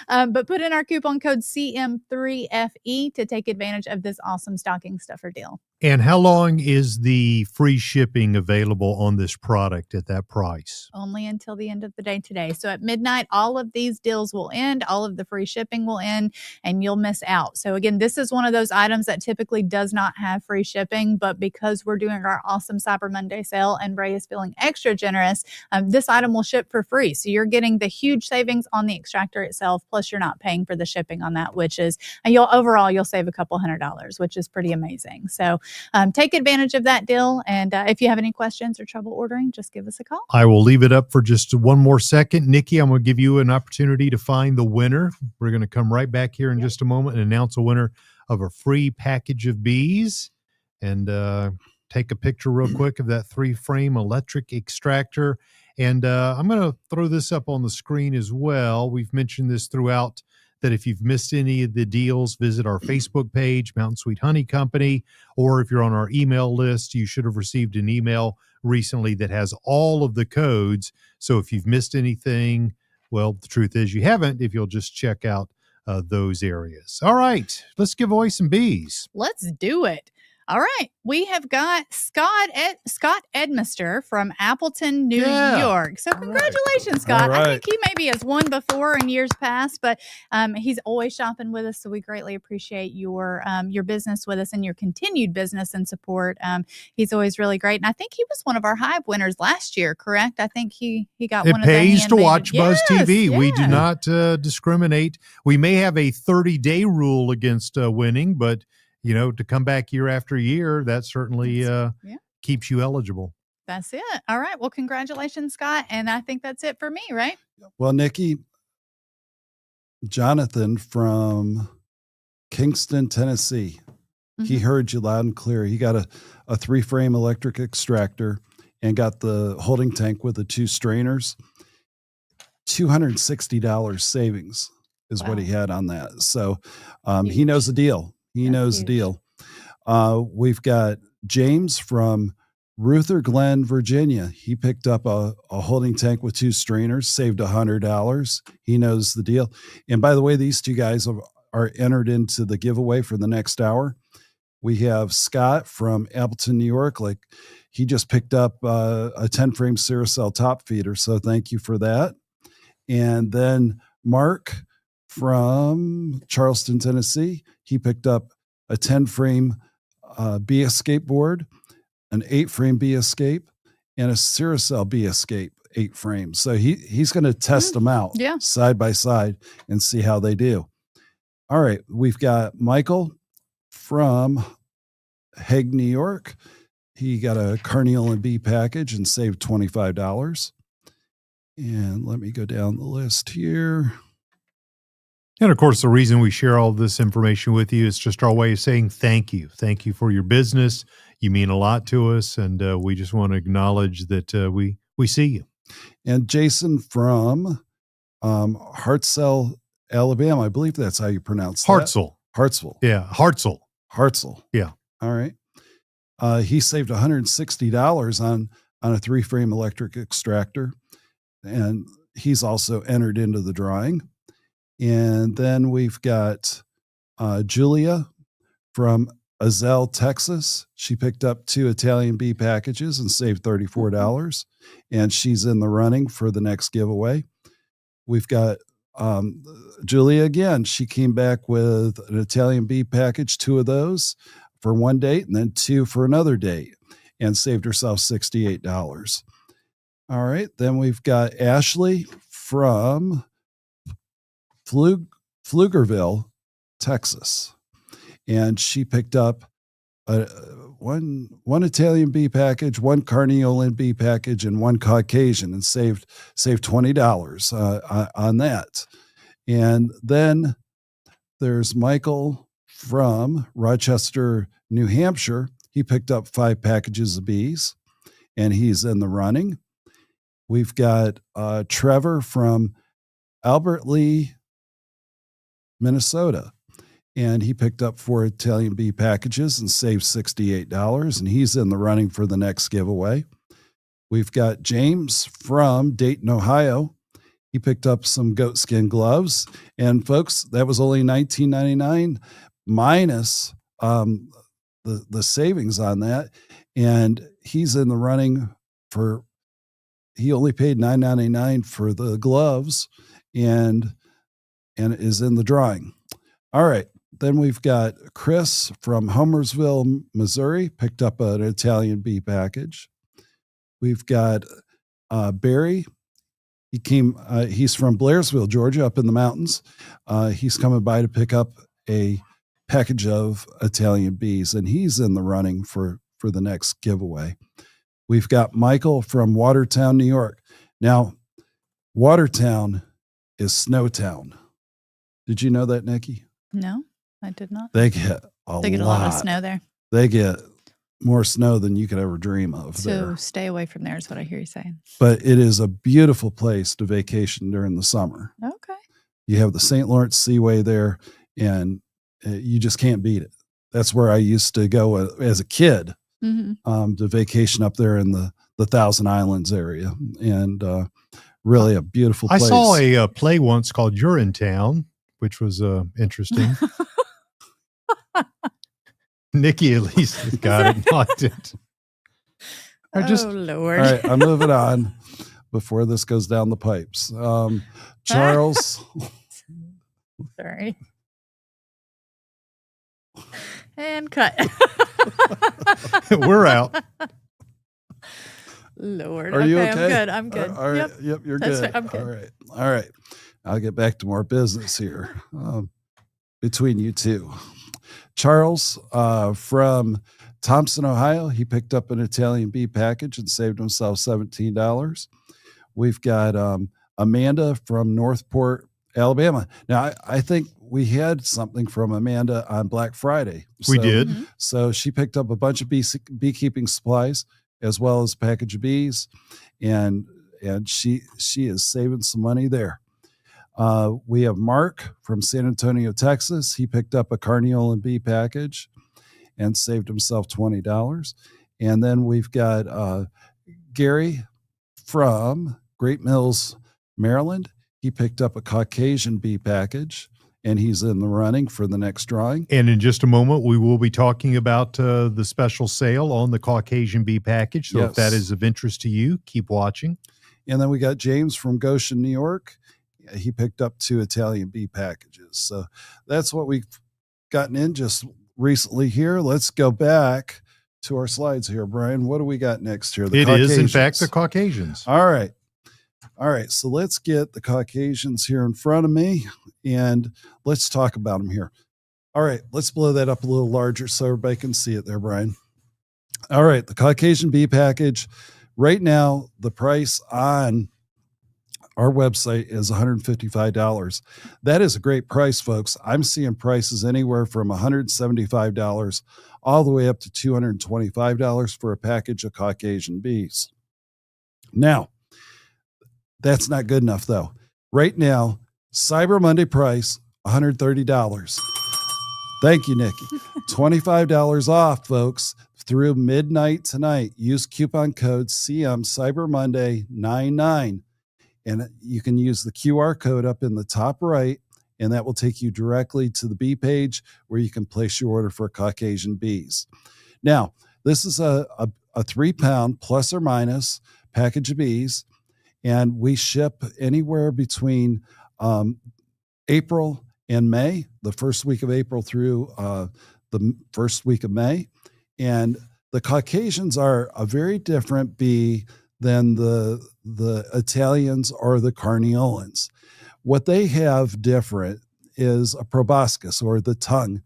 But put in our coupon code CM3FE to take advantage of this awesome stocking stuffer deal. And how long is the free shipping available on this product at that price? Only until the end of the day today. So at midnight, all of these deals will end. All of the free shipping will end, and you'll miss out. So again, this is one of those items that typically does not have free shipping, but because we're doing our awesome Cyber Monday sale and Ray is feeling extra generous, this item will ship for free. So you're getting the huge savings on the extractor itself, plus you're not paying for the shipping on that, which is, and you'll save a couple $100, which is pretty amazing. So take advantage of that deal. And if you have any questions or trouble ordering, just give us a call. I will leave it up for just one more second. Nikki, I'm going to give you an opportunity to find the winner. We're going to come right back here in just a moment and announce a winner of a free package of bees. And take a picture real quick of that 3-frame electric extractor. And I'm going to throw this up on the screen as well. We've mentioned this throughout, that if you've missed any of the deals, visit our Facebook page, Mountain Sweet Honey Company, or if you're on our email list, you should have received an email recently that has all of the codes. So if you've missed anything, well, the truth is you haven't, if you'll just check out those areas. All right, let's give away some bees. Let's do it. All right. We have got Scott Edmister from Appleton, New York. So congratulations, Scott. I think he maybe has won before in years past, but he's always shopping with us. So we greatly appreciate your business with us and your continued business and support. He's always really great. And I think he was one of our Hive winners last year, correct? I think he got one of the It pays to watch Buzz TV. Yes. We do not discriminate. We may have a 30-day rule against winning, but to come back year after year, that certainly keeps you eligible. That's it. All right. Well, congratulations, Scott. And I think that's it for me, right? Well, Nikki, Jonathan from Kingston, Tennessee, he heard you loud and clear. He got a 3-frame electric extractor and got the holding tank with the 2 strainers. $260 savings is what he had on that. So he knows the deal. He knows the deal. We've got James from Ruther Glen, Virginia. He picked up a holding tank with 2 strainers, saved $100. He knows the deal. And by the way, these 2 guys are entered into the giveaway for the next hour. We have Scott from Appleton, New York. He just picked up a 10-frame Ceracell top feeder. So thank you for that. And then Mark from Charleston, Tennessee. He picked up a 10-frame Bee Escape board, an 8-frame Bee Escape, and a Ceracell Bee Escape 8 frames. So he's going to test them out side by side and see how they do. All right. We've got Michael from Hague, New York. He got a Carnelian Bee package and saved $25. And let me go down the list here. And of course, the reason we share all this information with you is just our way of saying thank you. Thank you for your business. You mean a lot to us, and we just want to acknowledge that we see you. And Jason from Hartselle, Alabama. I believe that's how you pronounce that. Hartselle. Hartselle. Yeah, Hartselle. Hartselle. Yeah. All right. He saved $160 on a 3-frame electric extractor, and he's also entered into the drawing. And then we've got Julia from Azell, Texas. She picked up 2 Italian bee packages and saved $34, and she's in the running for the next giveaway. We've got Julia again. She came back with an Italian bee package, 2 of those for one date and then 2 for another date, and saved herself $68. All right. Then we've got Ashley from Pflugerville, Texas. And she picked up one Italian bee package, 1 Carniolan bee package, and 1 Caucasian, and saved $20 on that. And then there's Michael from Rochester, New Hampshire. He picked up 5 packages of bees, and he's in the running. We've got Trevor from Albert Lee, Minnesota, and he picked up 4 Italian bee packages and saved $68, and he's in the running for the next giveaway. We've got James from Dayton, Ohio. He picked up some goatskin gloves, and folks, that was only $19.99 minus the savings on that, and he's in the running for. He only paid $9.99 for the gloves, and is in the drawing. All right. Then we've got Chris from Homersville, Missouri, picked up an Italian bee package. We've got Barry. He's from Blairsville, Georgia, up in the mountains. He's coming by to pick up a package of Italian bees, and he's in the running for the next giveaway. We've got Michael from Watertown, New York. Now, Watertown is Snowtown. Did you know that, Nikki? No, I did not. They get a lot of snow there. They get more snow than you could ever dream of. So there. Stay away from there is what I hear you saying. But it is a beautiful place to vacation during the summer. Okay. You have the St. Lawrence Seaway there, and you just can't beat it. That's where I used to go as a kid to vacation up there in the Thousand Islands area, and really a beautiful place. I saw a play once called Urinetown, which was interesting. Nikki at least has got it, liked it. Lord. All right, I'm moving on before this goes down the pipes. Charles. Sorry. And cut. We're out. Lord. Are you okay? I'm good. All right. Yep, you're good. Right. I'm good. All right. I'll get back to more business here between you two. Charles from Thompson, Ohio. He picked up an Italian bee package and saved himself $17. We've got Amanda from Northport, Alabama. Now, I think we had something from Amanda on Black Friday. We did. Mm-hmm. So she picked up a bunch of beekeeping supplies as well as a package of bees, and she is saving some money there. We have Mark from San Antonio, Texas. He picked up a Carniolan bee package and saved himself $20. And then we've got Gary from Great Mills, Maryland. He picked up a Caucasian bee package, and he's in the running for the next drawing. And in just a moment, we will be talking about the special sale on the Caucasian bee package. So if that is of interest to you, keep watching. And then we got James from Goshen, New York. He picked up 2 Italian bee packages. So that's what we've gotten in just recently here. Let's go back to our slides here, Brian. What do we got next here? It is, in fact, the Caucasians. All right. So let's get the Caucasians here in front of me, and let's talk about them here. All right. Let's blow that up a little larger so everybody can see it there, Brian. All right. The Caucasian bee package. Right now, the price on our website is $155. That is a great price, folks. I'm seeing prices anywhere from $175 all the way up to $225 for a package of Caucasian bees. Now, that's not good enough, though. Right now, Cyber Monday price, $130. Thank you, Nikki. $25 off, folks. through midnight tonight, use coupon code CM Cyber Monday 99, and you can use the QR code up in the top right, and that will take you directly to the bee page where you can place your order for Caucasian bees. Now, this is a 3-pound plus or minus package of bees, and we ship anywhere between April and May, the first week of April through the first week of May. And the Caucasians are a very different bee than the Italians or the Carniolans. What they have different is a proboscis, or the tongue.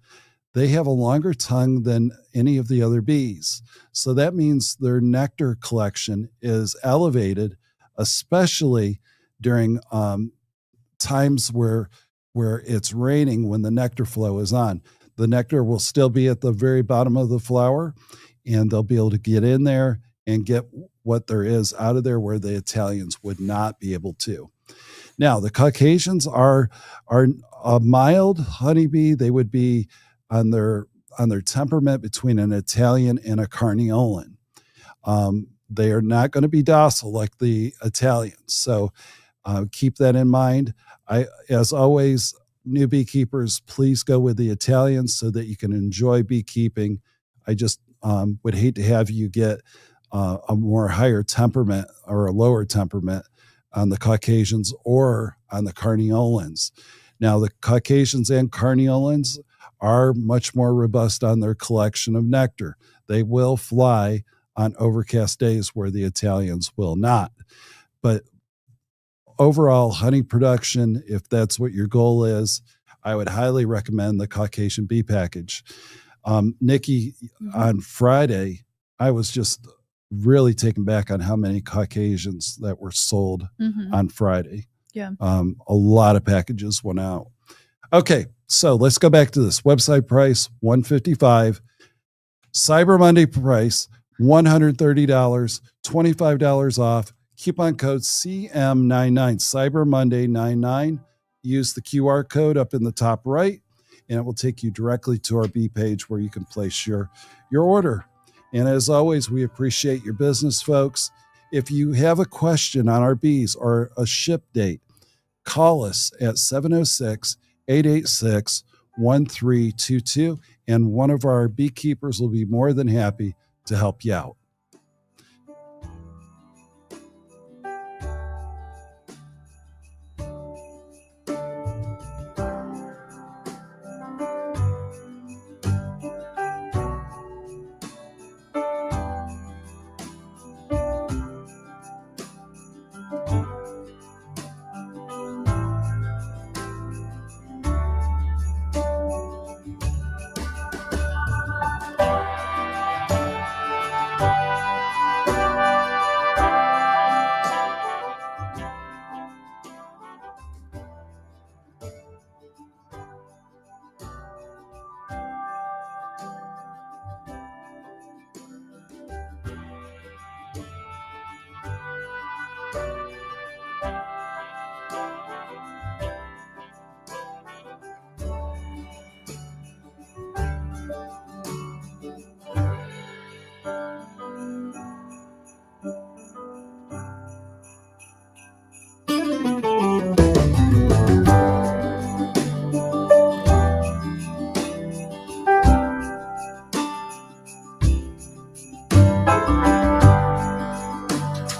They have a longer tongue than any of the other bees. So that means their nectar collection is elevated, especially during times where it's raining, when the nectar flow is on. The nectar will still be at the very bottom of the flower, and they'll be able to get in there and get what there is out of there, where the Italians would not be able to. Now, the Caucasians are a mild honeybee. They would be on their temperament between an Italian and a Carniolan. They are not going to be docile like the Italians. So keep that in mind. As always, new beekeepers, please go with the Italians so that you can enjoy beekeeping. I just would hate to have you get a more higher temperament or a lower temperament on the Caucasians or on the Carniolans. Now, the Caucasians and Carniolans are much more robust on their collection of nectar. They will fly on overcast days where the Italians will not. But overall honey production, if that's what your goal is, I would highly recommend the Caucasian bee package. Nikki, on Friday, I was just really taken back on how many Caucasians that were sold on Friday. Yeah. A lot of packages went out. Okay, so let's go back to this. Website price, $155. Cyber Monday price, $130, $25 off. Coupon code CM99, Cyber Monday 99. Use the QR code up in the top right, and it will take you directly to our bee page where you can place your order. And as always, we appreciate your business, folks. If you have a question on our bees or a ship date, call us at 706-886-1322, and one of our beekeepers will be more than happy to help you out.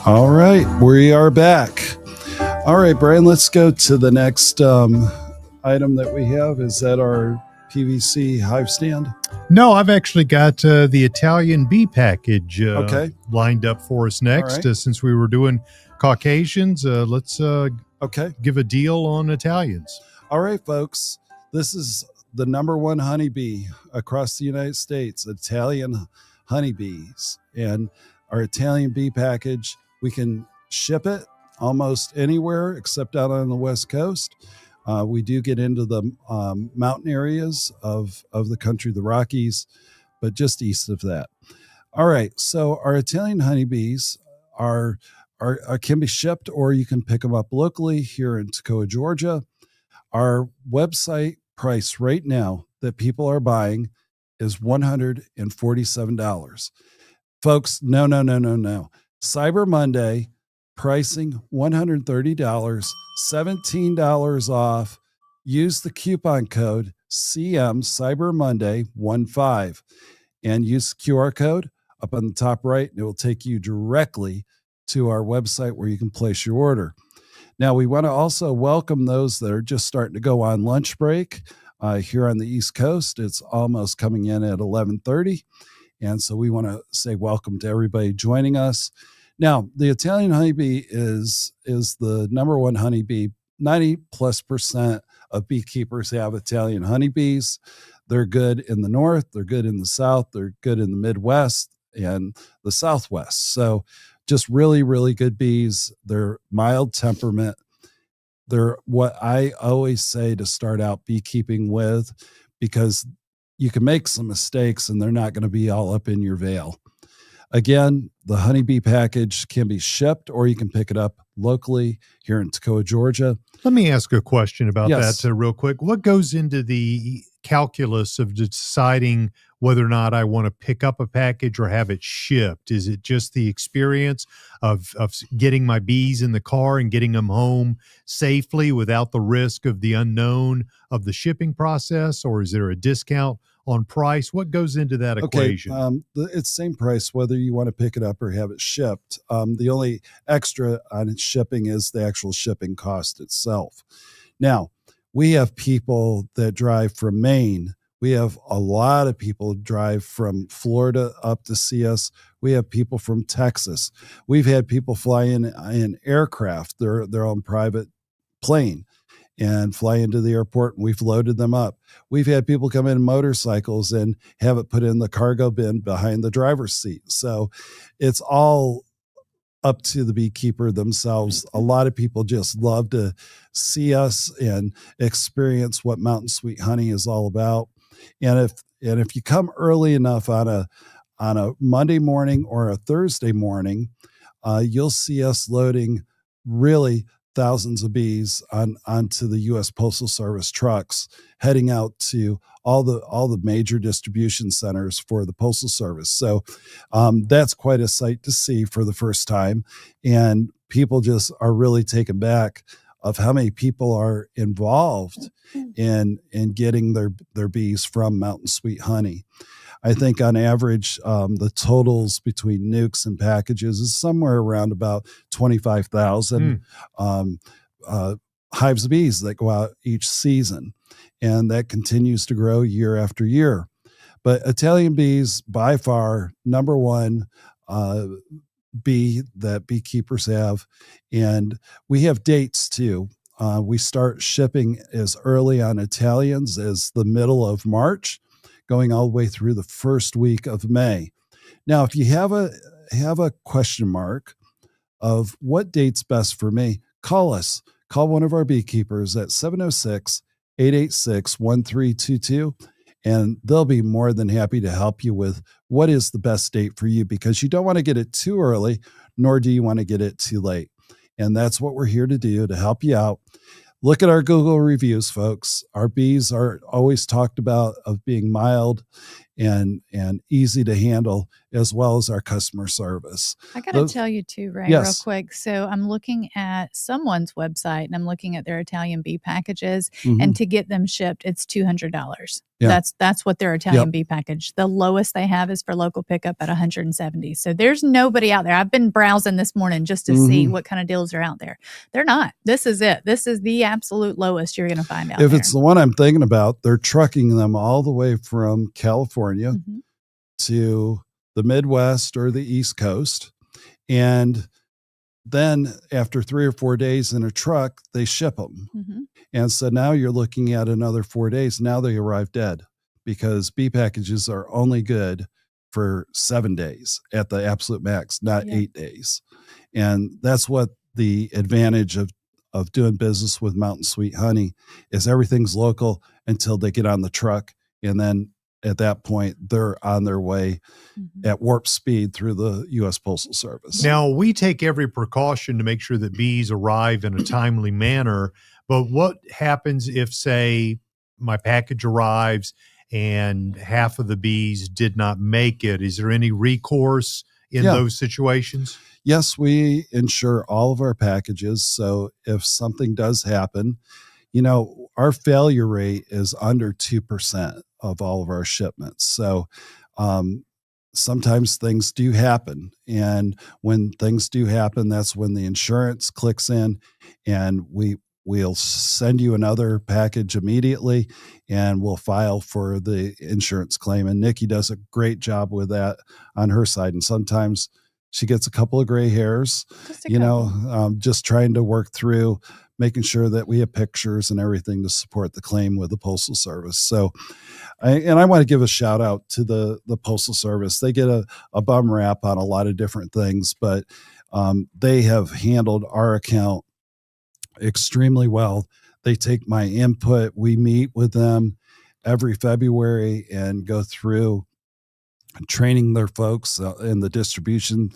All right, we are back. All right, Brian, let's go to the next item that we have. Is that our PVC hive stand? No, I've actually got the Italian bee package lined up for us next. Right. Since we were doing Caucasians, let's give a deal on Italians. All right, folks. This is the #1 honeybee across the United States, Italian honeybees. And our Italian bee package, we can ship it almost anywhere except out on the West Coast. We do get into the mountain areas of the country, the Rockies, but just east of that. All right, so our Italian honeybees can be shipped, or you can pick them up locally here in Toccoa, Georgia. Our website price right now that people are buying is $147. Folks, no. Cyber Monday pricing $130, $17 off. Use the coupon code CM Cyber Monday 15 and use the QR code up on the top right, and it will take you directly to our website where you can place your order. Now, we want to also welcome those that are just starting to go on lunch break here on the East Coast. It's almost coming in at 11:30. And so we want to say welcome to everybody joining us. Now, the Italian honeybee is the number one honeybee. 90+% of beekeepers have Italian honeybees. They're good in the north, they're good in the south, they're good in the Midwest and the Southwest. So just really, really good bees. They're mild temperament. They're what I always say to start out beekeeping with, because you can make some mistakes and they're not going to be all up in your veil. Again, the honeybee package can be shipped or you can pick it up locally here in Toccoa, Georgia. Let me ask a question about Yes. that real quick. What goes into the calculus of deciding whether or not I want to pick up a package or have it shipped? Is it just the experience of getting my bees in the car and getting them home safely without the risk of the unknown of the shipping process? Or is there a discount on price? What goes into that equation? It's same price whether you want to pick it up or have it shipped. The only extra on its shipping is the actual shipping cost itself. Now, we have people that drive from Maine. We have a lot of people drive from Florida up to see us. We have people from Texas. We've had people fly in aircraft, their own private plane, and fly into the airport, and we've loaded them up. We've had people come in motorcycles and have it put in the cargo bin behind the driver's seat. So it's all up to the beekeeper themselves. A lot of people just love to see us and experience what Mountain Sweet Honey is all about. And if you come early enough on a Monday morning or a Thursday morning, you'll see us loading really thousands of bees onto the U.S. Postal Service trucks, heading out to all the major distribution centers for the Postal Service. So that's quite a sight to see for the first time, and people just are really taken back of how many people are involved in getting their bees from Mountain Sweet Honey. I think on average, the totals between nukes and packages is somewhere around about 25,000 hives of bees that go out each season. And that continues to grow year after year. But Italian bees, by far, number one bee that beekeepers have. And we have dates too. We start shipping as early on Italians as the middle of March, going all the way through the first week of May. Now, if you have a question mark of what date's best for me, call us. Call one of our beekeepers at 706-886-1322, and they'll be more than happy to help you with what is the best date for you, because you don't want to get it too early, nor do you want to get it too late. And that's what we're here to do, to help you out. Look at our Google reviews, folks. Our bees are always talked about of being mild and easy to handle, as well as our customer service. I got to tell you too, Ray, Yes. real quick. So I'm looking at someone's website and I'm looking at their Italian bee packages, and to get them shipped, it's $200. Yeah. That's what their Italian bee package. The lowest they have is for local pickup at $170. So there's nobody out there. I've been browsing this morning just to see what kind of deals are out there. They're not. This is it. This is the absolute lowest you're going to find out If there. it's the one I'm thinking about, they're trucking them all the way from California to the Midwest or the East Coast. And then after 3 or 4 days in a truck, they ship them. And so now you're looking at another 4 days. Now they arrive dead, because bee packages are only good for 7 days at the absolute max, not 8 days. And that's what the advantage of doing business with Mountain Sweet Honey is. Everything's local until they get on the truck. And then at that point, they're on their way at warp speed through the U.S. Postal Service. Now, we take every precaution to make sure that bees arrive in a timely manner. But what happens if, say, my package arrives and half of the bees did not make it. Is there any recourse in Yeah. those situations? Yes, we insure all of our packages. So if something does happen, our failure rate is under 2% of all of our shipments. So um, sometimes things do happen. And when things do happen, that's when the insurance clicks in, and we'll send you another package immediately, and we'll file for the insurance claim. And Nikki does a great job with that on her side. And sometimes she gets a couple of gray hairs, Just a couple. just trying to work through making sure that we have pictures and everything to support the claim with the Postal Service. So, I want to give a shout out to the Postal Service. They get a bum rap on a lot of different things, but they have handled our account extremely well. They take my input. We meet with them every February and go through training their folks in the distribution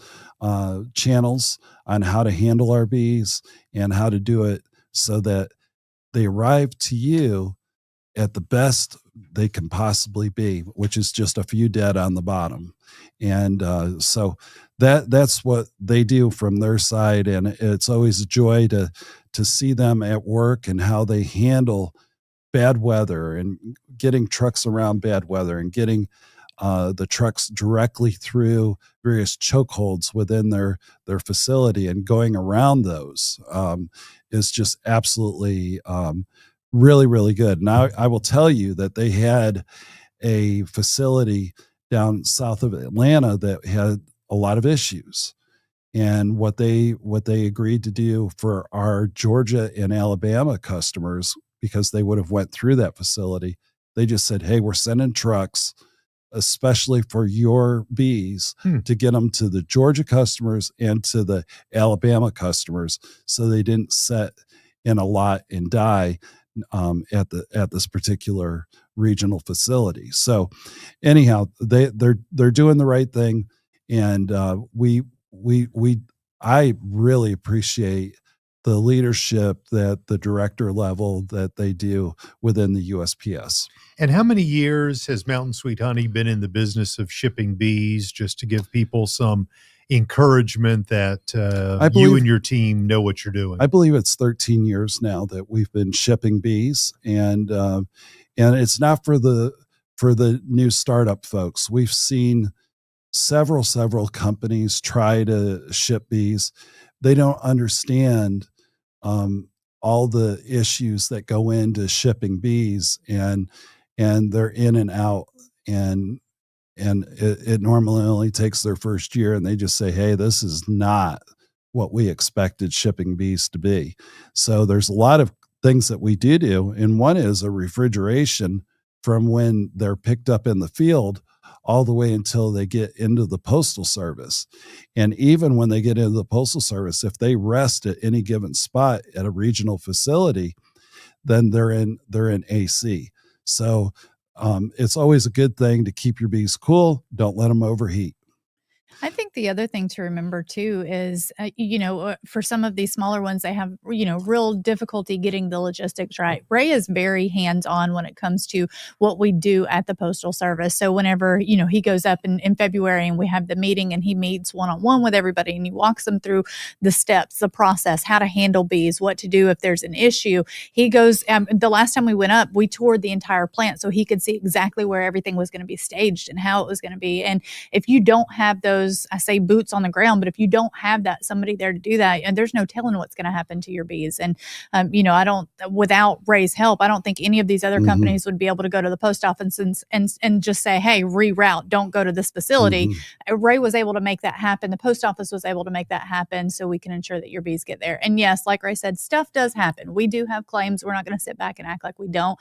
channels on how to handle our bees and how to do it so that they arrive to you at the best they can possibly be, which is just a few dead on the bottom. And so that's what they do from their side. And it's always a joy to see them at work and how they handle bad weather and getting trucks around bad weather and getting the trucks directly through various chokeholds within their facility and going around those is just absolutely really, really good. Now, I will tell you that they had a facility down south of Atlanta that had a lot of issues. And what they agreed to do for our Georgia and Alabama customers, because they would have went through that facility, they just said, hey, we're sending trucks especially for your bees to get them to the Georgia customers and to the Alabama customers, so they didn't set in a lot and die at this particular regional facility. So anyhow, they're doing the right thing, and I really appreciate the leadership that the director level that they do within the USPS. And how many years has Mountain Sweet Honey been in the business of shipping bees, just to give people some encouragement that you and your team know what you're doing? I believe it's 13 years now that we've been shipping bees, and it's not for the new startup folks. We've seen several companies try to ship bees. They don't understand all the issues that go into shipping bees, and they're in and out, and it normally only takes their first year, and they just say, hey, this is not what we expected shipping bees to be. So there's a lot of things that we do, and one is a refrigeration from when they're picked up in the field all the way until they get into the Postal Service. And even when they get into the Postal Service, if they rest at any given spot at a regional facility, then they're in AC. So it's always a good thing to keep your bees cool. Don't let them overheat. I think the other thing to remember too is, for some of these smaller ones, they have, real difficulty getting the logistics right. Ray is very hands-on when it comes to what we do at the Postal Service. So whenever, he goes up in February and we have the meeting and he meets one-on-one with everybody and he walks them through the steps, the process, how to handle bees, what to do if there's an issue. He goes, the last time we went up, we toured the entire plant so he could see exactly where everything was going to be staged and how it was going to be. And if you don't have those, I say boots on the ground, but if you don't have somebody there to do that, and there's no telling what's going to happen to your bees. And, without Ray's help, I don't think any of these other companies would be able to go to the post office and just say, hey, reroute, don't go to this facility. Ray was able to make that happen. The post office was able to make that happen so we can ensure that your bees get there. And yes, like Ray said, stuff does happen. We do have claims. We're not going to sit back and act like we don't.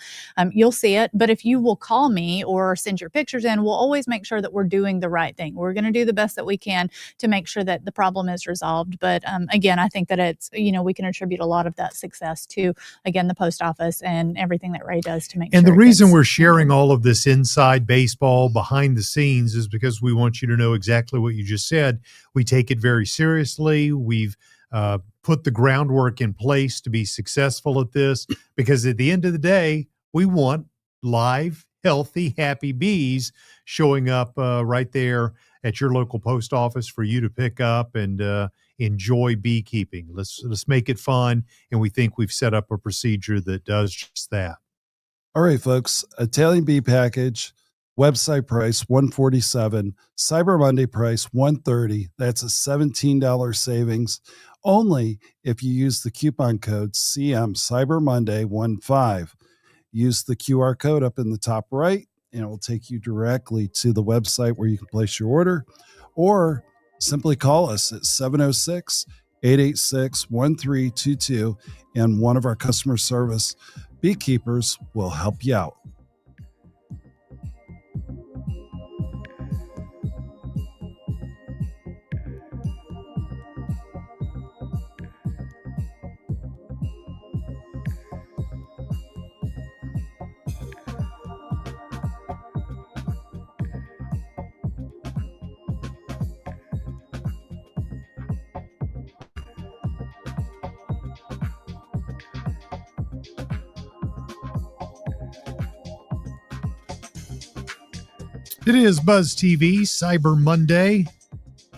You'll see it. But if you will call me or send your pictures in, we'll always make sure that we're doing the right thing. We're going to do the best that we can to make sure that the problem is resolved. But again, I think that it's, we can attribute a lot of that success to, again, the post office and everything that Ray does to make sure. And the reason we're sharing all of this inside baseball behind the scenes is because we want you to know exactly what you just said. We take it very seriously. We've put the groundwork in place to be successful at this, because at the end of the day, we want live, healthy, happy bees showing up right there at your local post office for you to pick up and enjoy beekeeping. Let's make it fun, and we think we've set up a procedure that does just that. All right, folks. Italian bee package, website price $147, Cyber Monday price $130. That's a $17 savings only if you use the coupon code CM Cyber Monday 15. Use the QR code up in the top right, and it will take you directly to the website where you can place your order, or simply call us at 706-886-1322, and one of our customer service beekeepers will help you out. It is Buzz TV Cyber Monday.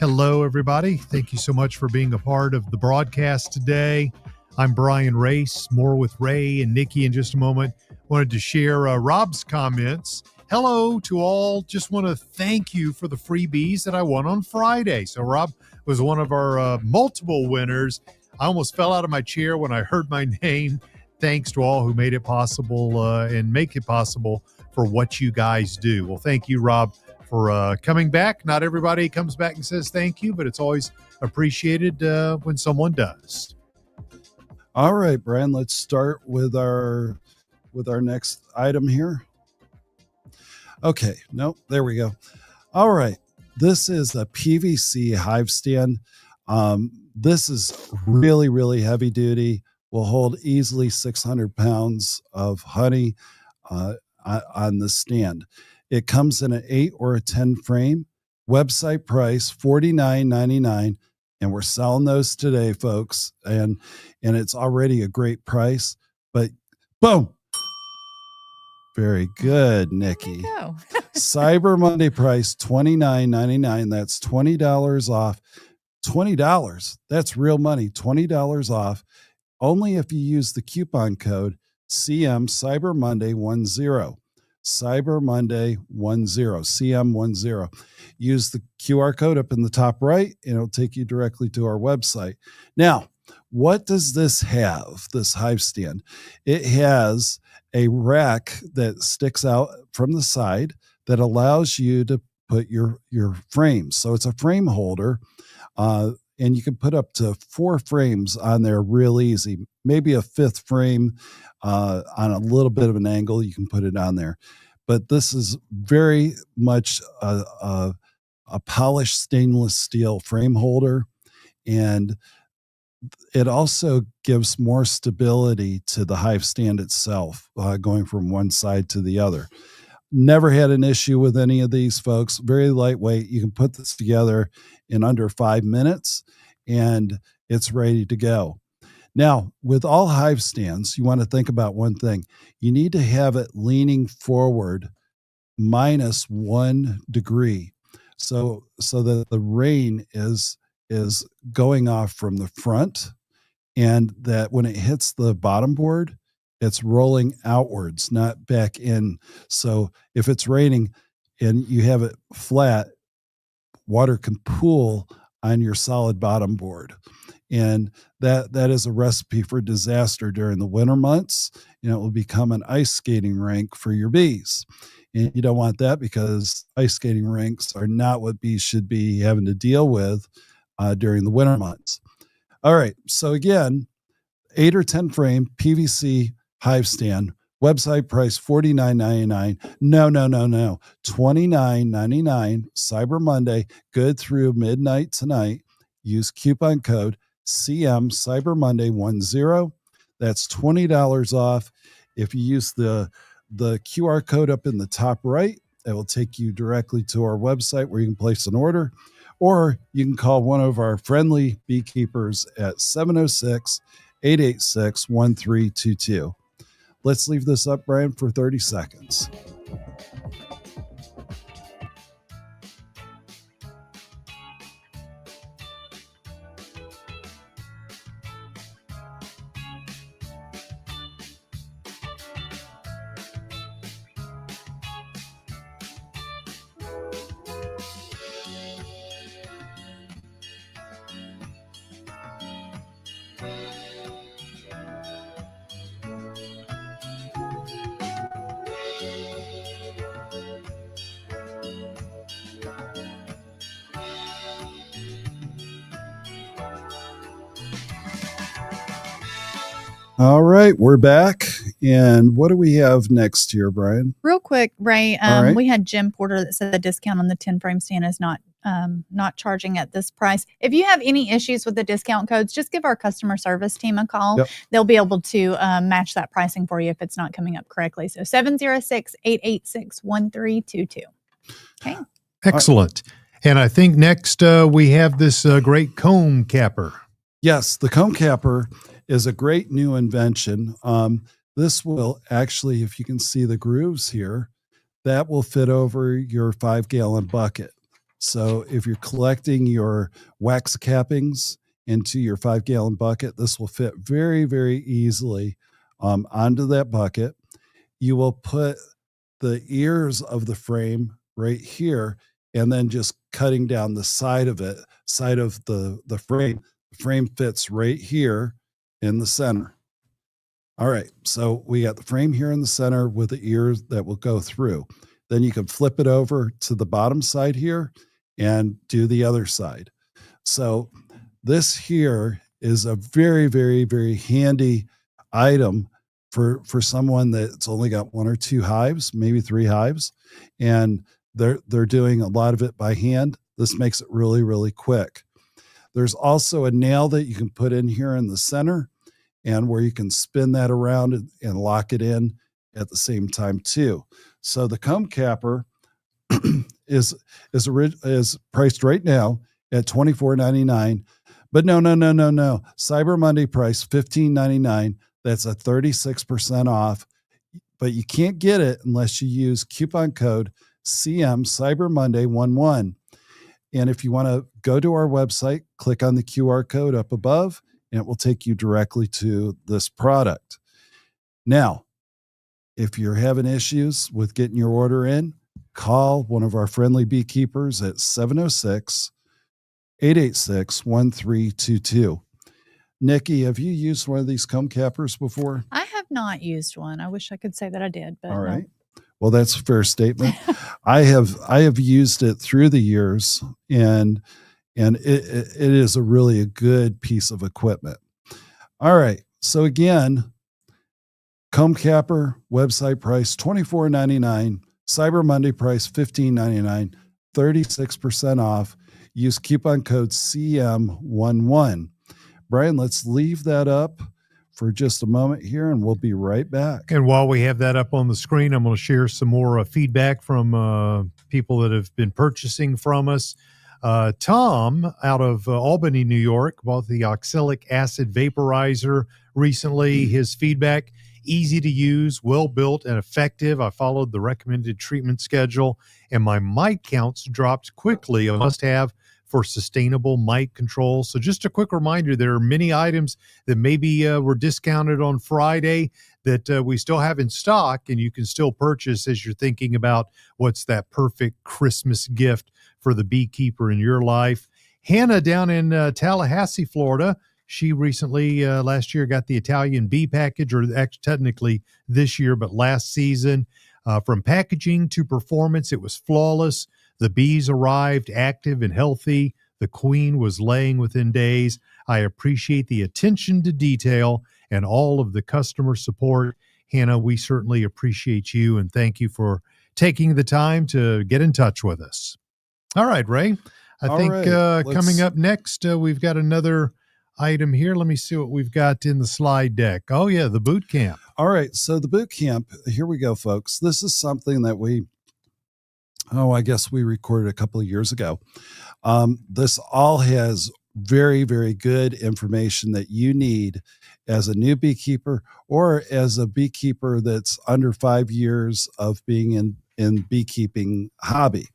Hello, everybody. Thank you so much for being a part of the broadcast today. I'm Brian Race. More with Ray and Nikki in just a moment. Wanted to share Rob's comments. Hello to all. Just want to thank you for the freebies that I won on Friday. So Rob was one of our multiple winners. I almost fell out of my chair when I heard my name. Thanks to all who made it possible and make it possible for what you guys do. Well, thank you, Rob, for coming back. Not everybody comes back and says thank you, but it's always appreciated when someone does. All right, Brian, let's start with our next item here. Okay, nope, there we go. All right, this is a PVC hive stand. This is really, really heavy duty. Will hold easily 600 pounds of honey on the stand. It comes in an 8 or a 10 frame. Website price $49.99, and we're selling those today, folks. And it's already a great price. But boom, very good, Nikki. Cyber Monday price $29.99. That's $20 off. $20. That's real money. $20 off. Only if you use the coupon code CM Cyber Monday 10. Cyber Monday 10, CM10. Use the QR code up in the top right, and it'll take you directly to our website. Now, what does this have, this hive stand? It has a rack that sticks out from the side that allows you to put your frames. So it's a frame holder. And you can put up to 4 frames on there real easy. Maybe a 5th frame on a little bit of an angle, you can put it on there. But this is very much a polished stainless steel frame holder. And it also gives more stability to the hive stand itself, going from one side to the other. Never had an issue with any of these, folks. Very lightweight. You can put this together in under 5 minutes, and it's ready to go. Now, with all hive stands, you want to think about one thing. You need to have it leaning forward -1 degree, so that the rain is going off from the front, and that when it hits the bottom board, it's rolling outwards, not back in. So if it's raining and you have it flat, water can pool on your solid bottom board. And that is a recipe for disaster during the winter months. It will become an ice skating rink for your bees. And you don't want that, because ice skating rinks are not what bees should be having to deal with during the winter months. All right. So again, 8 or 10 frame PVC hive stand. Website price $49.99. No. $29.99. Cyber Monday, good through midnight tonight. Use coupon code CM Cyber Monday 10. That's $20 off. If you use the QR code up in the top right, it will take you directly to our website where you can place an order, or you can call one of our friendly beekeepers at 706-886-1322. Let's leave this up, Brian, for 30 seconds. All right, we're back. And what do we have next here, Brian? Real quick, Ray, All right. we had Jim Porter that said the discount on the 10 frame stand is not charging at this price. If you have any issues with the discount codes, just give our customer service team a call. Yep. They'll be able to match that pricing for you if it's not coming up correctly. So 706-886-1322. Okay. Excellent. And I think next we have this great comb capper. Yes, the comb capper is a great new invention. This will actually, if you can see the grooves here, that will fit over your 5-gallon bucket. So if you're collecting your wax cappings into your 5-gallon bucket, this will fit very, very easily onto that bucket. You will put the ears of the frame right here, and then just cutting down the side of it, side of the frame. The frame fits right here in the center. All right, so we got the frame here in the center with the ears that will go through. Then you can flip it over to the bottom side here and do the other side. So this here is a very, very, very handy item for someone that's only got 1 or 2 hives, maybe 3 hives, and they're doing a lot of it by hand. This makes it really, really quick. There's also a nail that you can put in here in the center, and where you can spin that around and lock it in at the same time too. So the comb capper is priced right now at $24.99. But no. Cyber Monday price $15.99. That's a 36% off. But you can't get it unless you use coupon code CM Cyber Monday 11. And if you want to go to our website, click on the QR code up above, and it will take you directly to this product. Now, if you're having issues with getting your order in, call one of our friendly beekeepers at 706-886-1322. Nikki, have you used one of these comb cappers before? I have not used one. I wish I could say that I did, but all right. No. Well, that's a fair statement. I have used it through the years, and it is really a good piece of equipment. All right. So again, comb capper website price $24.99, Cyber Monday price $15.99, 36% off. Use coupon code CM11. Brian, let's leave that up for just a moment here, and we'll be right back. And while we have that up on the screen, I'm going to share some more feedback from people that have been purchasing from us. Tom out of Albany, New York, bought the oxalic acid vaporizer recently. His feedback: easy to use, well built, and effective. I followed the recommended treatment schedule, and my mite counts dropped quickly. A must-have for sustainable mite control. So just a quick reminder, there are many items that maybe were discounted on Friday that we still have in stock, and you can still purchase as you're thinking about what's that perfect Christmas gift for the beekeeper in your life. Hannah down in Tallahassee, Florida, she recently, last year, got the Italian bee package, or actually technically this year, but last season. From packaging to performance, it was flawless. The bees arrived active and healthy. The queen was laying within days. I appreciate the attention to detail and all of the customer support. Hannah, we certainly appreciate you, and thank you for taking the time to get in touch with us. All right, Ray. I think coming up next, we've got another item here. Let me see what we've got in the slide deck. Oh, yeah, the boot camp. All right, so the boot camp, here we go, folks. This is something that I guess we recorded a couple of years ago. This all has very, very good information that you need as a new beekeeper or as a beekeeper that's under 5 years of being in beekeeping hobby.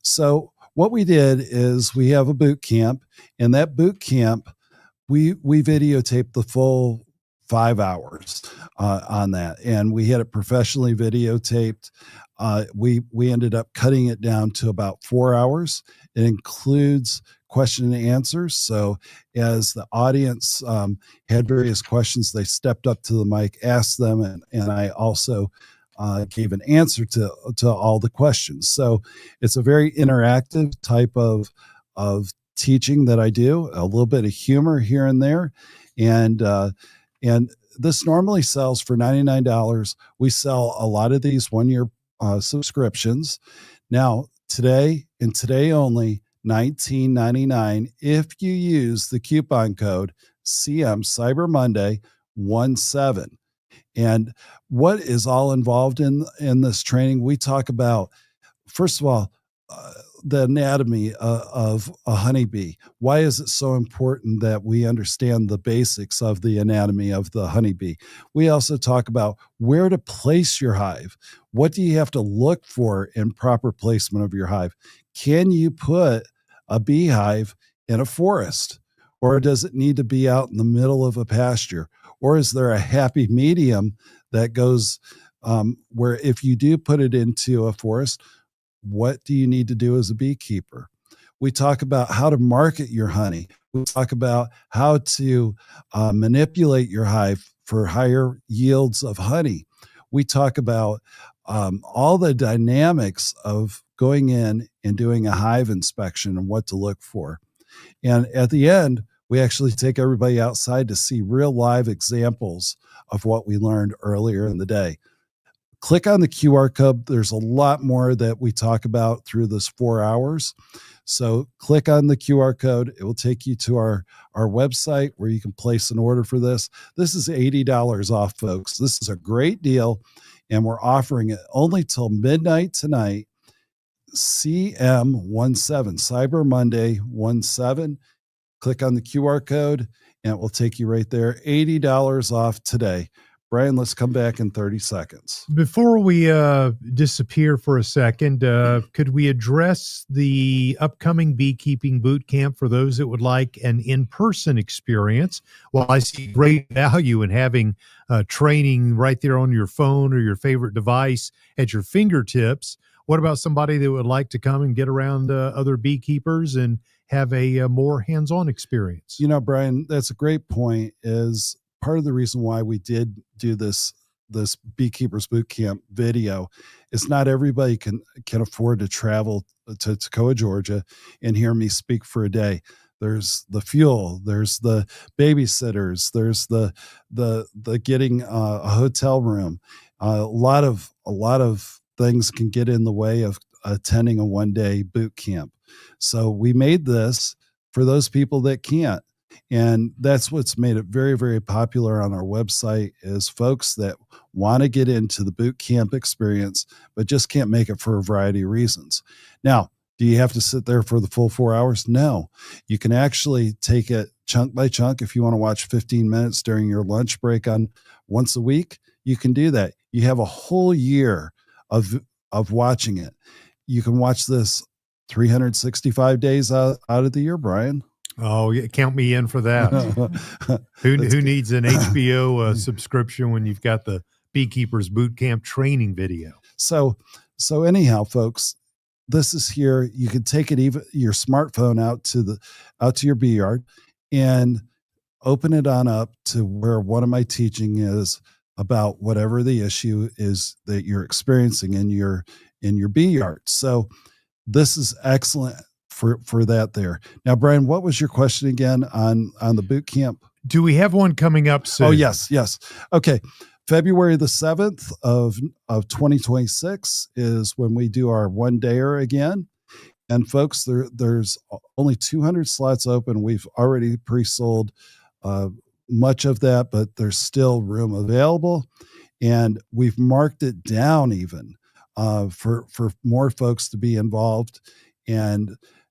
So what we did is we have a boot camp, and that boot camp, we videotaped the full 5 hours on that, and we had it professionally videotaped. We ended up cutting it down to about 4 hours. It includes question and answers. So as the audience had various questions, they stepped up to the mic, asked them, and I also gave an answer to all the questions. So it's a very interactive type of teaching that I do, a little bit of humor here and there. And And this normally sells for $99. We sell a lot of these 1-year subscriptions. Now, today and today only, $19.99 if you use the coupon code CM Cyber Monday 17. And what is all involved in this training? We talk about, first of all, the anatomy of a honeybee. Why is it so important that we understand the basics of the anatomy of the honeybee? We also talk about where to place your hive. What do you have to look for in proper placement of your hive? Can you put a beehive in a forest? Or does it need to be out in the middle of a pasture? Or is there a happy medium that goes where if you do put it into a forest, what do you need to do as a beekeeper? We talk about how to market your honey. We talk about how to manipulate your hive for higher yields of honey. We talk about all the dynamics of going in and doing a hive inspection and what to look for. And at the end, we actually take everybody outside to see real live examples of what we learned earlier in the day. Click on the QR code. There's a lot more that we talk about through this 4 hours. So click on the QR code. It will take you to our website where you can place an order for this. This is $80 off, folks. This is a great deal, and we're offering it only till midnight tonight. CM17, Cyber Monday 17. Click on the QR code, and it will take you right there. $80 off today. Brian, let's come back in 30 seconds. Before we disappear for a second, could we address the upcoming beekeeping boot camp for those that would like an in-person experience? Well, I see great value in having training right there on your phone or your favorite device at your fingertips. What about somebody that would like to come and get around other beekeepers and have a more hands-on experience? You know, Brian, that's a great point. Is part of the reason why we did do this Beekeepers Boot Camp video is not everybody can afford to travel to Toccoa, Georgia, and hear me speak for a day. There's the fuel, there's the babysitters, there's the getting a hotel room. A lot of things can get in the way of attending a one-day boot camp. So we made this for those people that can't. And that's what's made it very, very popular on our website is folks that want to get into the boot camp experience, but just can't make it for a variety of reasons. Now, do you have to sit there for the full 4 hours? No. You can actually take it chunk by chunk. If you want to watch 15 minutes during your lunch break on once a week, you can do that. You have a whole year of watching it. You can watch this 365 days out of the year, Brian. Oh, yeah, count me in for that. Who needs an HBO subscription when you've got the Beekeepers Boot Camp training video? So anyhow, folks, this is here. You can take it even your smartphone out to your bee yard and open it on up to where one of my teaching is about whatever the issue is that you're experiencing in your bee yard. So this is excellent for that there. Now, Brian, what was your question again on the boot camp? Do we have one coming up soon? Oh, yes. Okay. February the 7th of 2026 is when we do our one-dayer again. And folks, there's only 200 slots open. We've already pre-sold much of that, but there's still room available. And we've marked it down even for more folks to be involved.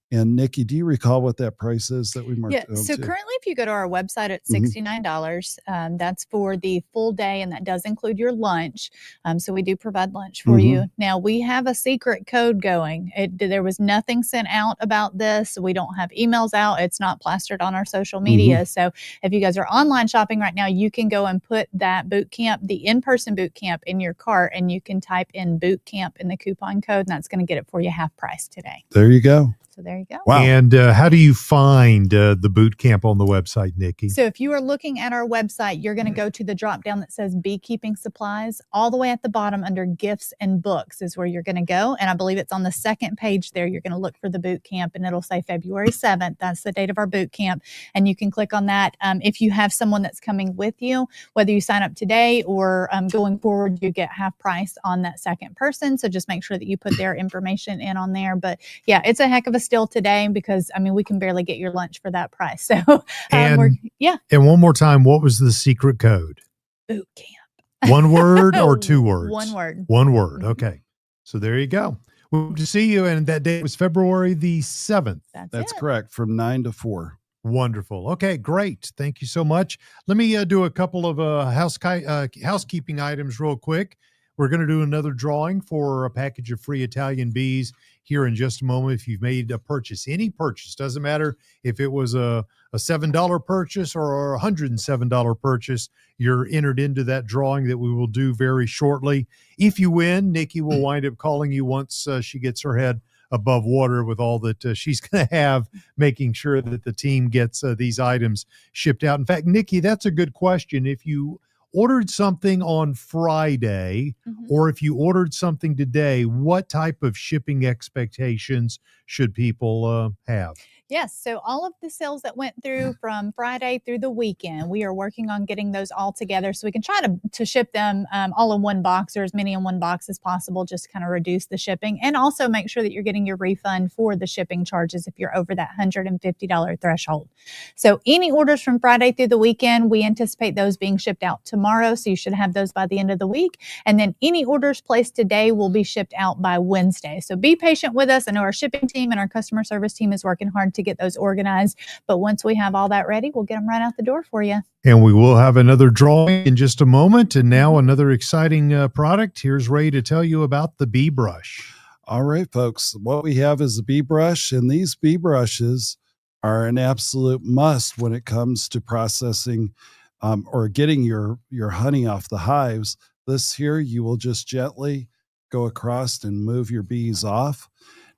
And Nikki, do you recall what that price is that we marked? Yeah. So currently, if you go to our website, it's $69. That's for the full day, and that does include your lunch. So we do provide lunch for you. Now, we have a secret code going. There was nothing sent out about this. We don't have emails out. It's not plastered on our social media. So if you guys are online shopping right now, you can go and put that boot camp, the in-person boot camp, in your cart, and you can type in boot camp in the coupon code, and that's going to get it for you half price today. There you go. So there you go. Wow. And how do you find the boot camp on the website, Nikki? So if you are looking at our website, you're going to go to the drop down that says beekeeping supplies. All the way at the bottom under gifts and books is where you're going to go. And I believe it's on the second page there. You're going to look for the boot camp and it'll say February 7th. That's the date of our boot camp. And you can click on that. If you have someone that's coming with you, whether you sign up today or going forward, you get half price on that second person. So just make sure that you put their information in on there. But yeah, it's a heck of a steal today because, I mean, we can barely get your lunch for that price. So and one more time, what was the secret code? Boot camp. One word or two words? One word. One word. Okay. So there you go. We hope to see you. And that date was February the 7th. That's correct. From 9 to 4. Wonderful. Okay, great. Thank you so much. Let me do a couple of housekeeping items real quick. We're going to do another drawing for a package of free Italian bees here in just a moment. If you've made a purchase, any purchase, doesn't matter if it was a $7 purchase or a $107 purchase, you're entered into that drawing that we will do very shortly. If you win, Nikki will wind up calling you once she gets her head above water with all that she's going to have, making sure that the team gets these items shipped out. In fact, Nikki, that's a good question. If you ordered something on Friday or if you ordered something today, what type of shipping expectations should people have? Yes. So all of the sales that went through from Friday through the weekend, we are working on getting those all together so we can try to ship them all in one box or as many in one box as possible, just to kind of reduce the shipping and also make sure that you're getting your refund for the shipping charges if you're over that $150 threshold. So any orders from Friday through the weekend, we anticipate those being shipped out tomorrow. So you should have those by the end of the week. And then any orders placed today will be shipped out by Wednesday. So be patient with us. I know our shipping team and our customer service team is working hard to get those organized. But once we have all that ready, we'll get them right out the door for you. And we will have another drawing in just a moment. And now another exciting product. Here's Ray to tell you about the bee brush. All right, folks. What we have is a bee brush, and these bee brushes are an absolute must when it comes to processing or getting your honey off the hives. This here, you will just gently go across and move your bees off.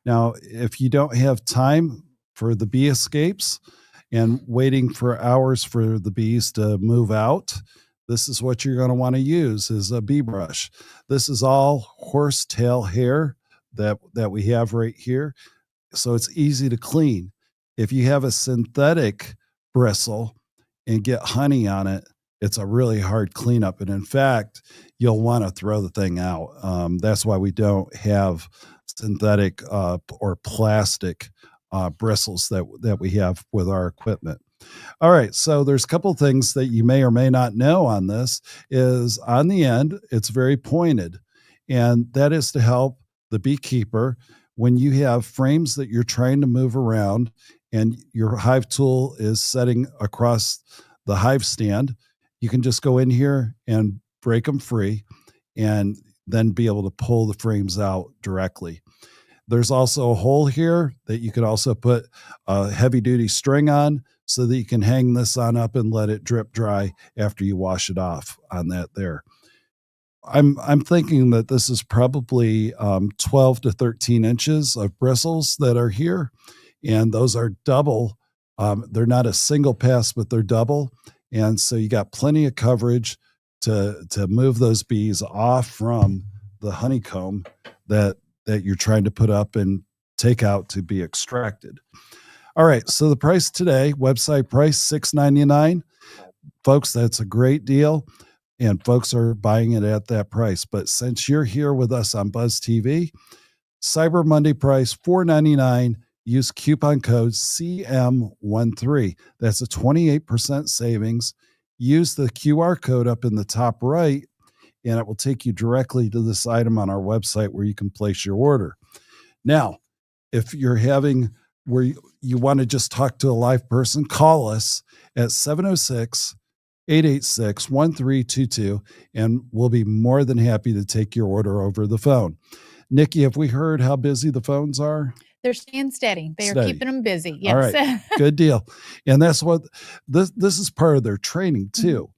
Now, if you don't have time for the bee escapes and waiting for hours for the bees to move out, this is what you're going to want to use is a bee brush. This is all horsetail hair that we have right here. So it's easy to clean. If you have a synthetic bristle and get honey on it, it's a really hard cleanup. And in fact, you'll want to throw the thing out. That's why we don't have synthetic or plastic bristles that we have with our equipment. All right. So there's a couple things that you may or may not know on this is on the end, it's very pointed. And that is to help the beekeeper when you have frames that you're trying to move around and your hive tool is setting across the hive stand, you can just go in here and break them free and then be able to pull the frames out directly. There's also a hole here that you could also put a heavy duty string on so that you can hang this on up and let it drip dry after you wash it off on that there. I'm thinking that this is probably 12 to 13 inches of bristles that are here. And those are double. They're not a single pass, but they're double. And so you got plenty of coverage to move those bees off from the honeycomb that you're trying to put up and take out to be extracted. All right. So the price today, website price, $6.99. Folks, that's a great deal. And folks are buying it at that price. But since you're here with us on Buzz TV, Cyber Monday price, $4.99. Use coupon code CM13. That's a 28% savings. Use the QR code up in the top right, and it will take you directly to this item on our website where you can place your order. Now, if you're having where you want to just talk to a live person, call us at 706-886-1322, and we'll be more than happy to take your order over the phone. Nikki, have we heard how busy the phones are? They're staying steady. They are keeping them busy. Yes. All right. Good deal. And that's what this is part of their training too,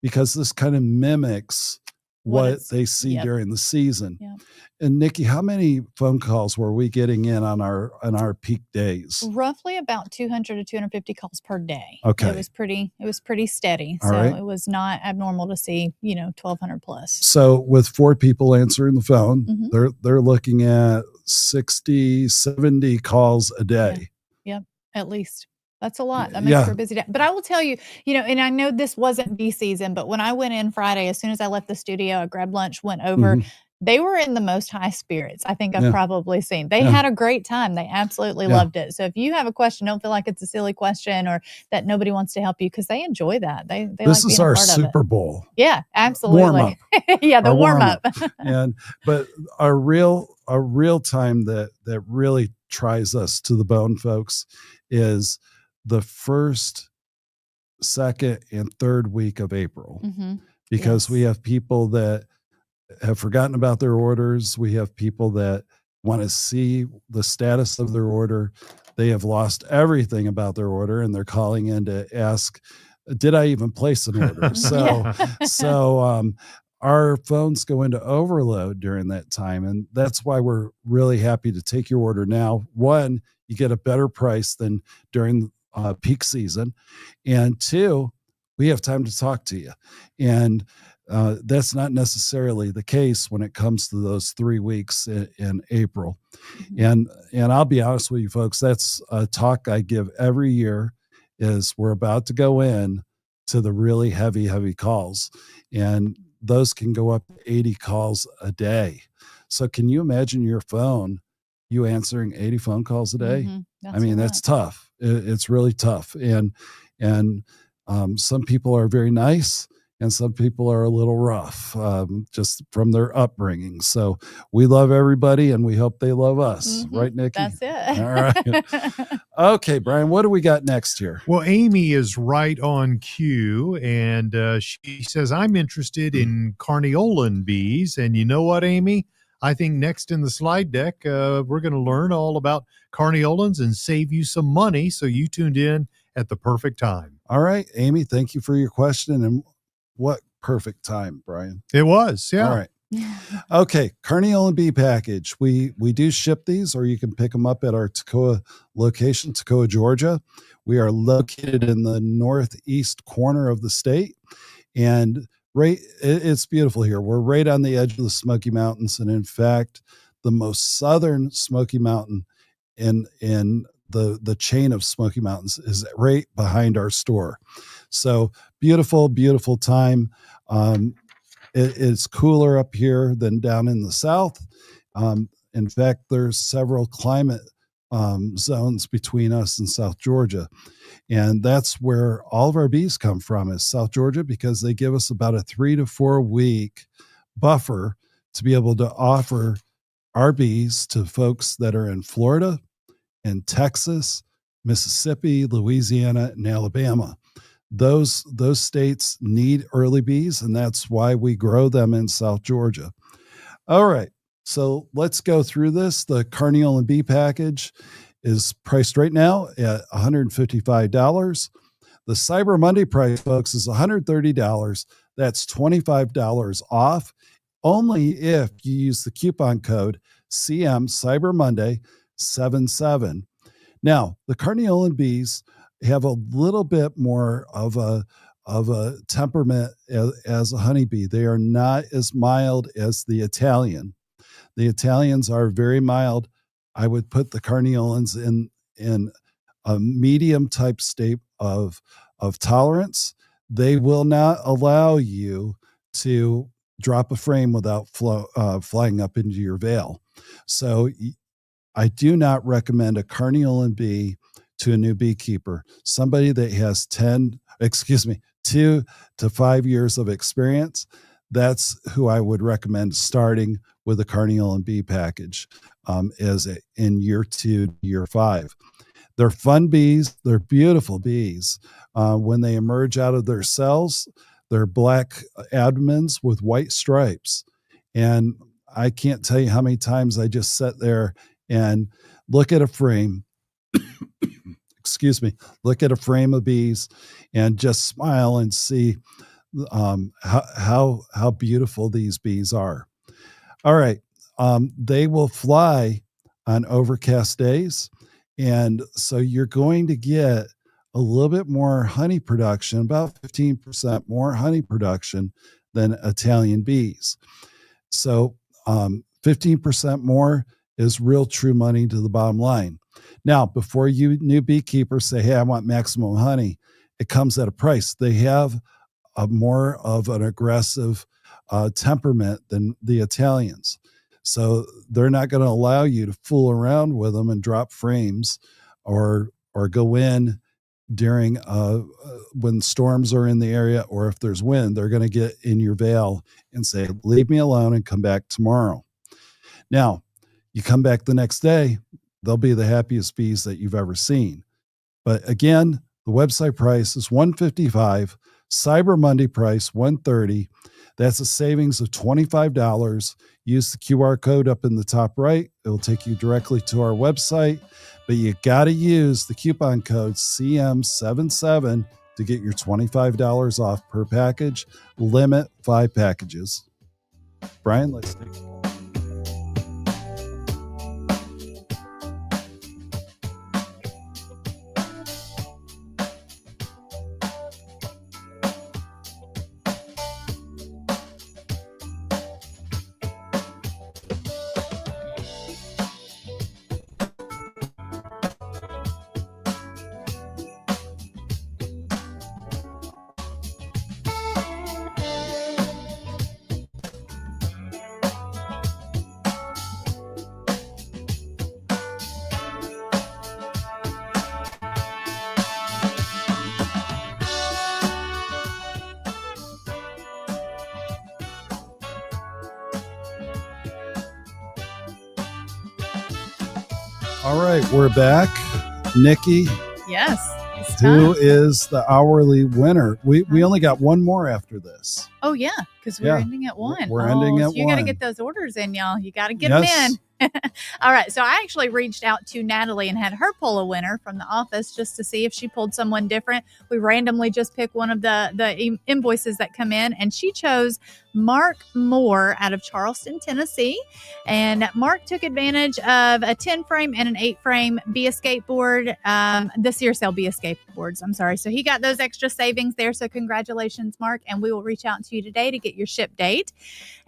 because this kind of mimics what they see during the season. Yep. And Nikki, how many phone calls were we getting in on our peak days? Roughly about 200 to 250 calls per day. Okay. It was pretty steady. All so right. it was not abnormal to see, 1,200 plus. So with 4 people answering the phone, Mhm. they're looking at 60, 70 calls a day. Yep. At least. That's a lot. That makes for a busy day. But I will tell you, and I know this wasn't bee season, but when I went in Friday, as soon as I left the studio, I grabbed lunch, went over. They were in the most high spirits I think I've probably seen. They had a great time. They absolutely loved it. So if you have a question, don't feel like it's a silly question or that nobody wants to help you, because they enjoy that. They This like is being our a part Super of it. Bowl. Yeah, absolutely. Warm up. Yeah, the warm up. But a real time that really tries us to the bone, folks, is the first, second, and third week of April, because we have people that have forgotten about their orders. We have people that want to see the status of their order. They have lost everything about their order, and they're calling in to ask, did I even place an order? So our phones go into overload during that time. And that's why we're really happy to take your order now. One, you get a better price than during peak season. And two, we have time to talk to you. And that's not necessarily the case when it comes to those 3 weeks in April. And I'll be honest with you folks, that's a talk I give every year, is we're about to go in to the really heavy calls. And those can go up to 80 calls a day. So can you imagine your phone, you answering 80 phone calls a day? I mean, that's tough. It's really tough. And some people are very nice, and some people are a little rough, just from their upbringing. So we love everybody, and we hope they love us. Right, Nikki? That's it. All right. Okay, Brian, what do we got next here? Well, Amy is right on cue, and she says, I'm interested in carniolan bees. And you know what, Amy? I think next in the slide deck, we're going to learn all about carniolans and save you some money. So you tuned in at the perfect time. All right, Amy, thank you for your question. And what perfect time, Brian? It was, yeah. All right. Okay, carniolan bee package. We do ship these, or you can pick them up at our Toccoa location, Toccoa, Georgia. We are located in the northeast corner of the state, and it's beautiful here. We're right on the edge of the Smoky Mountains, and in fact, the most southern Smoky Mountain in the chain of Smoky Mountains is right behind our store. So beautiful time. It's cooler up here than down in the south. In fact, there's several climate zones between us and South Georgia. And that's where all of our bees come from, is South Georgia, because they give us about a 3 to 4 week buffer to be able to offer our bees to folks that are in Florida and Texas, Mississippi, Louisiana, and Alabama. Those states need early bees, and that's why we grow them in South Georgia. All right, so let's go through this. The carniolan bee package is priced right now at $155. The Cyber Monday price, folks, is $130. That's $25 off, only if you use the coupon code CM Cyber Monday 77. Now, the carniolan bees have a little bit more of a temperament as a honeybee. They are not as mild as the Italian. The Italians are very mild. I would put the carniolans in a medium type state of tolerance. They will not allow you to drop a frame without flying up into your veil. So I do not recommend a carniolan bee to a new beekeeper. Somebody that has 2 to 5 years of experience, that's who I would recommend starting with a carniolan bee package in year 2, year 5. They're fun bees. They're beautiful bees. When they emerge out of their cells, they're black abdomens with white stripes. And I can't tell you how many times I just sat there and look at a frame, look at a frame of bees and just smile and see how beautiful these bees are. All right. They will fly on overcast days. And so you're going to get a little bit more honey production, about 15% more honey production than Italian bees. So 15% more is real true money to the bottom line. Now, before you new beekeepers say, hey, I want maximum honey, it comes at a price. They have a more of an aggressive temperament than the Italians. So they're not going to allow you to fool around with them and drop frames or go in during when storms are in the area, or if there's wind, they're going to get in your veil and say, leave me alone and come back tomorrow. Now, you come back the next day, they'll be the happiest bees that you've ever seen. But again, the website price is $155, Cyber Monday price $130. That's a savings of $25. Use the QR code up in the top right. It will take you directly to our website, but you got to use the coupon code CM77 to get your $25 off per package. Limit 5 packages. Brian, let's take it. All right, we're back. Nikki, Yes. It's who time. is the hourly winner? We only got one more after this. Oh, yeah, because we're Yeah, ending at 1. we're ending at You got to 1. get those orders in, y'all. You got to get them in. All right. So I actually reached out to Natalie and had her pull a winner from the office just to see if she pulled someone different. We randomly just pick one of the invoices that come in, and she chose Mark Moore out of Charleston, Tennessee. And Mark took advantage of a 10 frame and an 8 frame Be Escape board, the Searcell Be Escape boards. I'm sorry. So he got those extra savings there. So congratulations, Mark. And we will reach out to you today to get your ship date.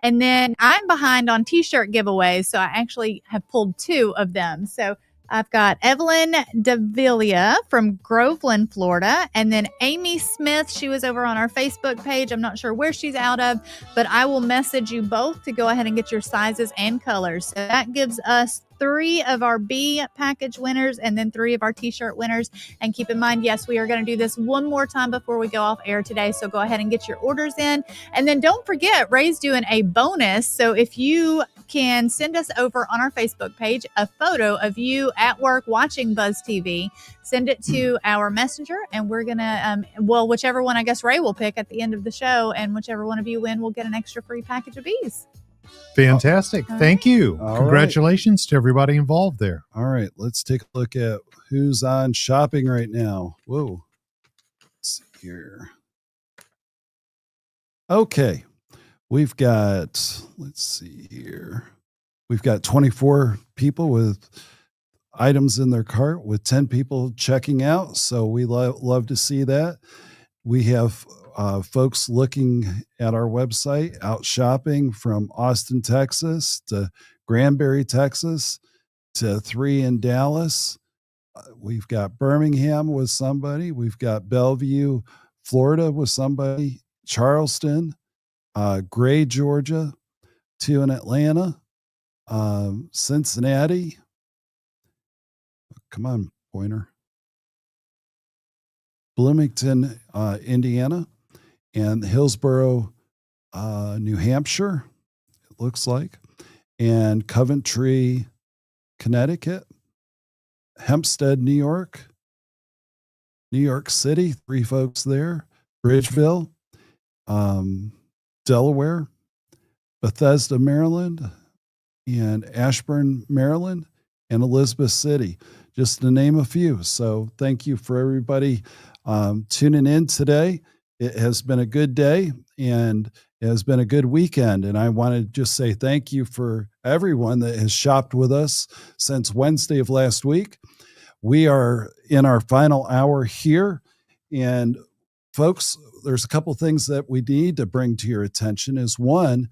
And then I'm behind on t-shirt giveaways. So I actually have pulled 2 of them. So I've got Evelyn Davila from Groveland, Florida, and then Amy Smith. She was over on our Facebook page. I'm not sure where she's out of, but I will message you both to go ahead and get your sizes and colors. So that gives us 3 of our B package winners and then 3 of our t-shirt winners. And keep in mind, yes, we are going to do this one more time before we go off air today. So go ahead and get your orders in. And then don't forget, Ray's doing a bonus. So if you can send us over on our Facebook page a photo of you at work watching Buzz TV, send it to our messenger, and we're going to, whichever one I guess Ray will pick at the end of the show, and whichever one of you win will get an extra free package of bees. Fantastic. Thank you. All Congratulations to everybody involved there. All right, let's take a look at who's on shopping right now. Whoa. Let's see here. Okay. We've got, let's see here. We've got 24 people with items in their cart with 10 people checking out. So we love to see that. We have folks looking at our website, out shopping from Austin, Texas to Granbury, Texas to 3 in Dallas. We've got Birmingham with somebody. We've got Bellevue, Florida with somebody. Charleston, Gray, Georgia, 2 in Atlanta, Cincinnati. Come on, Pointer. Bloomington, Indiana, and Hillsborough, New Hampshire, it looks like, and Coventry, Connecticut, Hempstead, New York City, 3 folks there, Bridgeville, Delaware, Bethesda, Maryland, and Ashburn, Maryland, and Elizabeth City, just to name a few. So thank you for everybody tuning in today. it has been a good day and it has been a good weekend. And I want to just say thank you for everyone that has shopped with us since Wednesday of last week. We are in our final hour here. And folks, there's a couple things that we need to bring to your attention. Is one,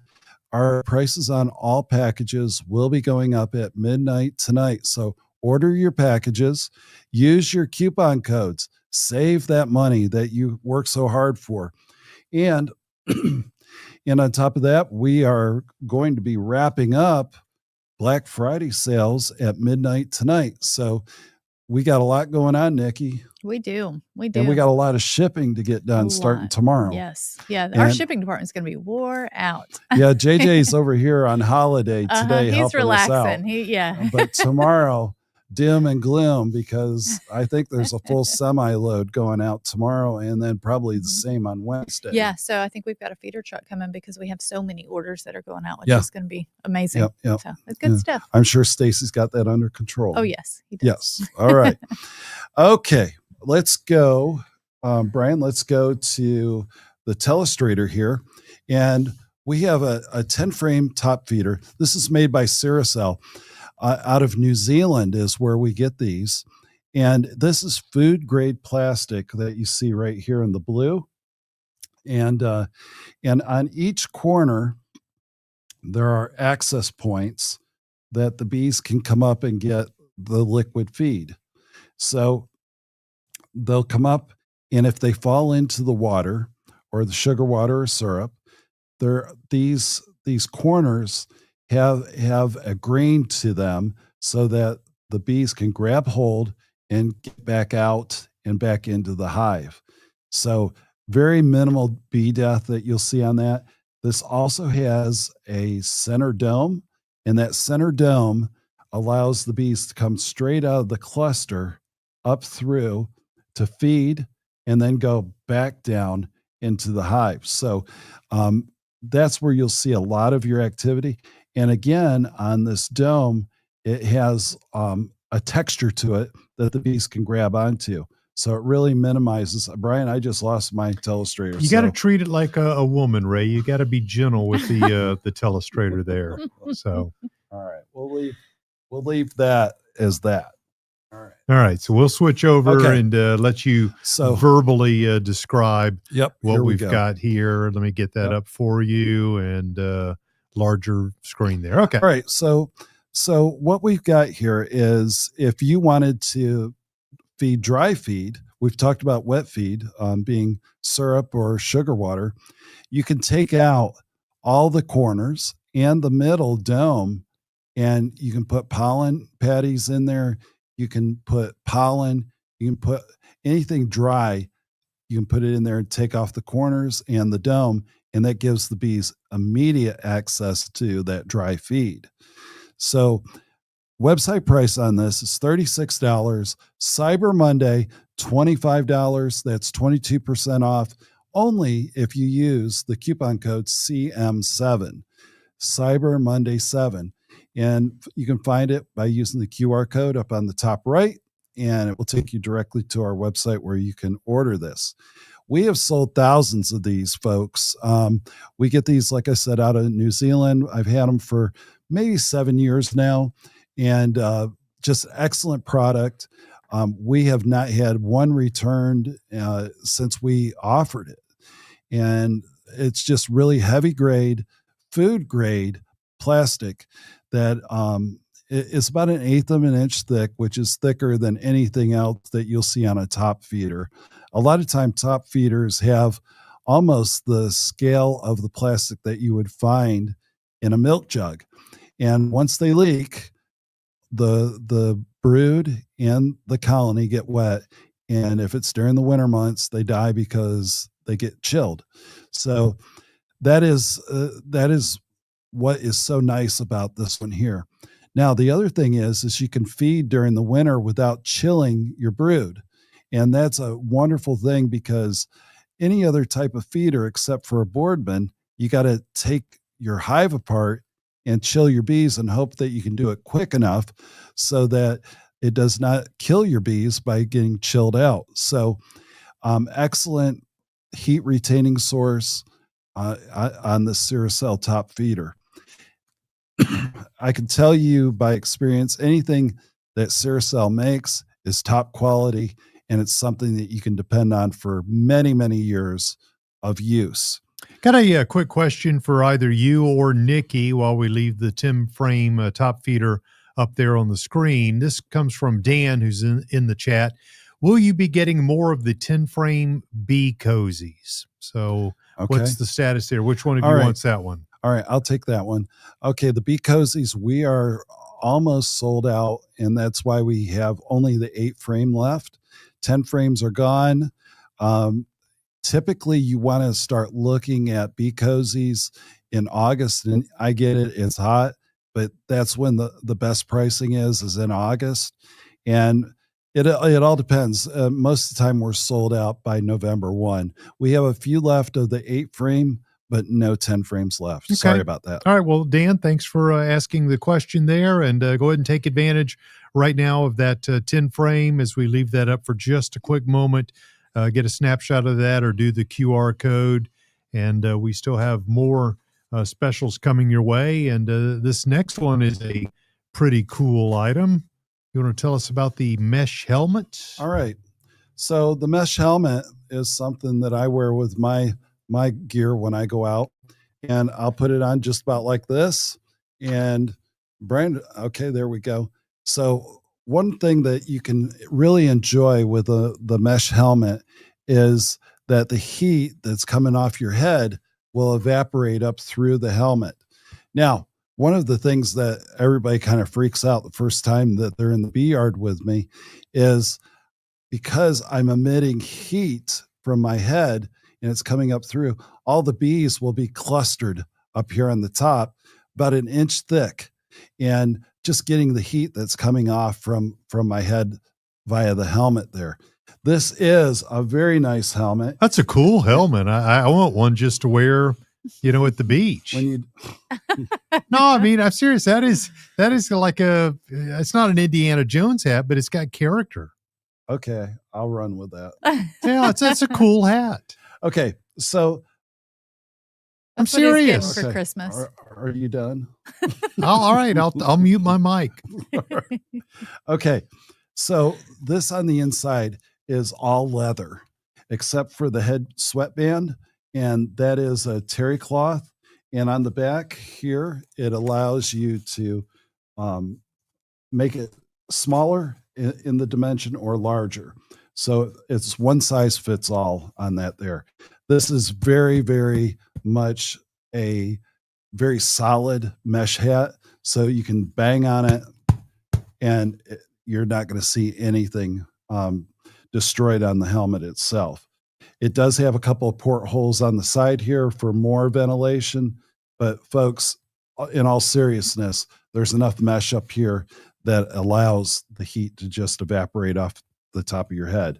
our prices on all packages will be going up at midnight tonight. So order your packages, use your coupon codes, save that money that you work so hard for. And and on top of that, we are going to be wrapping up Black Friday sales at midnight tonight. So we got a lot going on, Nikki. We do. We do. And we got a lot of shipping to get done starting tomorrow. Yes. Yeah. Our shipping department's going to be wore out. Yeah. JJ's over here on holiday today. He's helping relaxing. Us out. But tomorrow, dim and gloom, because I think there's a full semi load going out tomorrow and then probably the same on Wednesday. Yeah. So I think we've got a feeder truck coming because we have so many orders that are going out, which is going to be amazing. Yep. So it's good stuff. I'm sure Stacy's got that under control. Oh, yes. He does. Yes. All right. Okay. Let's go. Brian, let's go to the telestrator here. And we have a 10 frame top feeder. This is made by Ceracell. Out of New Zealand is where we get these. And this is food grade plastic that you see right here in the blue. And on each corner, there are access points that the bees can come up and get the liquid feed. So they'll come up, and if they fall into the water or the sugar water or syrup, these corners have a grain to them so that the bees can grab hold and get back out and back into the hive. So very minimal bee death that you'll see on that. This also has a center dome, and that center dome allows the bees to come straight out of the cluster up through to feed and then go back down into the hive. So that's where you'll see a lot of your activity. And again, on this dome, it has a texture to it that the bees can grab onto. So it really minimizes. Brian, I just lost my telestrator. You got to treat it like a woman, Ray. You got to be gentle with the telestrator there. So, all right, we'll leave that as that. All right. So we'll switch over and let you verbally describe what we've got here. Let me get that up for you and larger screen there. Okay. All right. So what we've got here is if you wanted to feed dry feed, we've talked about wet feed being syrup or sugar water. You can take out all the corners and the middle dome, and you can put pollen patties in there. You can put pollen, you can put anything dry, you can put it in there and take off the corners and the dome, and that gives the bees immediate access to that dry feed. So website price on this is $36. Cyber Monday, $25. That's 22% off only if you use the coupon code CM7, Cyber Monday 7. And you can find it by using the QR code up on the top right, and it will take you directly to our website where you can order this. We have sold thousands of these, folks. We get these, like I said, out of New Zealand. I've had them for maybe 7 years now, and just excellent product. We have not had one returned since we offered it. And it's just really heavy grade, food grade plastic that is about 1/8 of an inch thick, which is thicker than anything else that you'll see on a top feeder. A lot of time top feeders have almost the scale of the plastic that you would find in a milk jug. And once they leak, the brood and the colony get wet. And if it's during the winter months, they die because they get chilled. So that is what is so nice about this one here. Now, the other thing is you can feed during the winter without chilling your brood. And that's a wonderful thing, because any other type of feeder except for a Boardman, you got to take your hive apart and chill your bees and hope that you can do it quick enough so that it does not kill your bees by getting chilled out. So excellent heat retaining source on the Ceracell top feeder. I can tell you by experience, anything that Ceracell makes is top quality, and it's something that you can depend on for many, many years of use. Got a quick question for either you or Nikki while we leave the Tim Frame top feeder up there on the screen. This comes from Dan, who's in the chat. Will you be getting more of the 10 frame bee cozies? So what's the status there? Which one of you wants that one? All right, I'll take that one. Okay, the bee cozies, we are almost sold out, and that's why we have only the 8 frame left. 10 frames are gone. Typically, you want to start looking at bee cozies in August, and I get it, it's hot, but that's when the best pricing is in August. And it all depends. Most of the time, we're sold out by November 1. We have a few left of the 8 frame, but no 10 frames left. Okay. Sorry about that. All right. Well, Dan, thanks for asking the question there, and go ahead and take advantage right now of that 10 frame as we leave that up for just a quick moment. Get a snapshot of that or do the QR code. And we still have more specials coming your way. And this next one is a pretty cool item. You want to tell us about the mesh helmet? All right. So the mesh helmet is something that I wear with my gear when I go out, and I'll put it on just about like this. And Brian, okay, there we go. So one thing that you can really enjoy with the mesh helmet is that the heat that's coming off your head will evaporate up through the helmet. Now, one of the things that everybody kind of freaks out the first time that they're in the bee yard with me is because I'm emitting heat from my head and it's coming up through, all the bees will be clustered up here on the top, about an inch thick, and just getting the heat that's coming off from my head via the helmet there. This is a very nice helmet. That's a cool helmet. I want one just to wear, at the beach. When you No, I mean, I'm serious. That is like it's not an Indiana Jones hat, but it's got character. Okay, I'll run with that. Yeah, it's a cool hat. Okay, so I'm serious. For Christmas. Are you done? All right, I'll mute my mic. Right. Okay, so this on the inside is all leather, except for the head sweatband, and that is a terry cloth. And on the back here, it allows you to make it smaller in the dimension or larger. So it's one size fits all on that there. This is very, very much a very solid mesh hat. So you can bang on it and you're not going to see anything destroyed on the helmet itself. It does have a couple of portholes on the side here for more ventilation, but folks, in all seriousness, there's enough mesh up here that allows the heat to just evaporate off the top of your head.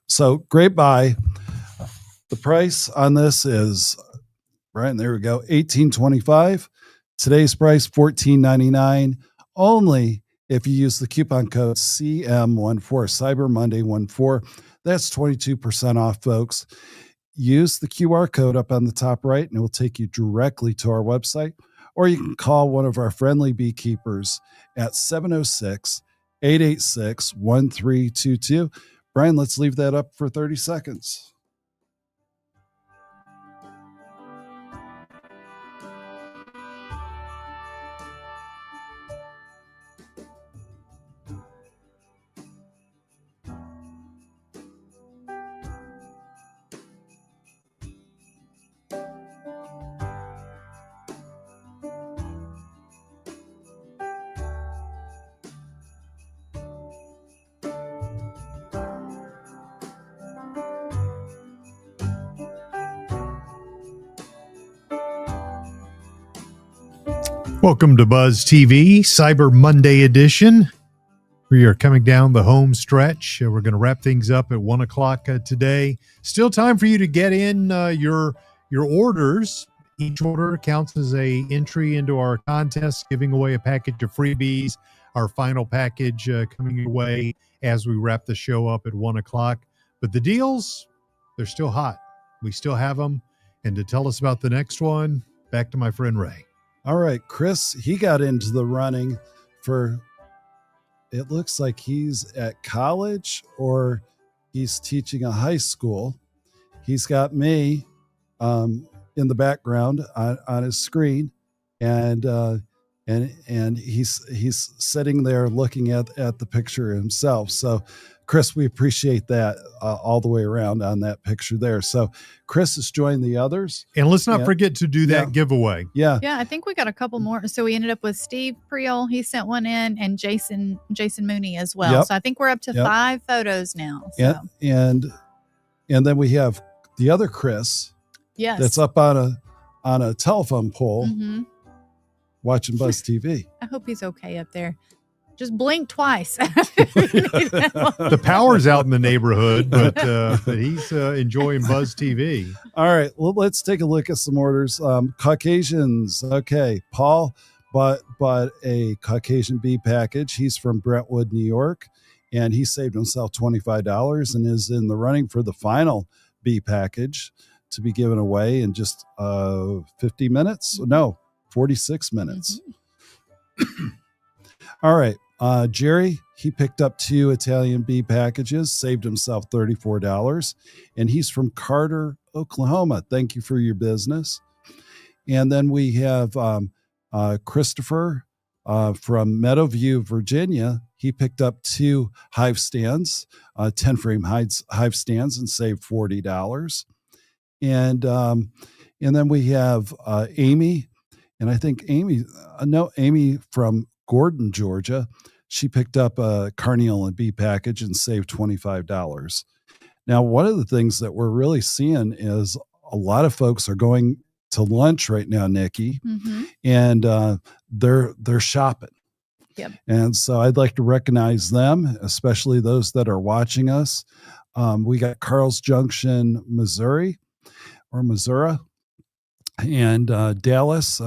So great buy. The price on this is, Brian, there we go, $18.25. Today's price, $14.99. Only if you use the coupon code CM14, Cyber Monday 14. That's 22% off, folks. Use the QR code up on the top right, and it will take you directly to our website. Or you can call one of our friendly beekeepers at 706-886-1322. Brian, let's leave that up for 30 seconds. Welcome to Buzz TV, Cyber Monday edition. We are coming down the home stretch. We're going to wrap things up at 1 o'clock today. Still time for you to get in your orders. Each order counts as a entry into our contest, giving away a package of freebies. Our final package coming your way as we wrap the show up at 1 o'clock. But the deals, they're still hot. We still have them. And to tell us about the next one, back to my friend Ray. All right, Chris, he got into the running for, it looks like he's at college or he's teaching a high school. He's got me in the background on his screen, and he's sitting there looking at the picture himself. So, Chris, we appreciate that all the way around on that picture there. So, Chris has joined the others, and let's not forget to do that giveaway. Yeah, I think we got a couple more. So we ended up with Steve Priel. He sent one in, and Jason Mooney as well. Yep. So I think we're up to 5 photos now. So. And then we have the other Chris. Yes. That's up on a telephone pole watching Buzz TV. I hope he's okay up there. Just blink twice. The power's out in the neighborhood, but he's enjoying Buzz TV. All right, well, let's take a look at some orders. Caucasians. Okay, Paul bought a Caucasian bee package. He's from Brentwood, New York, and he saved himself $25 and is in the running for the final bee package to be given away in just 50 minutes. No, 46 minutes. All right. Jerry, he picked up 2 Italian bee packages, saved himself $34, and he's from Carter, Oklahoma. Thank you for your business. And then we have Christopher from Meadowview, Virginia. He picked up 2 hive stands, 10-frame hive stands, and saved $40. And then we have Amy, and I think Amy from Gordon, Georgia. She picked up a carnelian bee package and saved $25. Now, one of the things that we're really seeing is a lot of folks are going to lunch right now, Nikki, and they're shopping. Yep. And so I'd like to recognize them, especially those that are watching us. We got Carl's Junction, Missouri, and Dallas,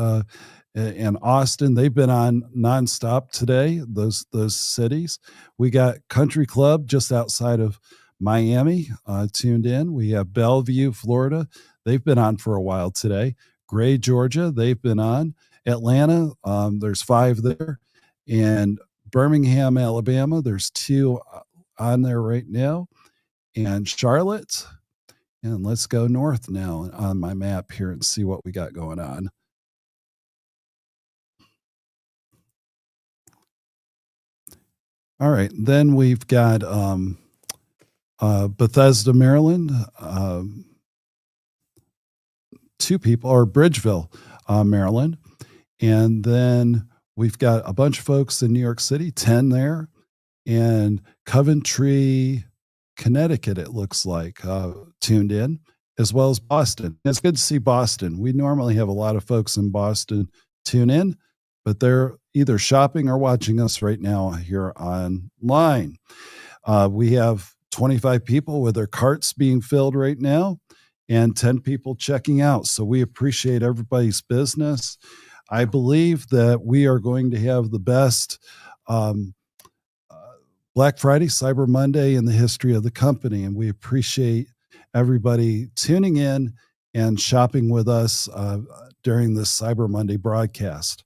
and Austin. They've been on nonstop today, those cities. We got Country Club just outside of Miami tuned in. We have Bellevue, Florida. They've been on for a while today. Gray, Georgia, they've been on. Atlanta, there's 5 there. And Birmingham, Alabama, there's 2 on there right now. And Charlotte. And let's go north now on my map here and see what we got going on. All right, then we've got Bethesda, Maryland, 2 people, or Bridgeville, Maryland. And then we've got a bunch of folks in New York City, 10 there, and Coventry, Connecticut, it looks like, tuned in, as well as Boston. It's good to see Boston. We normally have a lot of folks in Boston tune in, but they're either shopping or watching us right now here online. We have 25 people with their carts being filled right now and 10 people checking out. So we appreciate everybody's business. I believe that we are going to have the best Black Friday, Cyber Monday in the history of the company. And we appreciate everybody tuning in and shopping with us during this Cyber Monday broadcast.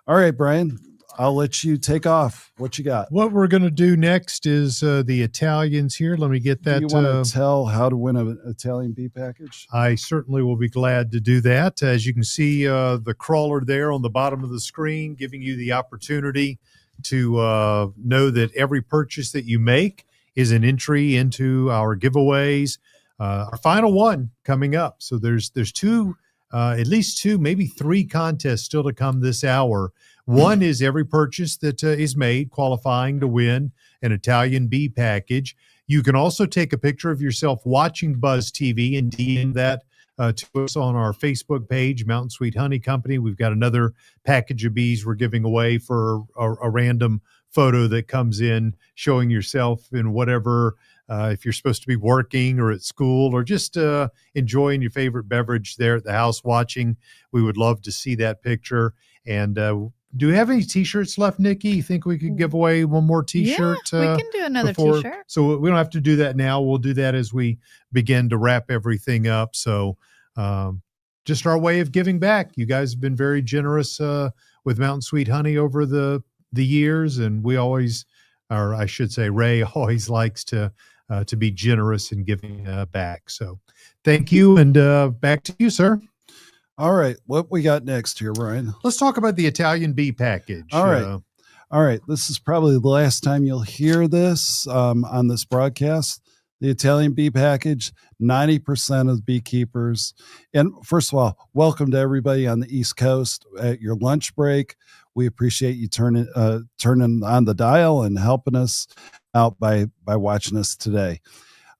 All right, Brian, I'll let you take off. What you got? What we're going to do next is the Italians here. Let me get that. Do you want to tell how to win an Italian bee package? I certainly will be glad to do that. As you can see, the crawler there on the bottom of the screen, giving you the opportunity to know that every purchase that you make is an entry into our giveaways. Our final one coming up. So there's 2, at least 2, maybe 3 contests still to come this hour. One is every purchase that is made qualifying to win an Italian bee package. You can also take a picture of yourself watching Buzz TV and DM that to us on our Facebook page, Mountain Sweet Honey Company. We've got another package of bees we're giving away for a random photo that comes in showing yourself in whatever, if you're supposed to be working or at school or just enjoying your favorite beverage there at the house watching. We would love to see that picture. And do we have any t-shirts left, Nikki? You think we could give away one more t-shirt? Yeah, we can do another before? t-shirt. So we don't have to do that now. We'll do that as we begin to wrap everything up. So just our way of giving back. You guys have been very generous with Mountain Sweet Honey over the years, and we always, or I should say, Ray always likes to be generous in giving back. So thank you, and back to you, sir. All right. What we got next here, Brian? Let's talk about the Italian bee package. All right. All right. This is probably the last time you'll hear this on this broadcast. The Italian bee package, 90% of beekeepers. And first of all, welcome to everybody on the East Coast at your lunch break. We appreciate you turning on the dial and helping us out by watching us today.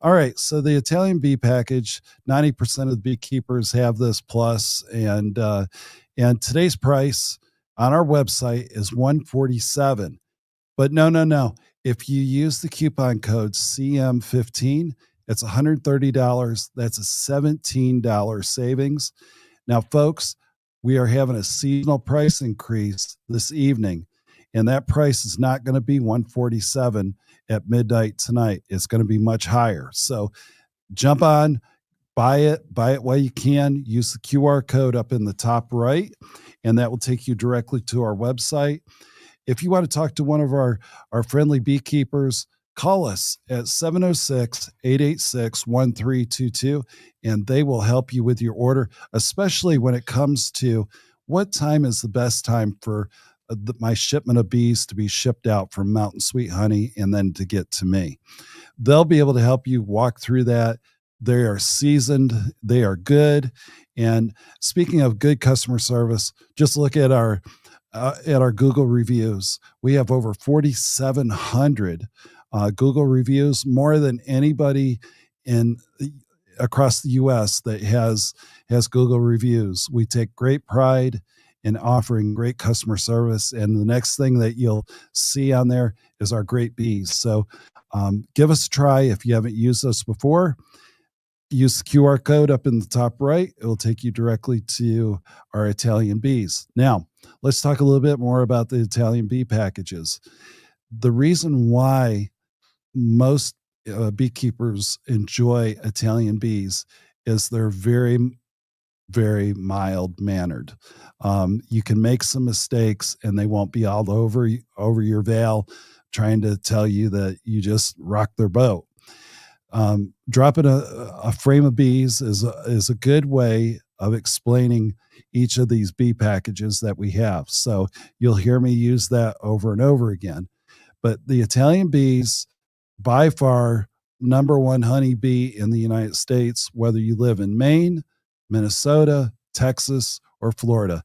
All right, so the Italian bee package, 90% of the beekeepers have this plus, and today's price on our website is $147. But no. If you use the coupon code CM15, it's $130. That's a $17 savings. Now, folks, we are having a seasonal price increase this evening, and that price is not going to be $147 at midnight tonight. It's going to be much higher. So jump on, buy it while you can. Use the QR code up in the top right, and that will take you directly to our website. If you want to talk to one of our friendly beekeepers, call us at 706-886-1322, and they will help you with your order, especially when it comes to what time is the best time for my shipment of bees to be shipped out from Mountain Sweet Honey and then to get to me. They'll be able to help you walk through that. They are seasoned. They are good. And speaking of good customer service, just look at our Google reviews. We have over 4,700 Google reviews, more than anybody across the U.S. that has Google reviews. We take great pride in offering great customer service, and the next thing that you'll see on there is our great bees. So give us a try if you haven't used us before. Use the QR code up in the top right. It will take you directly to our Italian bees. Now, let's talk a little bit more about the Italian bee packages. The reason why most beekeepers enjoy Italian bees is they're very, very mild-mannered. You can make some mistakes, and they won't be all over your veil trying to tell you that you just rocked their boat. Dropping a frame of bees is a good way of explaining each of these bee packages that we have. So you'll hear me use that over and over again. But the Italian bees, by far, number one honey bee in the United States, whether you live in Maine, Minnesota, Texas, or Florida.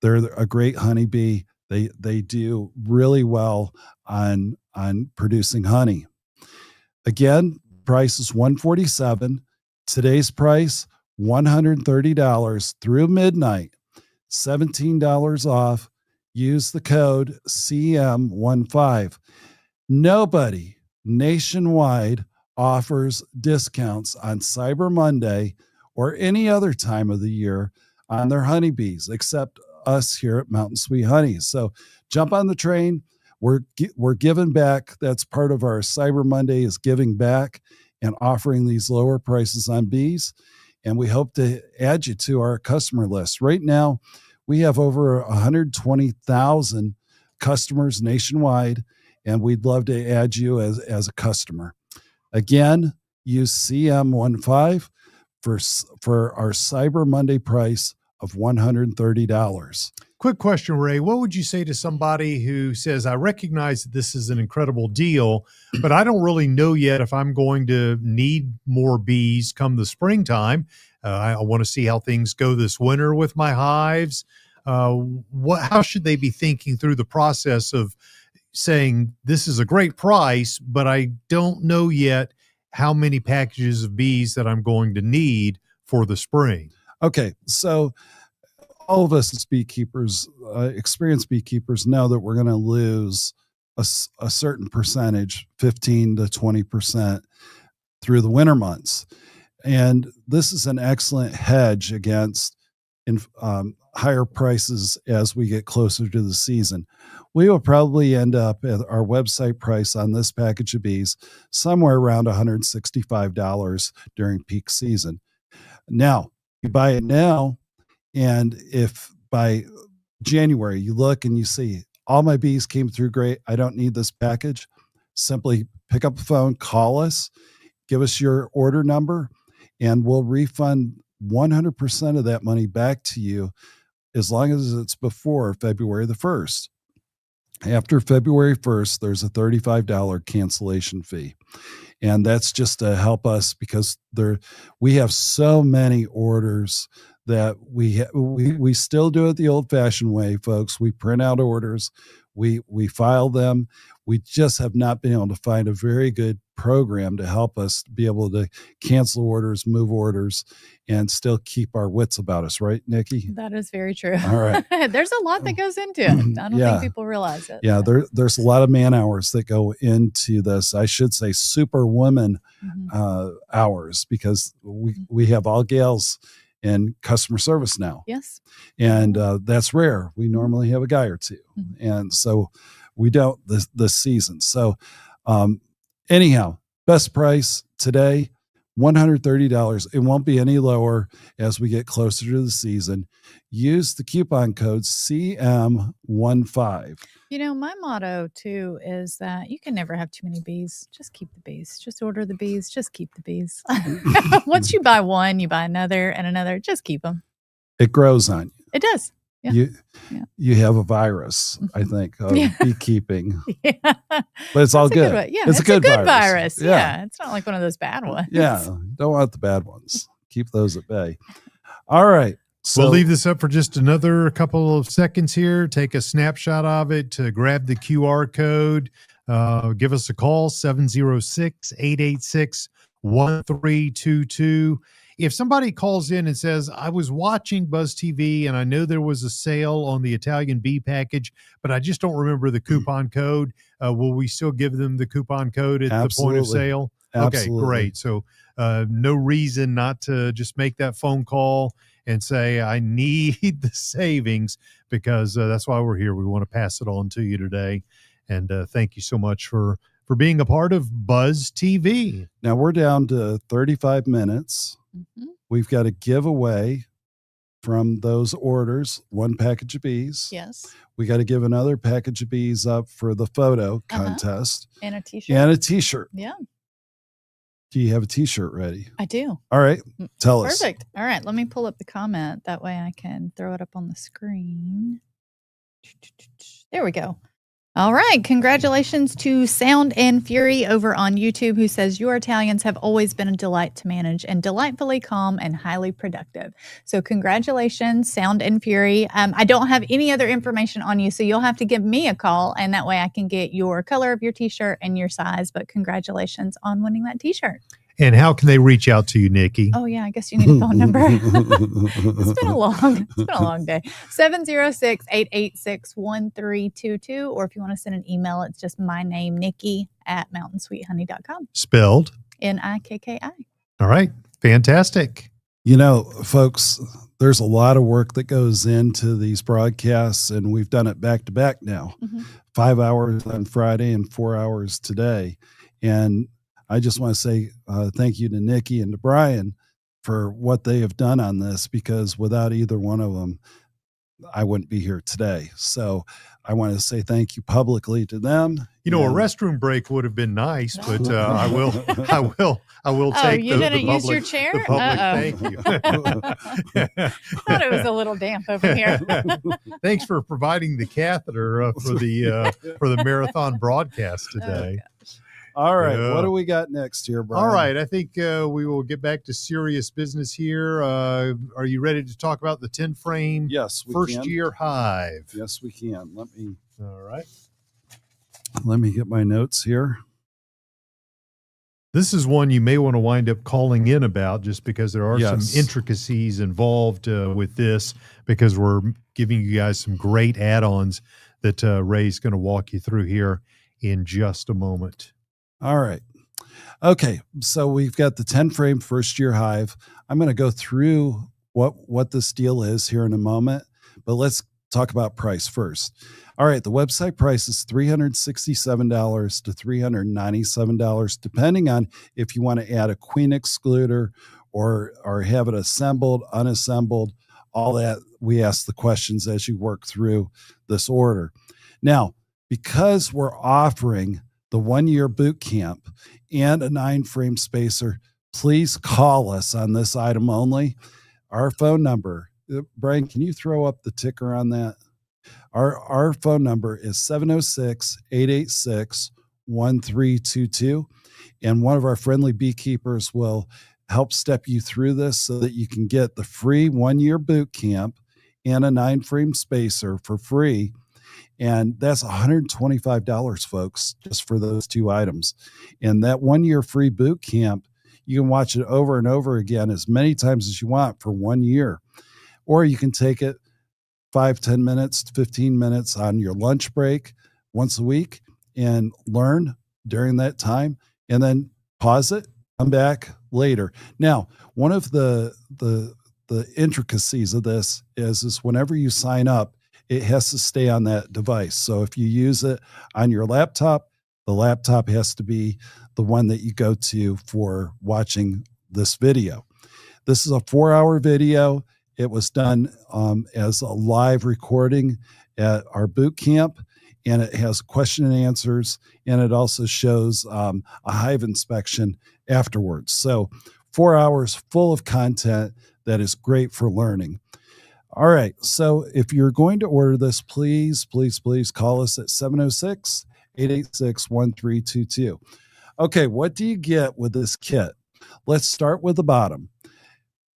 They're a great honey bee. They do really well on producing honey. Again, price is $147. Today's price, $130 through midnight, $17 off. Use the code CM15. Nobody nationwide offers discounts on Cyber Monday or any other time of the year on their honeybees, except us here at Mountain Sweet Honey. So jump on the train. We're giving back. That's part of our Cyber Monday, is giving back and offering these lower prices on bees. And we hope to add you to our customer list. Right now, we have over 120,000 customers nationwide, and we'd love to add you as a customer. Again, use CM15 for our Cyber Monday price of $130. Quick question, Ray. What would you say to somebody who says, I recognize that this is an incredible deal, but I don't really know yet if I'm going to need more bees come the springtime. I want to see how things go this winter with my hives. How should they be thinking through the process of saying, this is a great price, but I don't know yet how many packages of bees that I'm going to need for the spring? Okay, so all of us as beekeepers, experienced beekeepers, know that we're going to lose a certain percentage, 15 to 20% through the winter months. And this is an excellent hedge against higher prices as we get closer to the season. We will probably end up at our website price on this package of bees somewhere around $165 during peak season. Now, you buy it now, and if by January you look and you see all my bees came through great, I don't need this package, simply pick up the phone, call us, give us your order number, and we'll refund 100% of that money back to you as long as it's before February the 1st. After February 1st, there's a $35 cancellation fee. And that's just to help us because we have so many orders that we still do it the old-fashioned way, folks. We print out orders, we file them. We just have not been able to find a very good program to help us be able to cancel orders, move orders, and still keep our wits about us, right, Nikki? That is very true. All right. There's a lot that goes into it. I don't think people realize it. Yeah, there's a lot of man hours that go into this. I should say superwoman hours, because we have all gals in customer service now. Yes. And that's rare. We normally have a guy or two. And so we don't this season. So anyhow, best price today, $130. It won't be any lower as we get closer to the season. Use the coupon code CM15. You know, my motto too is that you can never have too many bees. Just keep the bees. Just order the bees. Just keep the bees. Once you buy one, you buy another and another. Just keep them. It grows on you. It does. Yeah. You have a virus, I think, of beekeeping. Yeah. But it's all good. Yeah, it's a good virus. Yeah. It's not like one of those bad ones. Yeah. Don't want the bad ones. Keep those at bay. All right. So we'll leave this up for just another couple of seconds here. Take a snapshot of it, to grab the QR code. Give us a call, 706-886-1322. If somebody calls in and says, I was watching Buzz TV and I know there was a sale on the Italian bee package, but I just don't remember the coupon code, will we still give them the coupon code at the point of sale? Absolutely. Okay, great. So no reason not to just make that phone call and say, I need the savings, because that's why we're here. We want to pass it on to you today. And thank you so much for being a part of Buzz TV. Now we're down to 35 minutes. We've got a giveaway from those orders, one package of bees. Yes. We got to give another package of bees up for the photo contest. And a t-shirt. And a t-shirt. Yeah. Do you have a t-shirt ready? I do. All right. Tell us. Perfect. All right. Let me pull up the comment. That way I can throw it up on the screen. There we go. All right. Congratulations to Sound and Fury over on YouTube, who says, your Italians have always been a delight to manage and delightfully calm and highly productive. So congratulations, Sound and Fury. I don't have any other information on you, so you'll have to give me a call, and that way I can get your color of your t-shirt and your size. But congratulations on winning that t-shirt. And how can they reach out to you, Nikki? Oh, yeah, I guess you need a phone number. It's been a long day. 706-886-1322. Or if you want to send an email, it's just my name, Nikki, at mountainsweethoney.com. Spelled? Nikki. All right. Fantastic. You know, folks, there's a lot of work that goes into these broadcasts, and we've done it back to back now. 5 hours on Friday and 4 hours today. And I just want to say thank you to Nikki and to Bryan for what they have done on this, because without either one of them, I wouldn't be here today. So I want to say thank you publicly to them. You know, a restroom break would have been nice, but I will take you didn't use your public, chair? the public thank you. Thought it was a little damp over here. Thanks for providing the catheter for the marathon broadcast today. All right. What do we got next here, Bryan? All right. I think we will get back to serious business here. Are you ready to talk about the 10 frame first year hive? Yes, we can. All right. Let me get my notes here. This is one you may want to wind up calling in about, just because there are some intricacies involved with this, because we're giving you guys some great add-ons that Ray's going to walk you through here in just a moment. All right. Okay. So we've got the 10 frame first year hive. I'm going to go through what this deal is here in a moment, but let's talk about price first. All right, the website price is $367 to $397, depending on if you want to add a queen excluder or have it assembled, unassembled, all that. We ask the questions as you work through this order. Now, because we're offering the 1-year boot camp and a 9-frame spacer, please call us on this item only. Our phone number, Brian, can you throw up the ticker on that? Our phone number is 706-886-1322. And one of our friendly beekeepers will help step you through this so that you can get the free 1-year boot camp and a 9-frame spacer for free. And that's $125, folks, just for those 2 items. And that 1-year free boot camp, you can watch it over and over again as many times as you want for 1 year. Or you can take it 5, 10 minutes, 15 minutes on your lunch break once a week and learn during that time, and then pause it, come back later. Now, one of the intricacies of this is whenever you sign up, it has to stay on that device. So if you use it on your laptop, the laptop has to be the one that you go to for watching this video. This is a 4-hour video. It was done as a live recording at our boot camp, and it has question and answers, and it also shows a hive inspection afterwards. So 4 hours full of content that is great for learning. All right, so if you're going to order this, please call us at 706-886-1322. Okay, what do you get with this kit? Let's start with the bottom.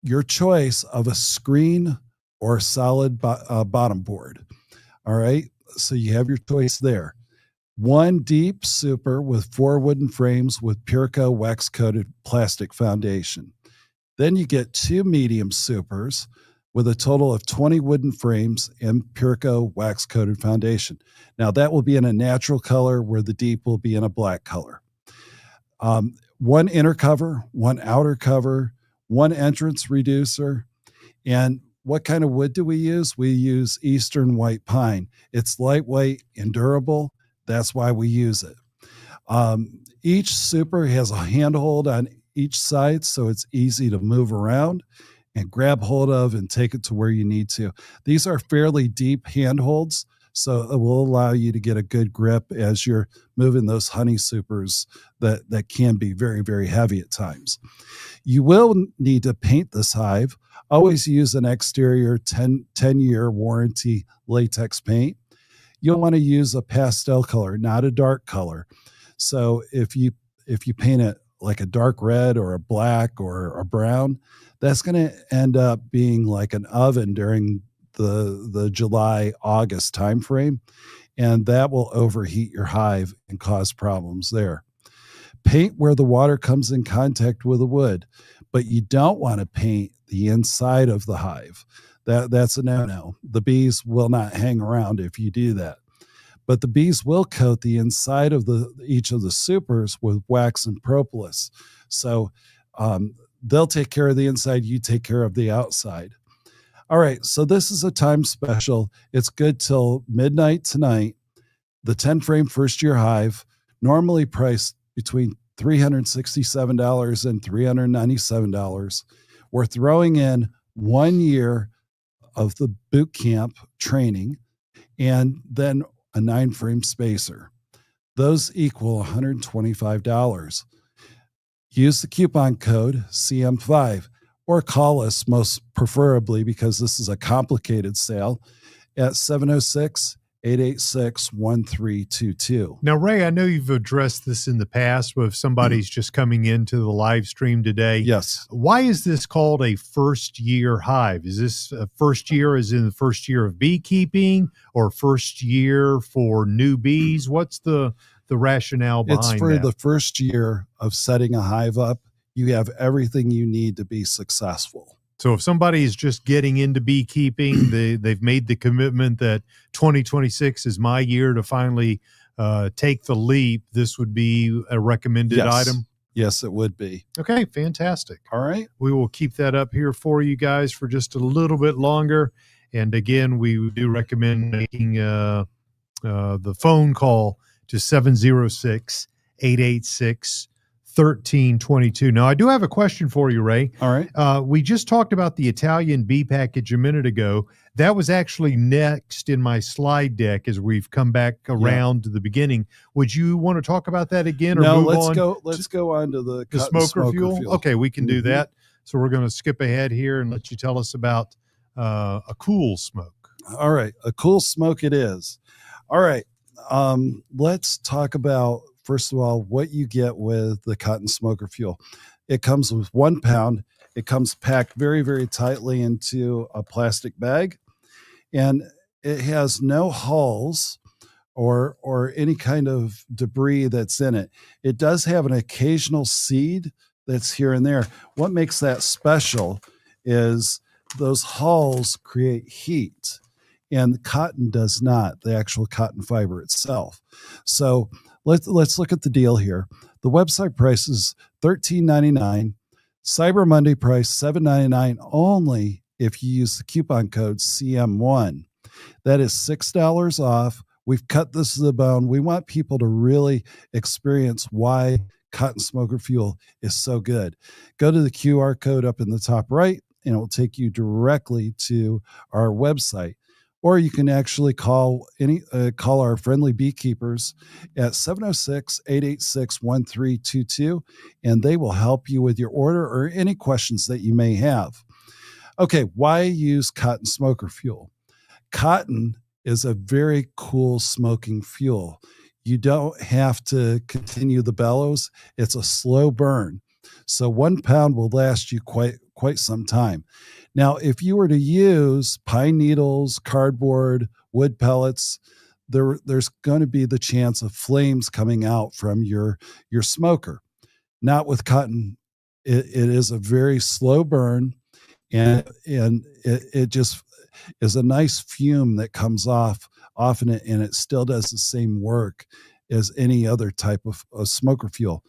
Your choice of a screen or solid bottom board. All right, so you have your choice there. 1 deep super with 4 wooden frames with Purco wax-coated plastic foundation. Then you get 2 medium supers with a total of 20 wooden frames and Purco wax-coated foundation. Now, that will be in a natural color where the deep will be in a black color. 1 inner cover, 1 outer cover, 1 entrance reducer. And what kind of wood do we use? We use Eastern white pine. It's lightweight and durable. That's why we use it. Each super has a handhold on each side, so it's easy to move around and grab hold of and take it to where you need to. These are fairly deep handholds, so it will allow you to get a good grip as you're moving those honey supers that can be very, very heavy at times. You will need to paint this hive. Always use an exterior 10-year warranty latex paint. You'll want to use a pastel color, not a dark color. So if you paint it like a dark red or a black or a brown, that's going to end up being like an oven during the July-August timeframe, and that will overheat your hive and cause problems there. Paint where the water comes in contact with the wood, but you don't want to paint the inside of the hive. That's a no-no. The bees will not hang around if you do that. But the bees will coat the inside of each of the supers with wax and propolis. So they'll take care of the inside, you take care of the outside. All right, so this is a time special. It's good till midnight tonight. The 10-frame first-year hive, normally priced between $367 and $397. We're throwing in 1 year of the boot camp training and then a 9-frame spacer. Those equal $125. Use the coupon code CM5 or call us, most preferably because this is a complicated sale, at 706-886-1322. Now, Ray, I know you've addressed this in the past, but if somebody's just coming into the live stream today, Yes. why is this called a first-year hive? Is this a first year as in the first year of beekeeping or first year for new bees? What's the rationale behind It's for that? the first year of setting a hive up. You have everything you need to be successful. So if somebody is just getting into beekeeping, they've made the commitment that 2026 is my year to finally take the leap, this would be a recommended item? Yes, it would be. Okay, fantastic. All right. We will keep that up here for you guys for just a little bit longer. And again, we do recommend making the phone call to 706 886 1322. Now, I do have a question for you, Ray. All right. We just talked about the Italian bee package a minute ago. That was actually next in my slide deck as we've come back around to the beginning. Would you want to talk about that again, or No, move let's on? go. Let's go on to the Smoker fuel. Okay, we can do Mhm. that. So we're going to skip ahead here and let you tell us about a cool smoke. All right. A cool smoke it is. All right. Let's talk about, first of all, what you get with the cotton smoker fuel. It comes with 1 pound. It comes packed very, very tightly into a plastic bag, and it has no hulls or any kind of debris that's in it. It does have an occasional seed that's here and there. What makes that special is those hulls create heat, and cotton does not, the actual cotton fiber itself. So let's look at the deal here. The website price is $13.99. Cyber Monday price $7.99 only if you use the coupon code CM1. That is $6 off. We've cut this to the bone. We want people to really experience why cotton smoker fuel is so good. Go to the QR code up in the top right, and it will take you directly to our website. Or you can actually call our friendly beekeepers at 706-886-1322, and they will help you with your order or any questions that you may have. Okay, why use cotton smoker fuel? Cotton is a very cool smoking fuel. You don't have to continue the bellows. It's a slow burn. So 1 pound will last you quite some time. Now, if you were to use pine needles, cardboard, wood pellets, there's going to be the chance of flames coming out from your smoker. Not with cotton. It is a very slow burn, and it just is a nice fume that comes off in it, and it still does the same work as any other type of smoker fuel.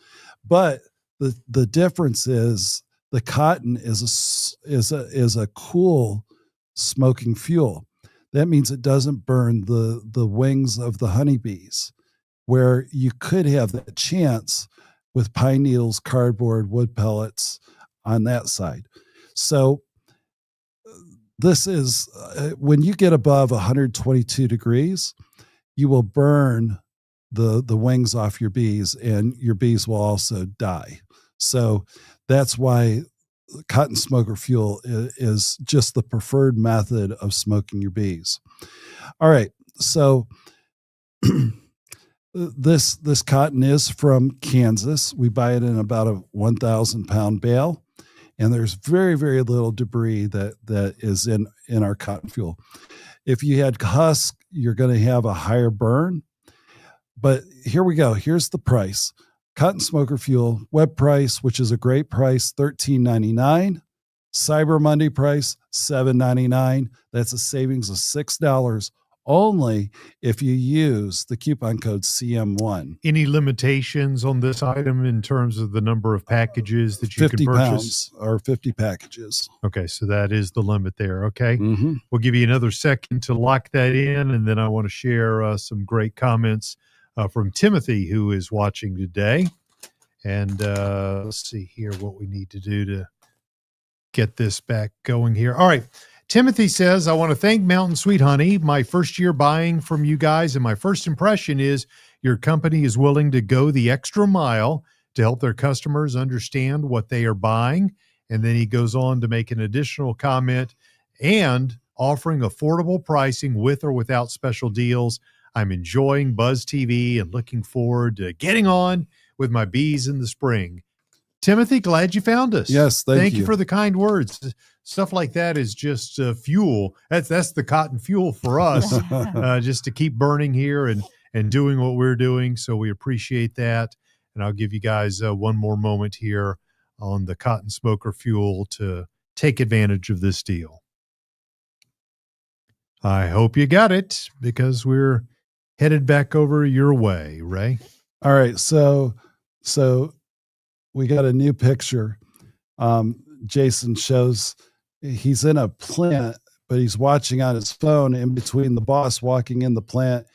But the difference is the cotton is a cool smoking fuel. That means it doesn't burn the wings of the honeybees, where you could have that chance with pine needles, cardboard, wood pellets on that side. So this is when you get above 122 degrees, you will burn the wings off your bees, and your bees will also die. So that's why cotton smoker fuel is just the preferred method of smoking your bees. All right. So this cotton is from Kansas. We buy it in about a 1,000 pound bale, and there's very, very little debris that is in our cotton fuel. If you had husk, you're going to have a higher burn. But here we go. Here's the price. Cotton smoker fuel, web price, which is a great price, $13.99. Cyber Monday price, $7.99. That's a savings of $6 only if you use the coupon code CM1. Any limitations on this item in terms of the number of packages that you can 50 purchase? pounds or 50 packages. Okay, so that is the limit there. Okay. Mm-hmm. We'll give you another second to lock that in, and then I want to share some great comments from Timothy, who is watching today. And let's see here what we need to do to get this back going here. All right. Timothy says, I want to thank Mountain Sweet Honey. My first year buying from you guys, and my first impression is your company is willing to go the extra mile to help their customers understand what they are buying. And then he goes on to make an additional comment, and offering affordable pricing with or without special deals. I'm enjoying Buzz TV and looking forward to getting on with my bees in the spring. Timothy, glad you found us. Yes, thank you. You for the kind words. Stuff like that is just fuel. That's the cotton fuel for us, just to keep burning here and doing what we're doing. So we appreciate that. And I'll give you guys one more moment here on the cotton smoker fuel to take advantage of this deal. I hope you got it, because we're headed back over your way, Ray. All right. So we got a new picture. Jason shows he's in a plant, but he's watching on his phone in between the boss walking in the plant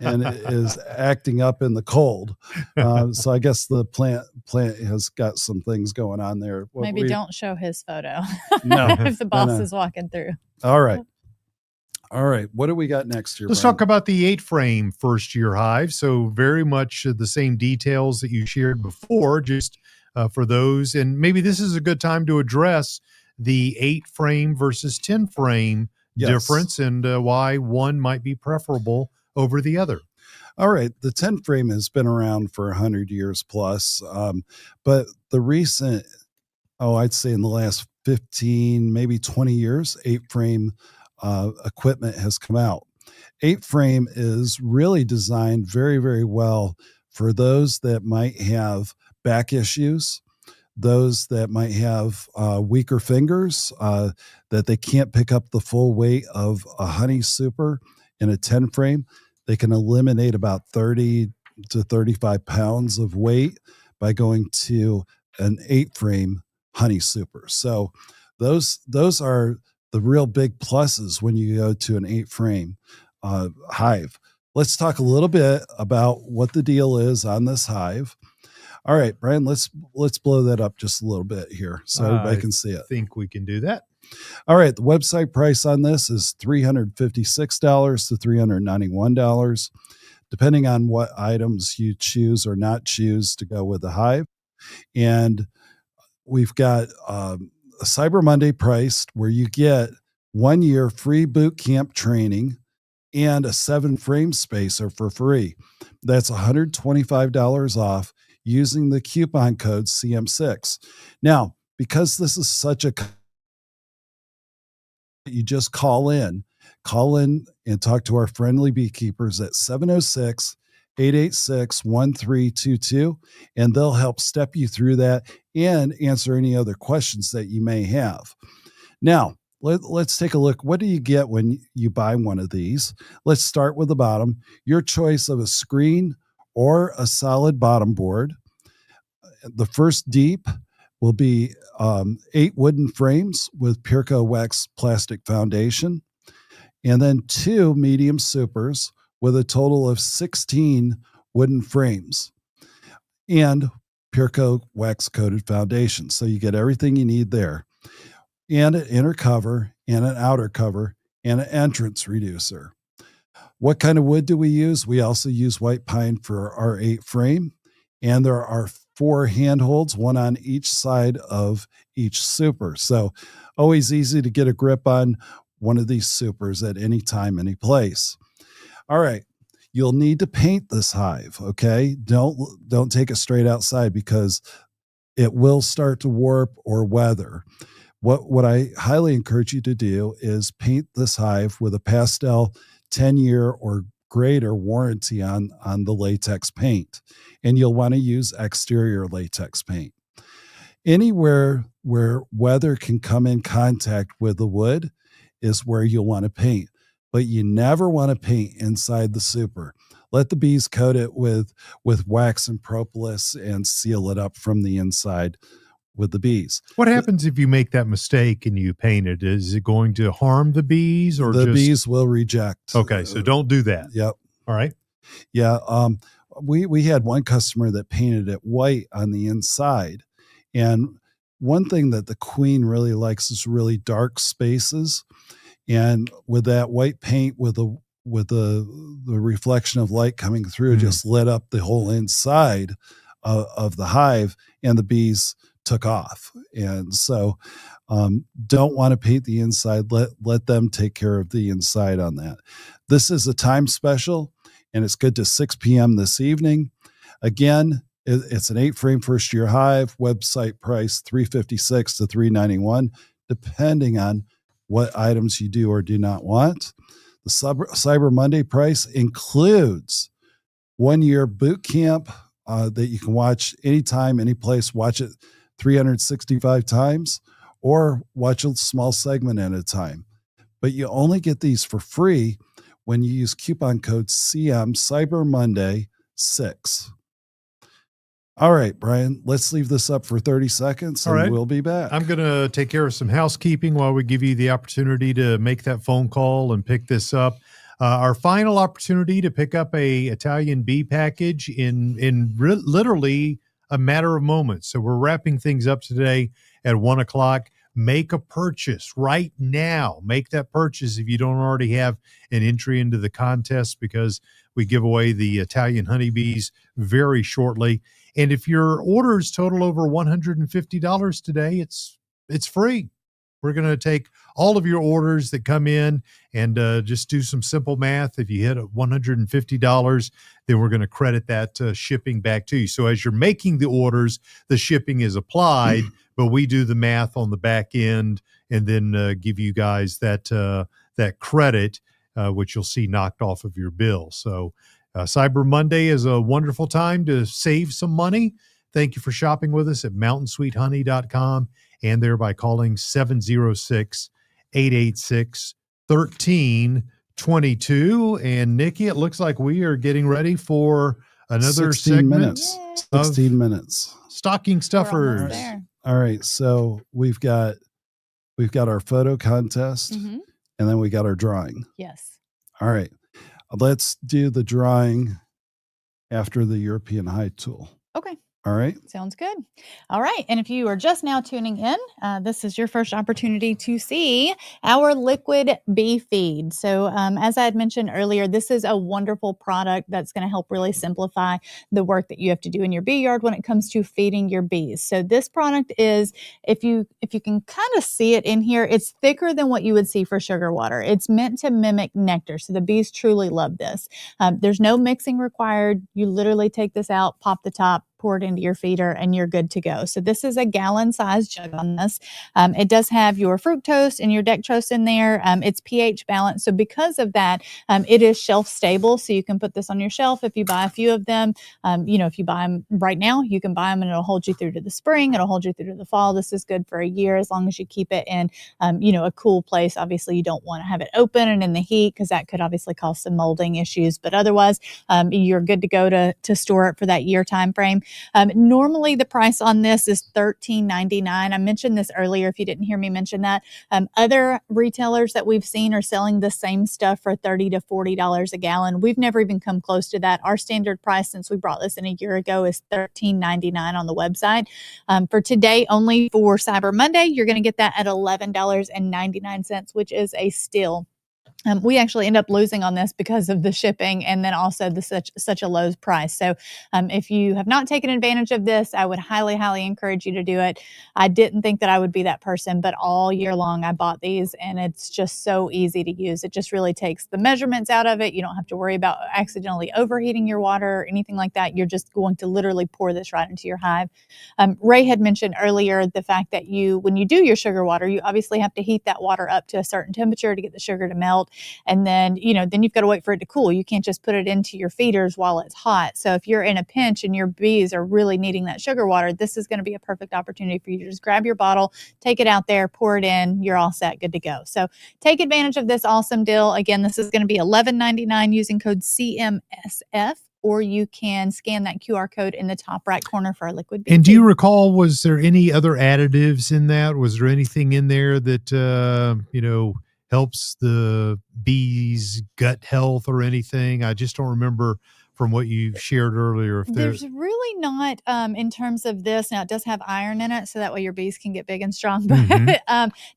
and is acting up in the cold. So I guess the plant has got some things going on there. Maybe don't show his photo. No, if the boss no. is walking through. All right. What do we got next here? Let's Brian? talk about the 8-frame first-year hive. So very much the same details that you shared before, just for those. And maybe this is a good time to address the 8-frame versus 10-frame difference and why one might be preferable over the other. All right. The 10-frame has been around for 100 years plus. But the recent, I'd say in the last 15, maybe 20 years, 8-frame equipment has come out. 8-frame is really designed very, very well for those that might have back issues, those that might have weaker fingers, that they can't pick up the full weight of a honey super in a 10-frame. They can eliminate about 30 to 35 pounds of weight by going to an 8-frame honey super. So those are the real big pluses when you go to an 8-frame hive. Let's talk a little bit about what the deal is on this hive. All right, Brian, let's blow that up just a little bit here so everybody can see it. I think we can do that. All right, the website price on this is $356 to $391, depending on what items you choose or not choose to go with the hive. And we've got a Cyber Monday priced where you get 1 year free boot camp training and a 7-frame spacer for free. That's $125 off using the coupon code CM6. Now, because this is such a, you just call in and talk to our friendly beekeepers at 706-886-1322, and they'll help step you through that and answer any other questions that you may have. Now, let's take a look. What do you get when you buy one of these? Let's start with the bottom. Your choice of a screen or a solid bottom board. The first deep will be 8 wooden frames with Pureco wax plastic foundation, and then 2 medium supers with a total of 16 wooden frames and Pureco wax coated foundation. So you get everything you need there, and an inner cover and an outer cover and an entrance reducer. What kind of wood do we use? We also use white pine for our 8-frame, and there are 4 handholds, one on each side of each super. So always easy to get a grip on one of these supers at any time, any place. All right. You'll need to paint this hive. Okay. Don't take it straight outside because it will start to warp or weather. What I highly encourage you to do is paint this hive with a pastel 10-year or greater warranty on the latex paint. And you'll want to use exterior latex paint. Anywhere where weather can come in contact with the wood is where you'll want to paint. But you never want to paint inside the super. Let the bees coat it with wax and propolis and seal it up from the inside with the bees. What happens if you make that mistake and you paint it? Is it going to harm the bees or the bees will reject? Okay, so don't do that. Yep. All right. Yeah. We had one customer that painted it white on the inside. And one thing that the queen really likes is really dark spaces. And with that white paint, with the reflection of light coming through, just lit up the whole inside of the hive, and the bees took off. And so don't want to paint the inside. Let them take care of the inside on that. This is a time special, and it's good to 6 p.m. this evening. Again, it's an 8-frame first-year hive. Website price $356 to $391, depending on what items you do or do not want. The Cyber Monday price includes 1 year boot camp that you can watch anytime, any place. Watch it 365 times or watch a small segment at a time. But you only get these for free when you use coupon code CM Cyber Monday 6. All right, Brian, let's leave this up for 30 seconds All and right. we'll be back. I'm going to take care of some housekeeping while we give you the opportunity to make that phone call and pick this up. Our final opportunity to pick up a Italian bee package in literally a matter of moments. So we're wrapping things up today at 1 o'clock. Make a purchase right now. Make that purchase if you don't already have an entry into the contest, because we give away the Italian honeybees very shortly. And if your orders total over $150 today, it's free. We're going to take all of your orders that come in and just do some simple math. If you hit $150, then we're going to credit that shipping back to you. So as you're making the orders, the shipping is applied, but we do the math on the back end and then give you guys that credit, which you'll see knocked off of your bill. So Cyber Monday is a wonderful time to save some money. Thank you for shopping with us at mountainsweethoney.com and there by calling 706-886-1322. And Nikki, it looks like we are getting ready for another 16 segment minutes. Yay. 16 minutes. Stocking We're almost stuffers. there. All right, so we've got our photo contest, Mhm. and then we got our drawing. Yes. All right, let's do the drawing after the European High tool. Okay. All right. Sounds good. All right. And if you are just now tuning in, this is your first opportunity to see our liquid bee feed. So as I had mentioned earlier, this is a wonderful product that's going to help really simplify the work that you have to do in your bee yard when it comes to feeding your bees. So this product is, if you can kind of see it in here, it's thicker than what you would see for sugar water. It's meant to mimic nectar. So the bees truly love this. There's no mixing required. You literally take this out, pop the top, pour it into your feeder, and you're good to go. So this is a gallon-sized jug on this. It does have your fructose and your dextrose in there. It's pH balanced. So because of that, it is shelf stable. So you can put this on your shelf if you buy a few of them. If you buy them right now, you can buy them and it'll hold you through to the spring. It'll hold you through to the fall. This is good for a year as long as you keep it in, a cool place. Obviously, you don't want to have it open and in the heat because that could obviously cause some molding issues. But otherwise, you're good to go to store it for that year time frame. Normally, the price on this is $13.99. I mentioned this earlier if you didn't hear me mention that. Other retailers that we've seen are selling the same stuff for $30 to $40 a gallon. We've never even come close to that. Our standard price since we brought this in a year ago is $13.99 on the website. For today, only for Cyber Monday, you're going to get that at $11.99, which is a steal. We actually end up losing on this because of the shipping and then also the such a low price. So if you have not taken advantage of this, I would highly, highly encourage you to do it. I didn't think that I would be that person, but all year long I bought these and it's just so easy to use. It just really takes the measurements out of it. You don't have to worry about accidentally overheating your water or anything like that. You're just going to literally pour this right into your hive. Ray had mentioned earlier the fact that when you do your sugar water, you obviously have to heat that water up to a certain temperature to get the sugar to melt. And then you've got to wait for it to cool. You can't just put it into your feeders while it's hot. So if you're in a pinch and your bees are really needing that sugar water, this is going to be a perfect opportunity for you to just grab your bottle, take it out there, pour it in, you're all set, good to go. So take advantage of this awesome deal. Again, this is going to be $11.99 using code CMSF. Or you can scan that QR code in the top right corner for our liquid bee. And do you recall, was there any other additives in that? Was there anything in there that, helps the bees' gut health or anything? I just don't remember from what you shared earlier. If There's really not in terms of this. Now, it does have iron in it, so that way your bees can get big and strong. But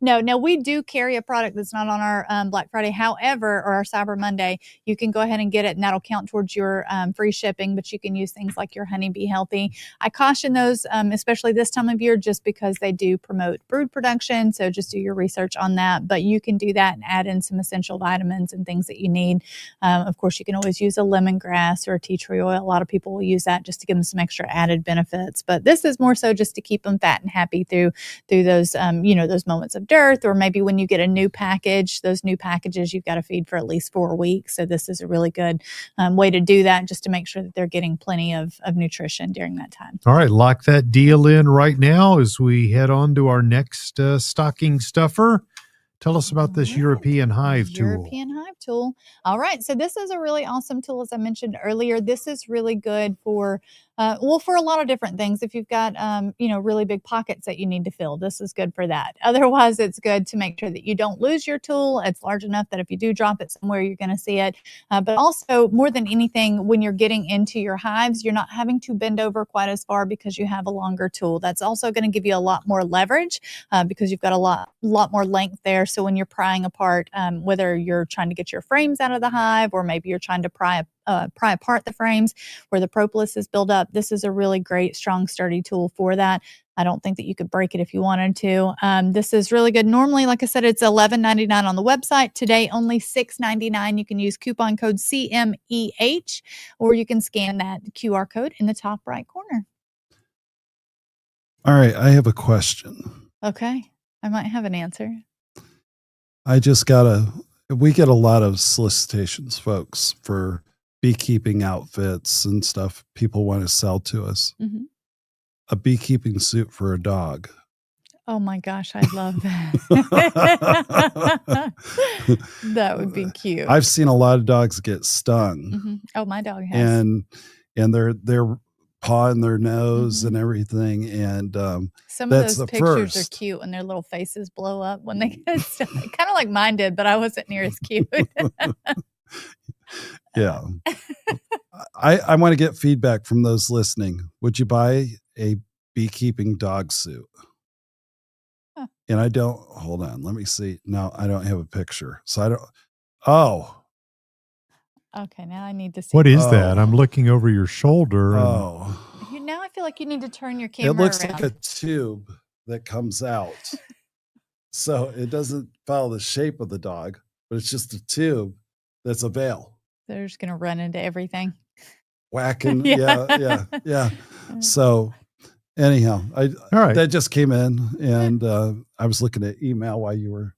no, we do carry a product that's not on our Black Friday. However, or our Cyber Monday, you can go ahead and get it, and that'll count towards your free shipping, but you can use things like your Honey Bee Healthy. I caution those, especially this time of year, just because they do promote brood production, so just do your research on that. But you can do that and add in some essential vitamins and things that you need. Of course, you can always use a lemongrass or a tea tree oil. A lot of people will use that just to give them some extra added benefits, but this is more so just to keep them fat and happy through those those moments of dearth, or maybe when you get a new package. Those new packages you've got to feed for at least 4 weeks, so this is a really good way to do that, just to make sure that they're getting plenty of nutrition during that time. All right, lock that deal in right now as we head on to our next stocking stuffer. Tell us about this European Hive tool. European Hive tool. All right. So this is a really awesome tool. As I mentioned earlier, this is really good for Well, for a lot of different things. If you've got, really big pockets that you need to fill, this is good for that. Otherwise, it's good to make sure that you don't lose your tool. It's large enough that if you do drop it somewhere, you're going to see it. But also, more than anything, when you're getting into your hives, you're not having to bend over quite as far because you have a longer tool. That's also going to give you a lot more leverage because you've got a lot more length there. So when you're prying apart, whether you're trying to get your frames out of the hive or maybe you're trying to pry apart the frames where the propolis is built up, this is a really great, strong, sturdy tool for that. I don't think that you could break it if you wanted to. This is really good. Normally, like I said, it's $11.99 on the website. Today, only $6.99. You can use coupon code CMEH, or you can scan that QR code in the top right corner. All right, I have a question. Okay, I might have an answer. We get a lot of solicitations, folks, for beekeeping outfits and stuff people want to sell to us. Mm-hmm. A beekeeping suit for a dog. Oh my gosh, I love that. That would be cute. I've seen a lot of dogs get stung. Mm-hmm. Oh, my dog has. And their paw in their nose and everything. And some of those pictures are cute when their little faces blow up when they get stung. Kind of like mine did, but I wasn't near as cute. Yeah. I want to get feedback from those listening. Would you buy a beekeeping dog suit? Huh. And hold on, let me see. No, I don't have a picture. So I don't. Oh. Okay, now I need to see. What is that? I'm looking over your shoulder. Oh. Now I feel like you need to turn your camera around. It looks around. like a tube that comes out. So it doesn't follow the shape of the dog, but it's just a tube that's a veil. They're just going to run into everything. Whacking. Yeah. So anyhow, all right. That just came in, and I was looking at email while you were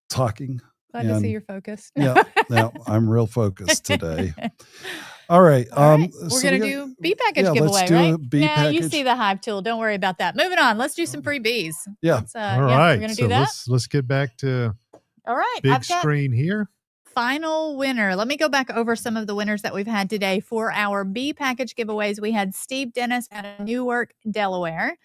talking. Glad to see you're focused. Yeah, I'm real focused today. All right. We're going to do bee package giveaway, let's do right? a bee package. You see the hive tool. Don't worry about that. Moving on. Let's do some free bees. Yeah. All right. We're going to do that. Let's get back to all right. Big screen here. Final winner. Let me go back over some of the winners that we've had today for our bee package giveaways. We had Steve Dennis out of Newark, Delaware.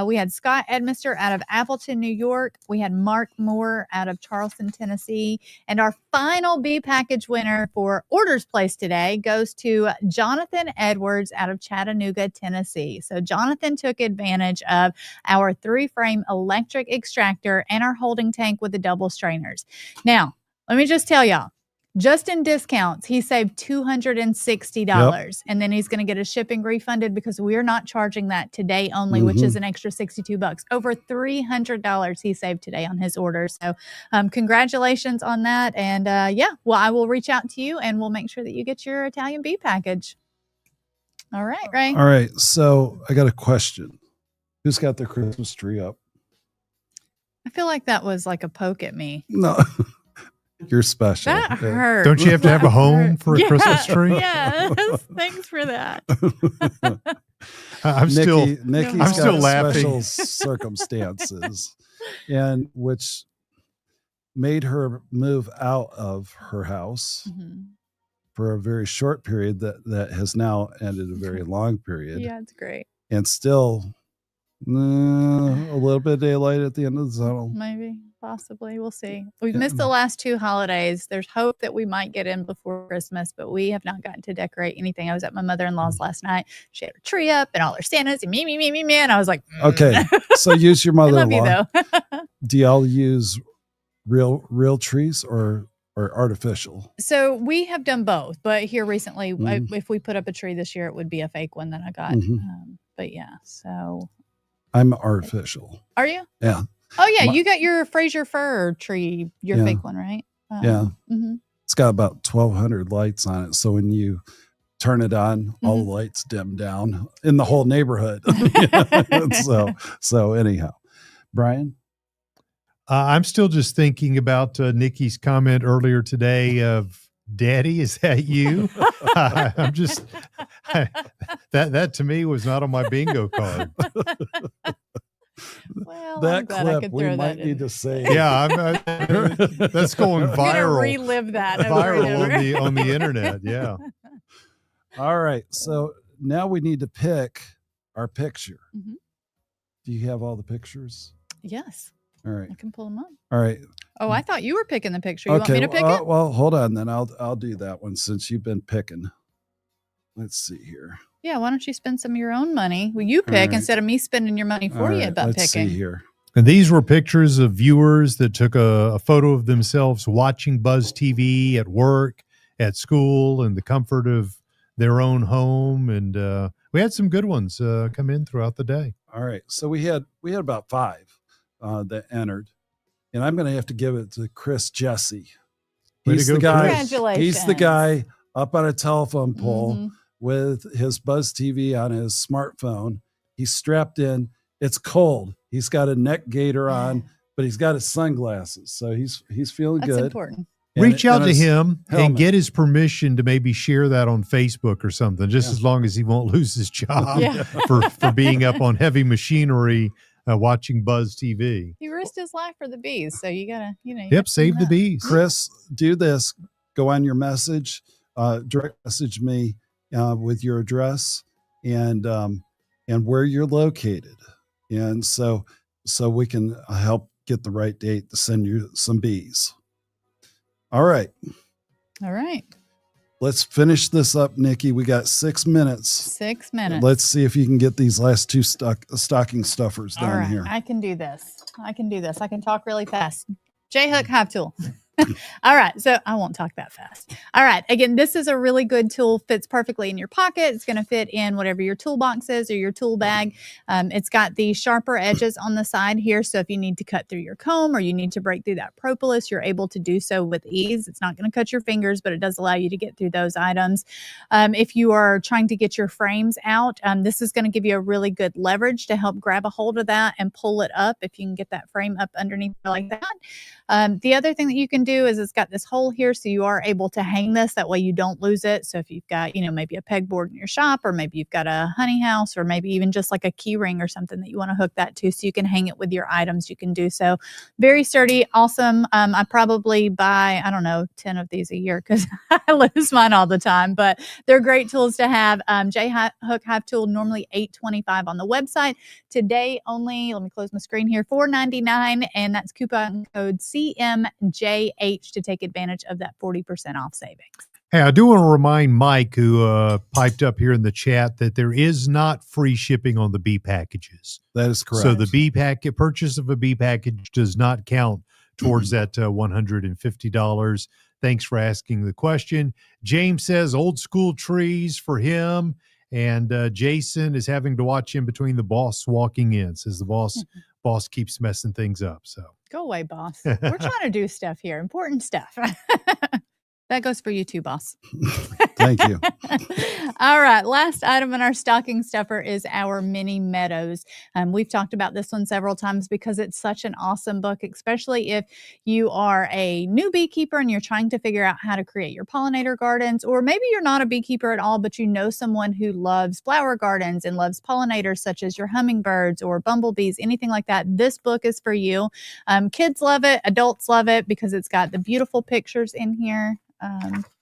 We had Scott Edmister out of Appleton, New York. We had Mark Moore out of Charleston, Tennessee. And our final bee package winner for orders placed today goes to Jonathan Edwards out of Chattanooga, Tennessee. So Jonathan took advantage of our 3-frame electric extractor and our holding tank with the double strainers. Now, let me just tell y'all, just in discounts, he saved $260. And then he's going to get his shipping refunded because we're not charging that today only, which is an extra $62. Over $300 he saved today on his order. So congratulations on that. And I will reach out to you and we'll make sure that you get your Italian bee package. All right, Ray. All right. So I got a question. Who's got their Christmas tree up? I feel like that was like a poke at me. No. You're special. That hurt. Don't you have to have a home for a Christmas tree? Yes. Thanks for that. I'm Nikki's still got laughing. Special circumstances, and which made her move out of her house for a very short period that has now ended a very long period. Yeah, it's great. And still a little bit of daylight at the end of the tunnel. Maybe. Possibly. We'll see. We've missed the last 2 holidays. There's hope that we might get in before Christmas, but we have not gotten to decorate anything. I was at my mother-in-law's last night. She had her tree up and all her Santas and me. And I was like, Okay. So use your mother-in-law. I love you though. Do y'all use real trees or artificial? So we have done both, but here recently, if we put up a tree this year, it would be a fake one that I got. But yeah, so. I'm artificial. Are you? Yeah. Oh yeah, you got your Fraser fir tree, your fake one, right? It's got about 1,200 lights on it. So when you turn it on, all the lights dim down in the whole neighborhood. So anyhow, Brian? I'm still just thinking about Nikki's comment earlier today of, Daddy, is that you? I'm just, that to me was not on my bingo card. Well, that I'm glad clip I could we throw might that need in. to say. Yeah, that's going I'm gonna viral. relive that Viral over and over. on the internet. Yeah. All right. So now we need to pick our picture. Mhm. Do you have all the pictures? Yes, All right. I can pull them up. All right. Oh, I thought you were picking the picture. You want me to pick it? Well, hold on then. I'll do that one since you've been picking. Let's see here. Yeah, why don't you spend some of your own money? Well, you pick right. instead of me spending your money for All you right, about let's picking. see here. And these were pictures of viewers that took a photo of themselves watching Buzz TV at work, at school, in the comfort of their own home. And we had some good ones come in throughout the day. All right. So we had about 5 that entered. And I'm going to have to give it to Chris Jesse. Way to He's go, the guy. Chris. Congratulations. He's the guy up on a telephone pole Mhm. with his Buzz TV on his smartphone. He's strapped in. It's cold. He's got a neck gaiter on, but he's got his sunglasses. So he's feeling That's good. important. And- Reach out and to his him and helmet. get his permission to maybe share that on Facebook or something, just Yeah. as long as he won't lose his job Yeah. for being up on heavy machinery watching Buzz TV. He risked his life for the bees, so you gotta, you Yep, gotta save clean the up. bees. Chris, do this. Go on your message, direct message me with your address and where you're located, and so we can help get the right date to send you some bees. All right, All right, let's finish this up, Nikki. We got 6 minutes. 6 minutes. Let's see if you can get these last 2 stocking stuffers All down right, here. I can do this. I can talk really fast. J-hook hive tool. All right, so I won't talk that fast. All right, again, this is a really good tool. Fits perfectly in your pocket. It's going to fit in whatever your toolbox is or your tool bag. It's got the sharper edges on the side here, so if you need to cut through your comb or you need to break through that propolis, you're able to do so with ease. It's not going to cut your fingers, but it does allow you to get through those items. If you are trying to get your frames out, this is going to give you a really good leverage to help grab a hold of that and pull it up if you can get that frame up underneath like that. The other thing that you can do is it's got this hole here, so you are able to hang this. That way you don't lose it. So if you've got, maybe a pegboard in your shop, or maybe you've got a honey house, or maybe even just like a key ring or something that you want to hook that to so you can hang it with your items, you can do so. Very sturdy, awesome. I probably buy, 10 of these a year because I lose mine all the time, but they're great tools to have. J-hook hive tool, normally $8.25 on the website. Today only, let me close my screen here, $4.99, and that's coupon code CMJH to take advantage of that 40% off savings. Hey, I do want to remind Mike, who piped up here in the chat, that there is not free shipping on the bee packages. That is correct. So the bee packet purchase of a bee package does not count towards that $150. Thanks for asking the question. James says old school trees for him, and Jason is having to watch in between the boss walking in. Says the boss keeps messing things up. So go away, boss. We're trying to do stuff here, important stuff. That goes for you too, boss. Thank you. All right. Last item in our stocking stuffer is our Mini Meadows. We've talked about this one several times because it's such an awesome book, especially if you are a new beekeeper and you're trying to figure out how to create your pollinator gardens, or maybe you're not a beekeeper at all, but you know someone who loves flower gardens and loves pollinators such as your hummingbirds or bumblebees, anything like that. This book is for you. Kids love it. Adults love it because it's got the beautiful pictures in here.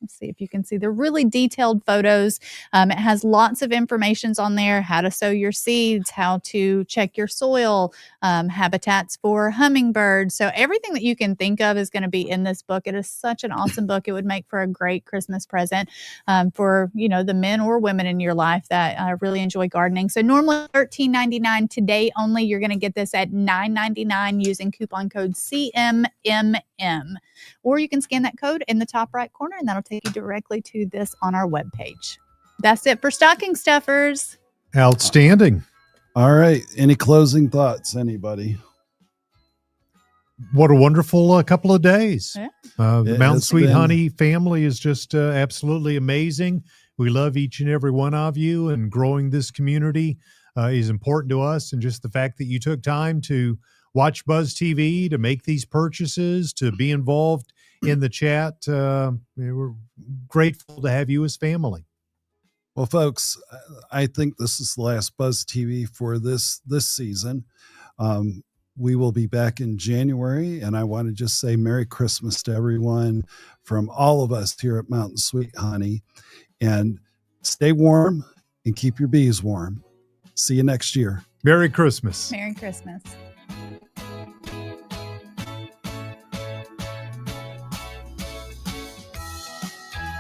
Let's see if you can see the really detailed photos. It has lots of information on there: how to sow your seeds, how to check your soil, habitats for hummingbirds. So everything that you can think of is going to be in this book. It is such an awesome book. It would make for a great Christmas present for the men or women in your life that really enjoy gardening. So normally $13.99. Today only, you're going to get this at $9.99 using coupon code CMMM. Or you can scan that code in the top right corner, and that'll take you directly to this on our webpage. That's it for stocking stuffers. outstanding. All right. Any closing thoughts, anybody? What a wonderful couple of days. Yeah. The Mountain It's Sweet been- Honey family is just absolutely amazing. We love each and every one of you, and growing this community is important to us. And just the fact that you took time to watch Buzz TV, to make these purchases, to be involved in the chat, we're grateful to have you as family. Well, folks, I think this is the last Buzz TV for this season. We will be back in January, and I want to just say Merry Christmas to everyone from all of us here at Mountain Sweet Honey, and stay warm and keep your bees warm. See you next year. Merry Christmas. Merry Christmas.